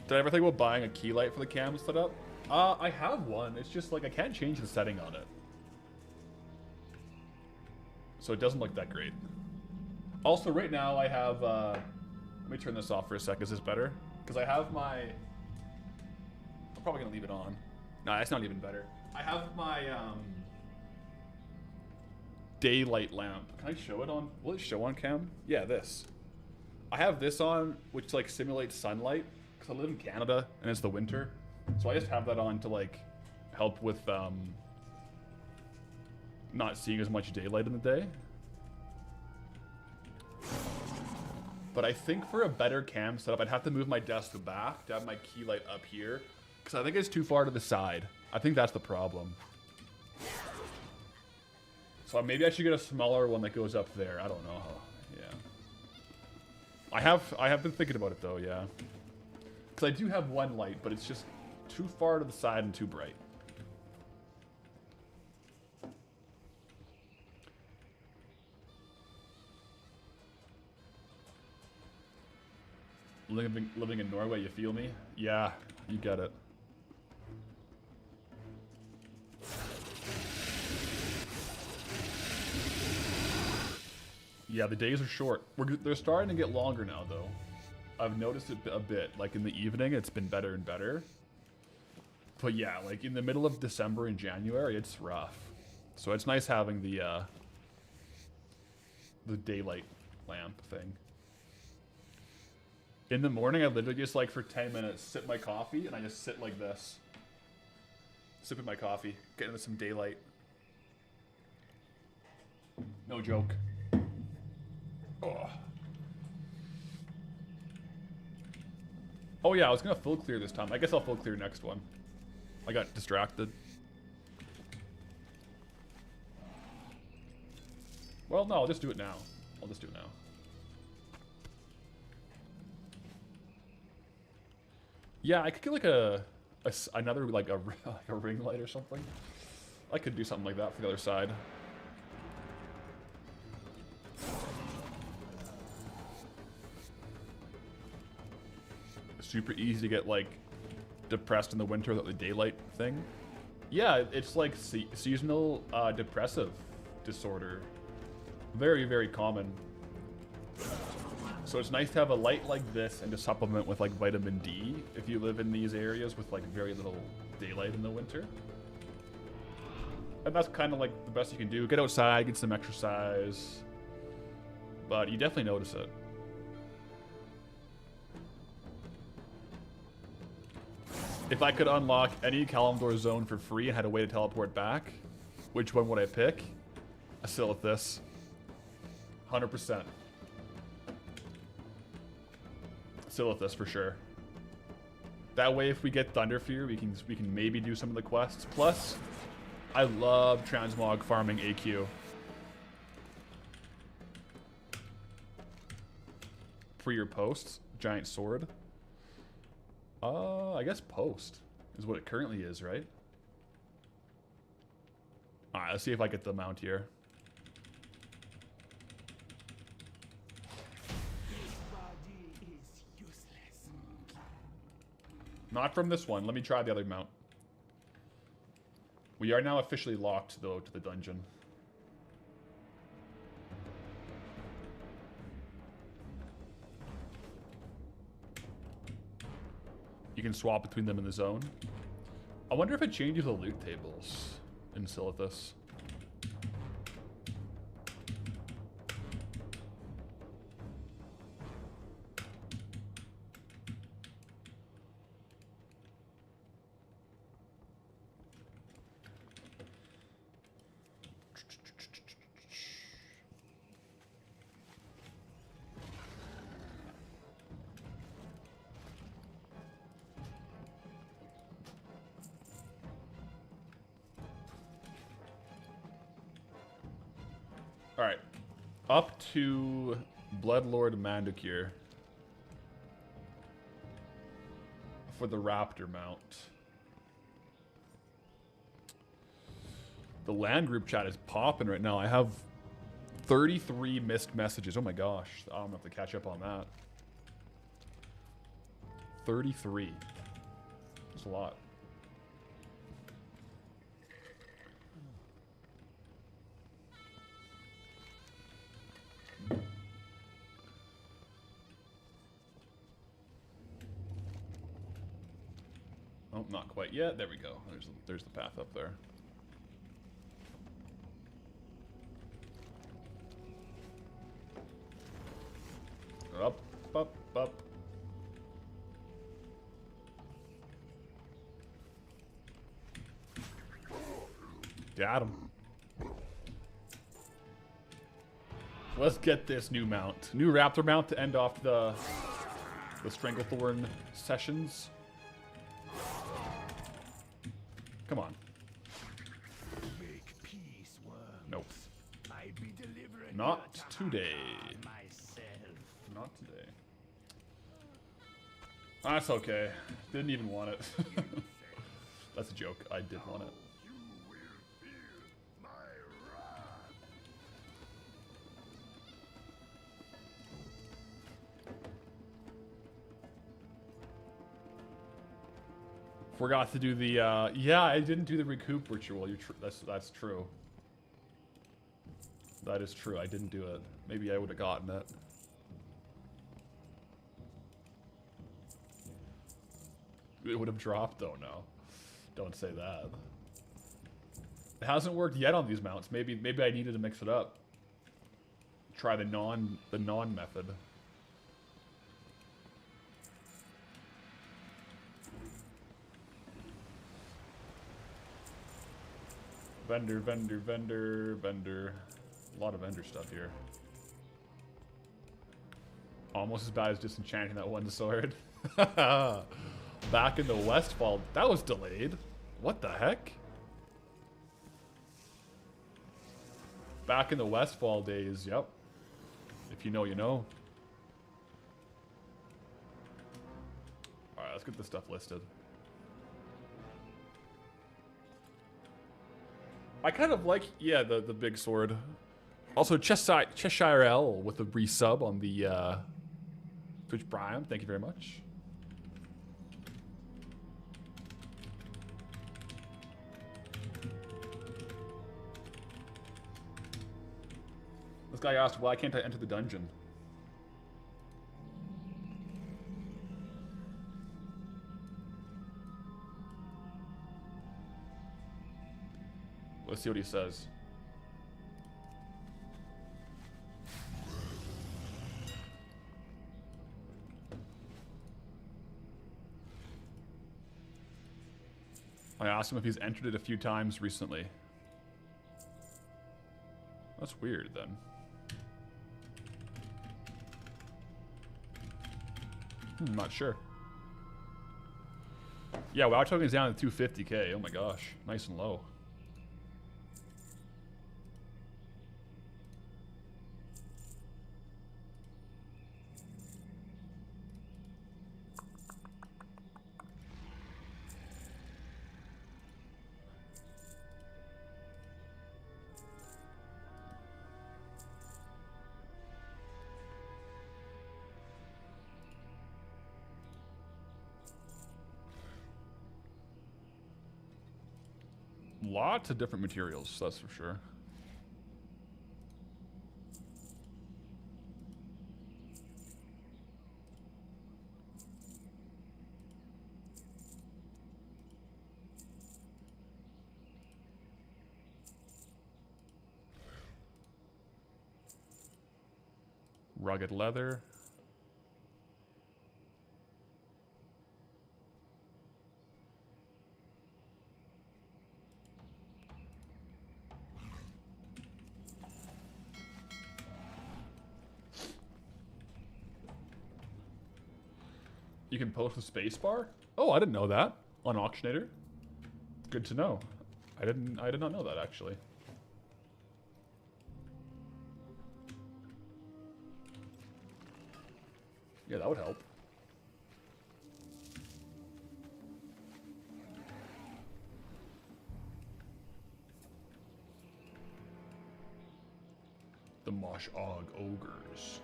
Did I ever think about buying a key light for the cam setup? I have one. It's just like I can't change the setting on it. So it doesn't look that great. Also, right now I have, let me turn this off for a sec. Is this better? Because I have my, I'm probably gonna leave it on. No, that's not even better. I have my daylight lamp. Can I show it on, will it show on cam? Yeah, this. I have this on, which like simulates sunlight. Because I live in Canada and it's the winter, so I just have that on to like help with not seeing as much daylight in the day. But I think for a better cam setup, I'd have to move my desk back to have my key light up here, because I think it's too far to the side. I think that's the problem. So maybe I should get a smaller one that goes up there. I don't know. Yeah. I have been thinking about it though. Yeah. Because I do have one light, but it's just too far to the side and too bright. Living in Norway, you feel me? Yeah, you get it. Yeah, the days are short. They're starting to get longer now, though. I've noticed it a bit. Like in the evening, it's been better and better. But yeah, like in the middle of December and January, it's rough. So it's nice having the daylight lamp thing. In the morning, I literally just like for 10 minutes sip my coffee, and I just sit like this. Sipping my coffee, getting some daylight. No joke. Oh. Oh yeah, I was gonna full clear this time. I guess I'll full clear next one. I got distracted. Well, no, I'll just do it now. I'll just do it now. Yeah, I could get like a another like a like a ring light or something. I could do something like that for the other side. Super easy to get like depressed in the winter without the daylight thing. Yeah, it's like seasonal depressive disorder. Very, very common. So it's nice to have a light like this and to supplement with like vitamin D if you live in these areas with like very little daylight in the winter. And that's kind of like the best you can do. Get outside, get some exercise. But you definitely notice it. If I could unlock any Kalimdor zone for free and had a way to teleport back, which one would I pick? I still with this. 100%. Still with this for sure. That way, if we get Thunderfear, we can maybe do some of the quests. Plus, I love transmog farming AQ. For your posts, giant sword. I guess post is what it currently is, right? Alright, let's see if I get the mount here. Not from this one. Let me try the other mount. We are now officially locked, though, to the dungeon. You can swap between them in the zone. I wonder if it changes the loot tables in Silithus. Alright. Up to Bloodlord Mandukir for the Raptor mount. The LAN group chat is popping right now. I have 33 missed messages. Oh my gosh. I'm gonna have to catch up on that. 33. That's a lot. Oh, not quite yet. There we go. There's the path up there. Up, up, up. Got him. Let's get this new mount. New Raptor mount to end off the Stranglethorn sessions. Come on. Make peace, worms. Nope. I be delivering Not your today. myself. Not today. That's okay. Didn't even want it. That's a joke. I did want it. You will feel my wrath. Forgot to do the, yeah, I didn't do the recoup ritual. That's true. That is true. I didn't do it. Maybe I would have gotten it. It would have dropped, though, no. Don't say that. It hasn't worked yet on these mounts. Maybe I needed to mix it up. Try the non method. Vendor, vendor, vendor, vendor. A lot of vendor stuff here. Almost as bad as disenchanting that one sword. Back in the Westfall. That was delayed. What the heck? Back in the Westfall days, yep. If you know, you know. Alright, let's get this stuff listed. I kind of like, yeah, the big sword. Also, Cheshire L with a resub on the Twitch Prime. Thank you very much. This guy asked, why can't I enter the dungeon? Let's see what he says. I asked him if he's entered it a few times recently. That's weird, then. Not sure. Yeah, WoW token is down to 250k. Oh my gosh, nice and low. Lots of different materials, that's for sure. Rugged leather. You can post a spacebar? Oh, I didn't know that. On Auctionator. Good to know. I did not know that actually. Yeah, that would help. The Mosh Og Ogres.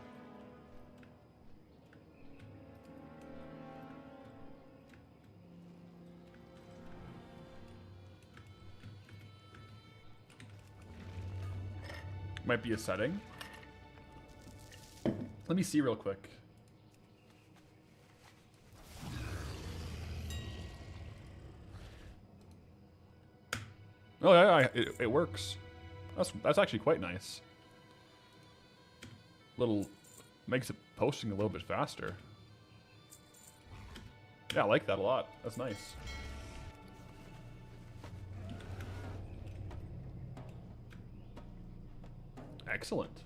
Might be a setting. Let me see real quick. Oh yeah, it works. That's actually quite nice. Makes it posting a little bit faster. Yeah, I like that a lot. That's nice. Excellent.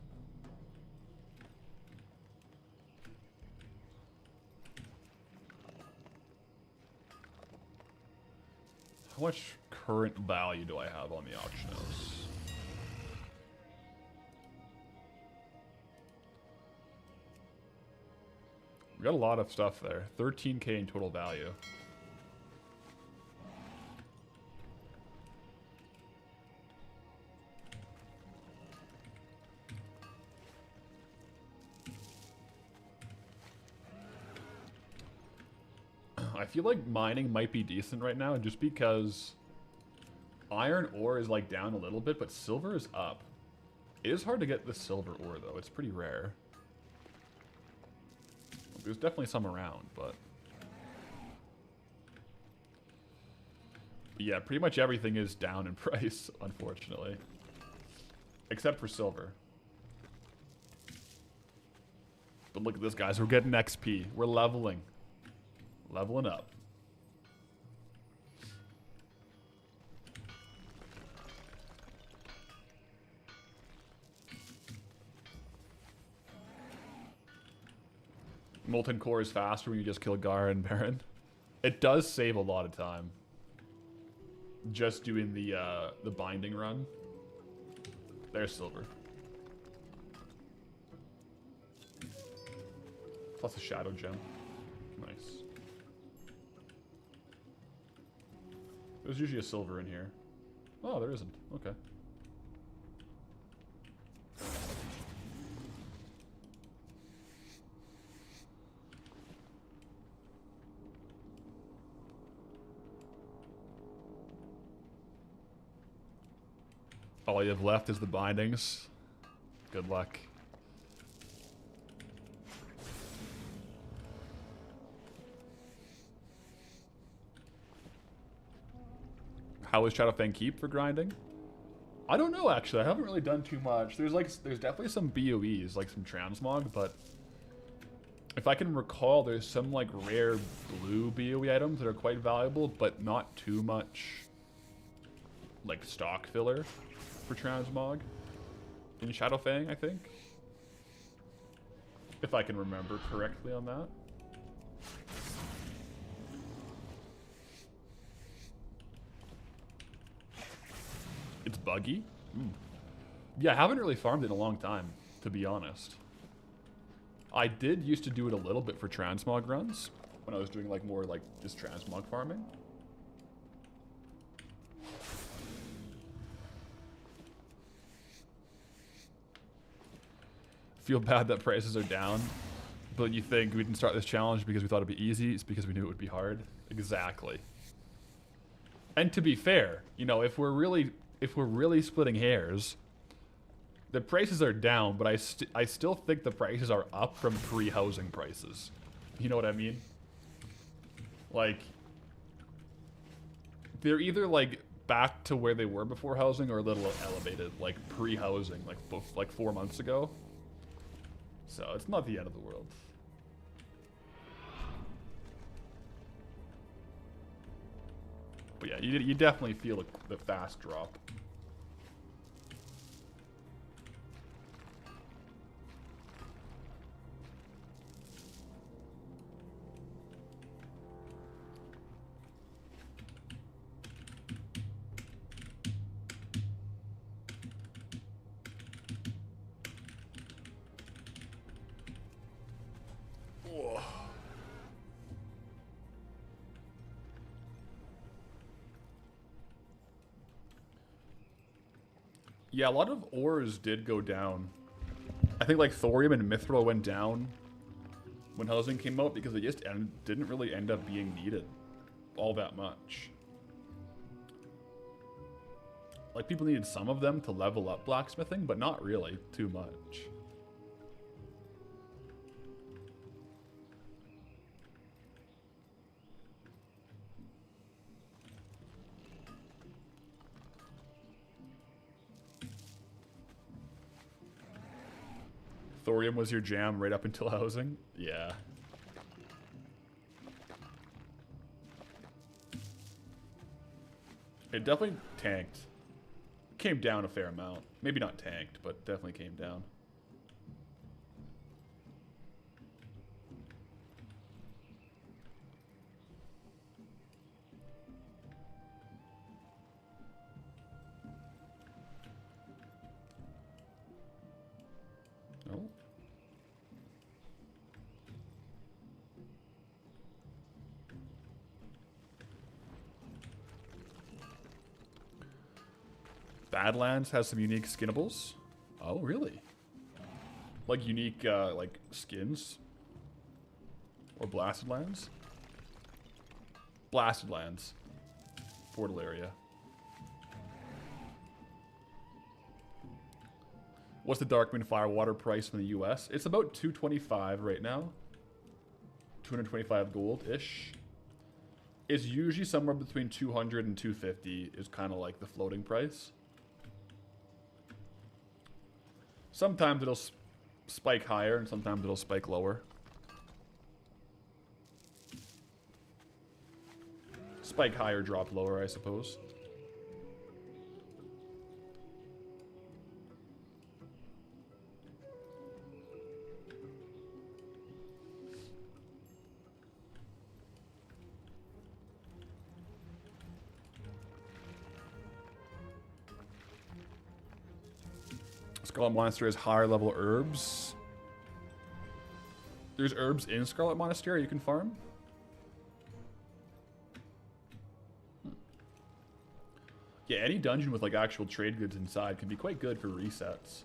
How much current value do I have on the auction house? We got a lot of stuff there. 13k in total value. I feel like mining might be decent right now just because iron ore is like down a little bit, but silver is up. It is hard to get the silver ore though. It's pretty rare. There's definitely some around, but yeah, pretty much everything is down in price, unfortunately. Except for silver. But look at this, guys. We're getting XP. We're leveling. Leveling up. Molten Core is faster when you just kill Gar and Baron. It does save a lot of time. Just doing the binding run. There's silver. Plus a shadow gem. Nice. There's usually a silver in here. Oh, there isn't. Okay. All you have left is the bindings. Good luck. How is Shadowfang Keep for grinding? I don't know, actually. I haven't really done too much. There's definitely some BOEs, like some transmog, but if I can recall, there's some like rare blue BOE items that are quite valuable, but not too much like stock filler for transmog in Shadowfang, I think. If I can remember correctly on that. It's buggy? Yeah, I haven't really farmed it in a long time, to be honest. I did used to do it a little bit for transmog runs, when I was doing like more like just transmog farming. Feel bad that prices are down, but you think we didn't start this challenge because we thought it'd be easy. It's because we knew it would be hard. Exactly. And to be fair, you know, if we're really splitting hairs, the prices are down, but I still think the prices are up from pre-housing prices. You know what I mean? Like, they're either like back to where they were before housing or a little elevated, like pre-housing, like 4 months ago. So it's not the end of the world. But yeah, you definitely feel the fast drop. Yeah, a lot of ores did go down. I think like thorium and mithril went down when housing came out because they just didn't really end up being needed all that much. Like people needed some of them to level up blacksmithing, but not really too much. Thorium was your jam right up until housing? Yeah. It definitely tanked. Came down a fair amount. Maybe not tanked, but definitely came down. Oh. Badlands has some unique skinnables. Oh, really? Like unique, like skins? Or Blasted Lands? Blasted Lands. Portal area. What's the Darkmoon Firewater price from the US? It's about $225 right now. 225 gold-ish. It's usually somewhere between 200 and 250 is kind of like the floating price. Sometimes it'll spike higher and sometimes it'll spike lower. Spike higher, drop lower, I suppose. Scarlet Monastery has higher level herbs. There's herbs in Scarlet Monastery you can farm. Yeah, any dungeon with like actual trade goods inside can be quite good for resets.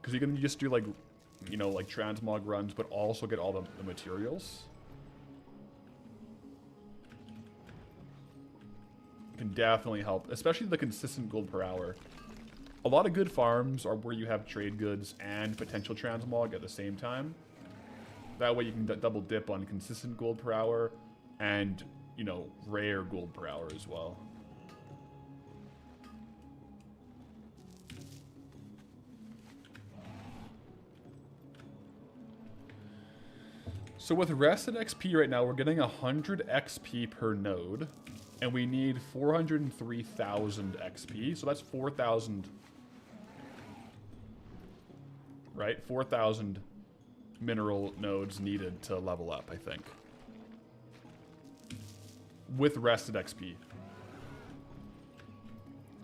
Because you can just do like, you know, like transmog runs, but also get all the materials. Can definitely help, especially the consistent gold per hour. A lot of good farms are where you have trade goods and potential transmog at the same time. That way you can double dip on consistent gold per hour and, you know, rare gold per hour as well. So with rested XP right now, we're getting 100 XP per node, and we need 403,000 XP. So that's 4,000, right? 4,000 mineral nodes needed to level up, I think. With rested XP.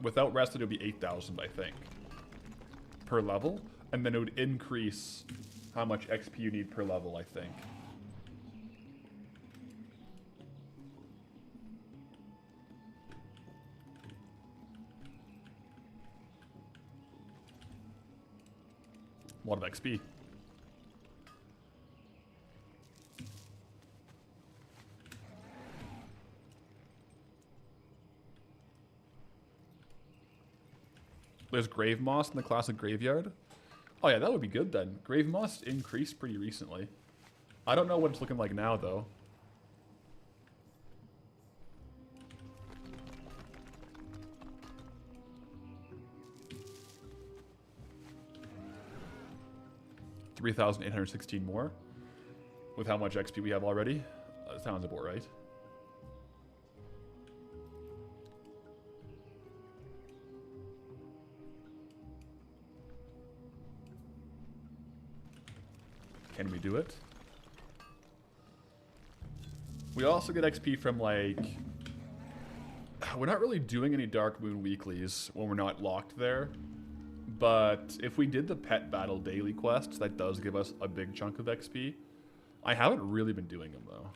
Without rested, it would be 8,000, I think, per level. And then it would increase how much XP you need per level, I think. A lot of XP. There's grave moss in the classic graveyard. Oh yeah, that would be good then. Grave moss increased pretty recently. I don't know what it's looking like now though. $3,816 more. With how much XP we have already. That sounds about right. Can we do it? We also get XP from like... We're not really doing any Dark Moon weeklies when we're not locked there. But if we did the Pet Battle daily quests, that does give us a big chunk of XP. I haven't really been doing them though.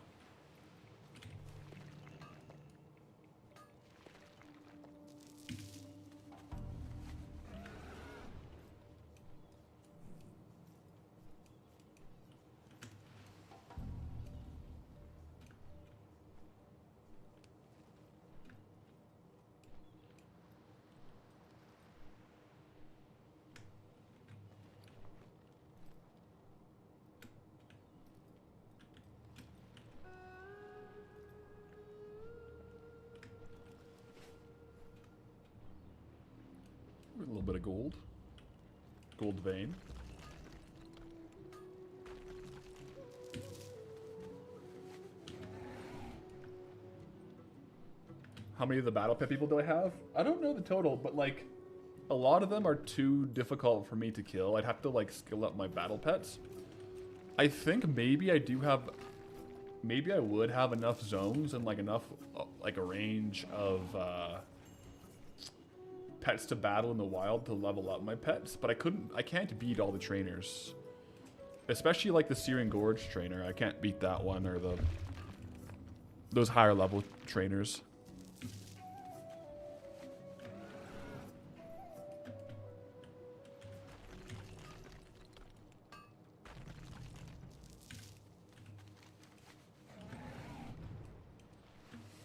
A little bit of gold. Gold vein. How many of the battle pet people do I have? I don't know the total, but like a lot of them are too difficult for me to kill. I'd have to like skill up my battle pets. I think maybe I do have, maybe I would have enough zones and like enough, like a range of pets to battle in the wild to level up my pets, but I can't beat all the trainers. Especially like the Searing Gorge trainer. I can't beat that one or those higher level trainers.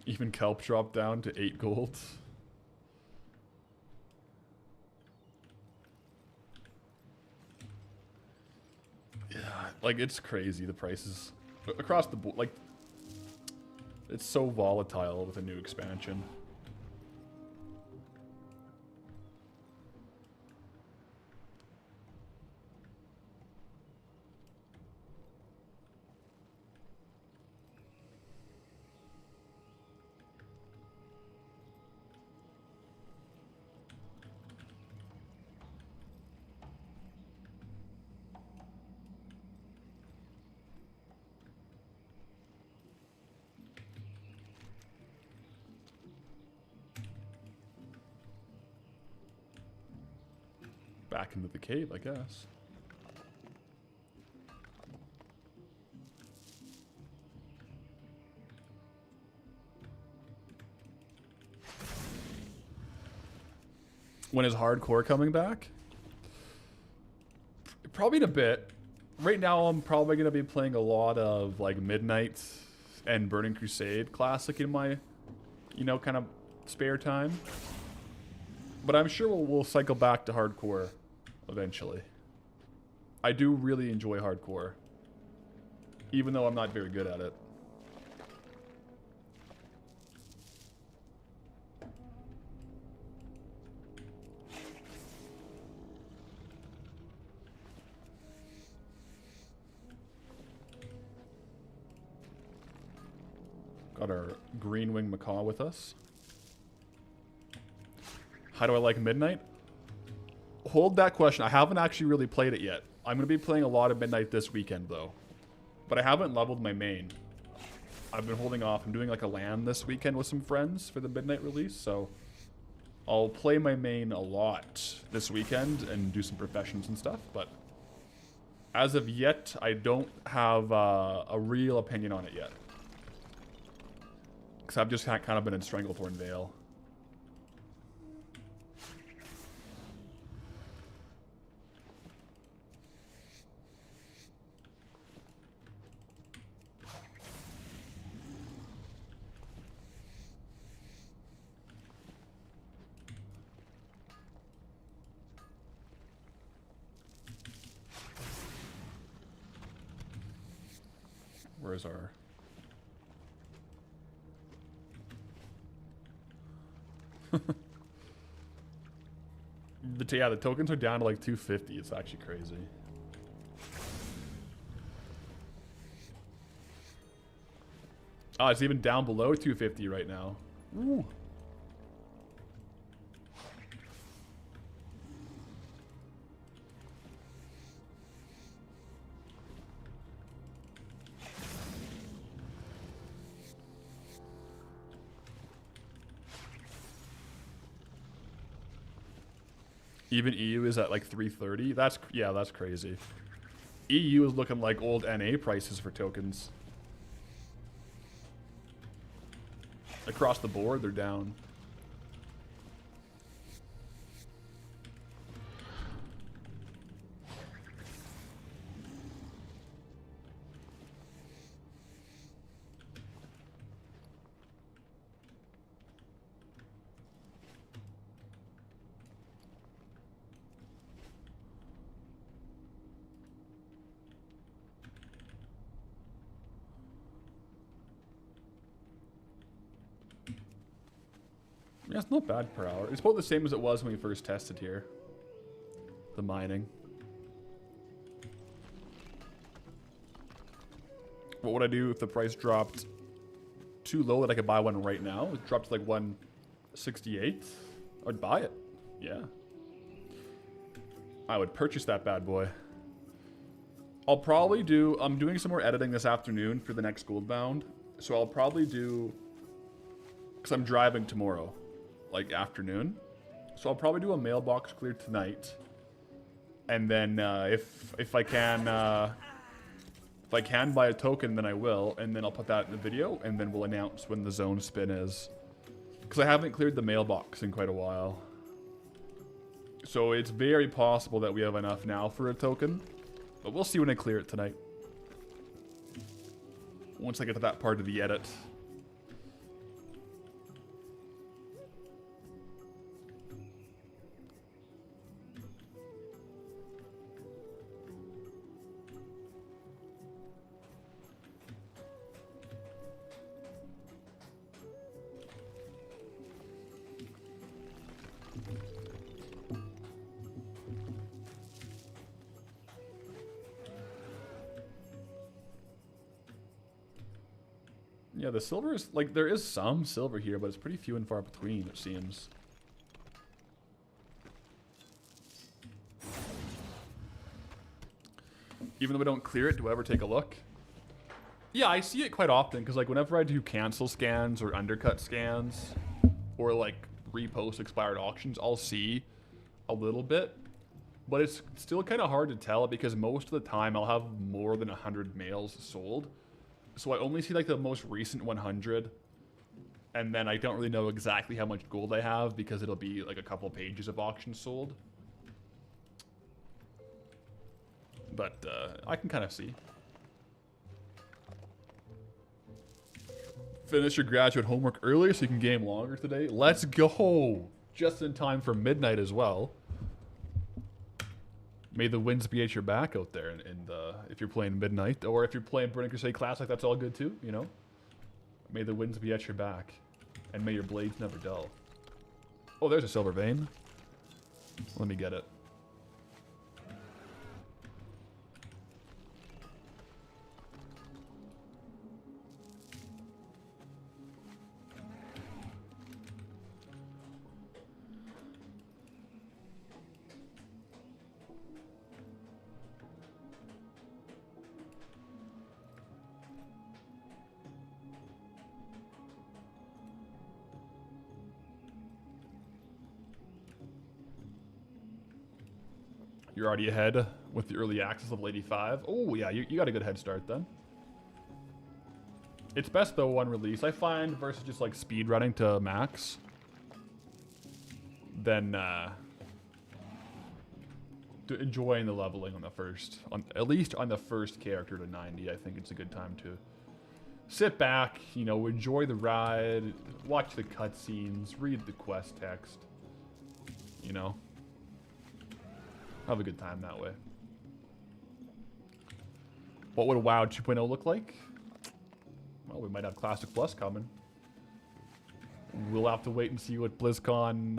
Even kelp dropped down to 8 gold. Yeah, like it's crazy the prices across the board. Like it's so volatile with a new expansion. Back into the cave, I guess. When is hardcore coming back? Probably in a bit. Right now, I'm probably going to be playing a lot of like Midnight and Burning Crusade Classic in my, you know, kind of spare time. But I'm sure we'll cycle back to hardcore eventually. I do really enjoy hardcore, even though I'm not very good at it. Got our green wing macaw with us. How do I like Midnight? Hold that question. I haven't actually really played it yet. I'm going to be playing a lot of Midnight this weekend, though. But I haven't leveled my main. I've been holding off. I'm doing like a LAN this weekend with some friends for the Midnight release, so I'll play my main a lot this weekend and do some professions and stuff, but as of yet, I don't have a real opinion on it yet. Because I've just kind of been in Stranglethorn Vale. Where's our... yeah, the tokens are down to like 250. It's actually crazy. Oh, it's even down below 250 right now. Ooh. Even EU is at like 330. That's, yeah, that's crazy. EU is looking like old NA prices for tokens. Across the board, they're down. Yeah, it's not bad per hour. It's about the same as it was when we first tested here. The mining. What would I do if the price dropped too low that I could buy one right now? It dropped to like 168. I'd buy it. Yeah. I would purchase that bad boy. I'll probably do... I'm doing some more editing this afternoon for the next Goldbound. So I'll probably do... Because I'm driving tomorrow. Like afternoon, so I'll probably do a mailbox clear tonight, and then if I can buy a token, then I will, and then I'll put that in the video, and then we'll announce when the zone spin is, because I haven't cleared the mailbox in quite a while, so it's very possible that we have enough now for a token, but we'll see when I clear it tonight. Once I get to that part of the edit. Yeah, the silver is, like, there is some silver here, but it's pretty few and far between, it seems. Even though we don't clear it, do I ever take a look? Yeah, I see it quite often, because, like, whenever I do cancel scans or undercut scans, or, like, repost expired auctions, I'll see a little bit. But it's still kind of hard to tell, because most of the time I'll have more than 100 mails sold. So I only see like the most recent 100 And then I don't really know exactly how much gold I have because it'll be like a couple pages of auctions sold. But I can kind of see. Finish your graduate homework early so you can game longer today. Let's go! Just in time for midnight as well. May the winds be at your back out there, and if you're playing Midnight, or if you're playing Burning Crusade Classic, that's all good too, you know? May the winds be at your back, and may your blades never dull. Oh, there's a silver vein. Let me get it. You're already ahead with the early access level 85. Oh, yeah, you got a good head start then. It's best, though, on release. I find versus just, like, speed running to max. Then, enjoying the leveling on the first. At least on the first character to 90, I think it's a good time to sit back, you know, enjoy the ride, watch the cutscenes, read the quest text, you know. Have a good time that way. What would WoW 2.0 look like? Well, we might have Classic Plus coming. We'll have to wait and see what BlizzCon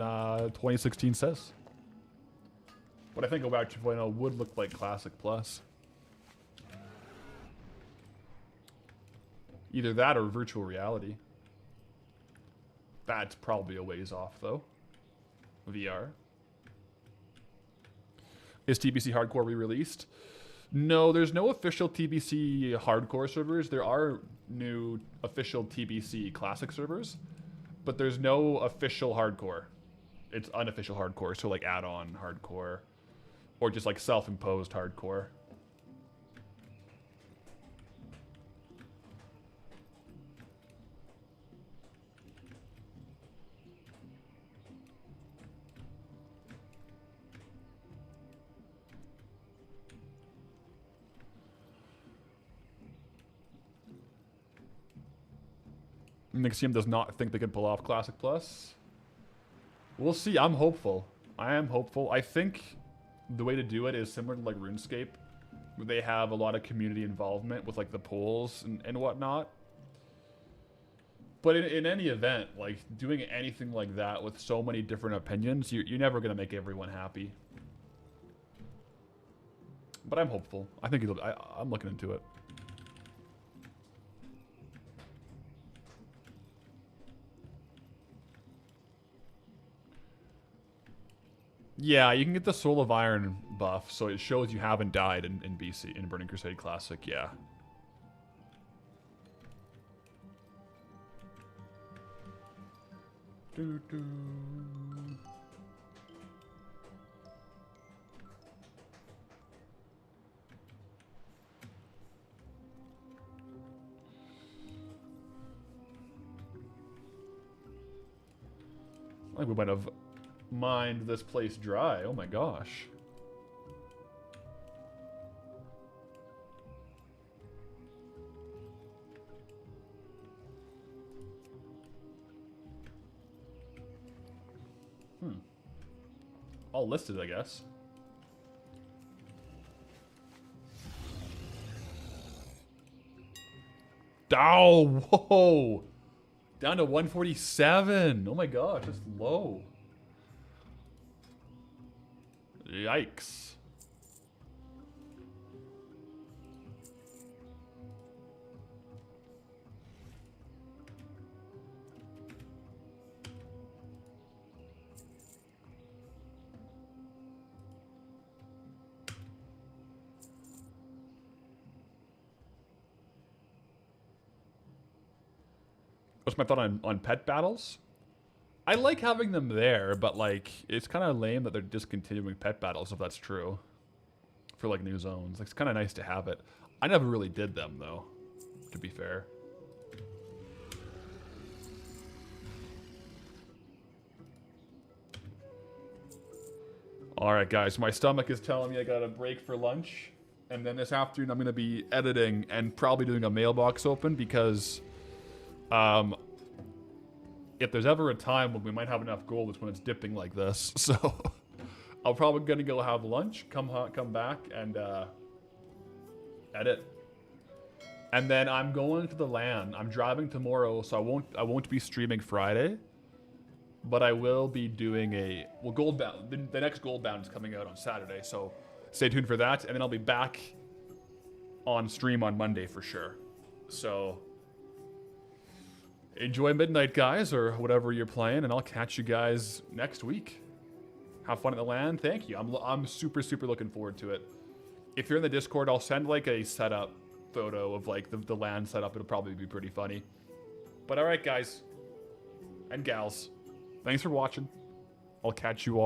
2016 says. But I think a WoW 2.0 would look like Classic Plus. Either that or virtual reality. That's probably a ways off, though. VR. Is TBC Hardcore re-released? No, there's no official TBC Hardcore servers. There are new official TBC Classic servers, but there's no official Hardcore. It's unofficial Hardcore, so like add-on Hardcore, or just like self-imposed Hardcore. Nixium does not think they can pull off Classic Plus. We'll see. I'm hopeful. I am hopeful. I think the way to do it is similar to like RuneScape, where they have a lot of community involvement with like the polls and whatnot. But in any event, like doing anything like that with so many different opinions, you're never going to make everyone happy. But I'm hopeful. I think I'm looking into it. Yeah, you can get the Soul of Iron buff, so it shows you haven't died in BC, in Burning Crusade Classic, yeah. I think we might have mined this place dry. Oh my gosh. All listed, I guess. Oh, whoa. Down to 147. Oh my gosh, that's low. Yikes. What's my thought on pet battles? I like having them there, but like it's kind of lame that they're discontinuing pet battles if that's true. For like new zones. Like, it's kind of nice to have it. I never really did them though, to be fair. All right, guys. My stomach is telling me I got a break for lunch. And then this afternoon, I'm going to be editing and probably doing a mailbox open because if there's ever a time when we might have enough gold, it's when it's dipping like this. So I'm probably going to go have lunch, come back, and edit. And then I'm going to the LAN. I'm driving tomorrow, so I won't be streaming Friday. But I will be doing Goldbound. The next Goldbound is coming out on Saturday, so stay tuned for that. And then I'll be back on stream on Monday for sure. So enjoy midnight, guys, or whatever you're playing, and I'll catch you guys next week. Have fun at the LAN. Thank you. I'm super looking forward to it. If you're in the Discord, I'll send like a setup photo of like the LAN setup. It'll probably be pretty funny. But all right, guys and gals, thanks for watching. I'll catch you all.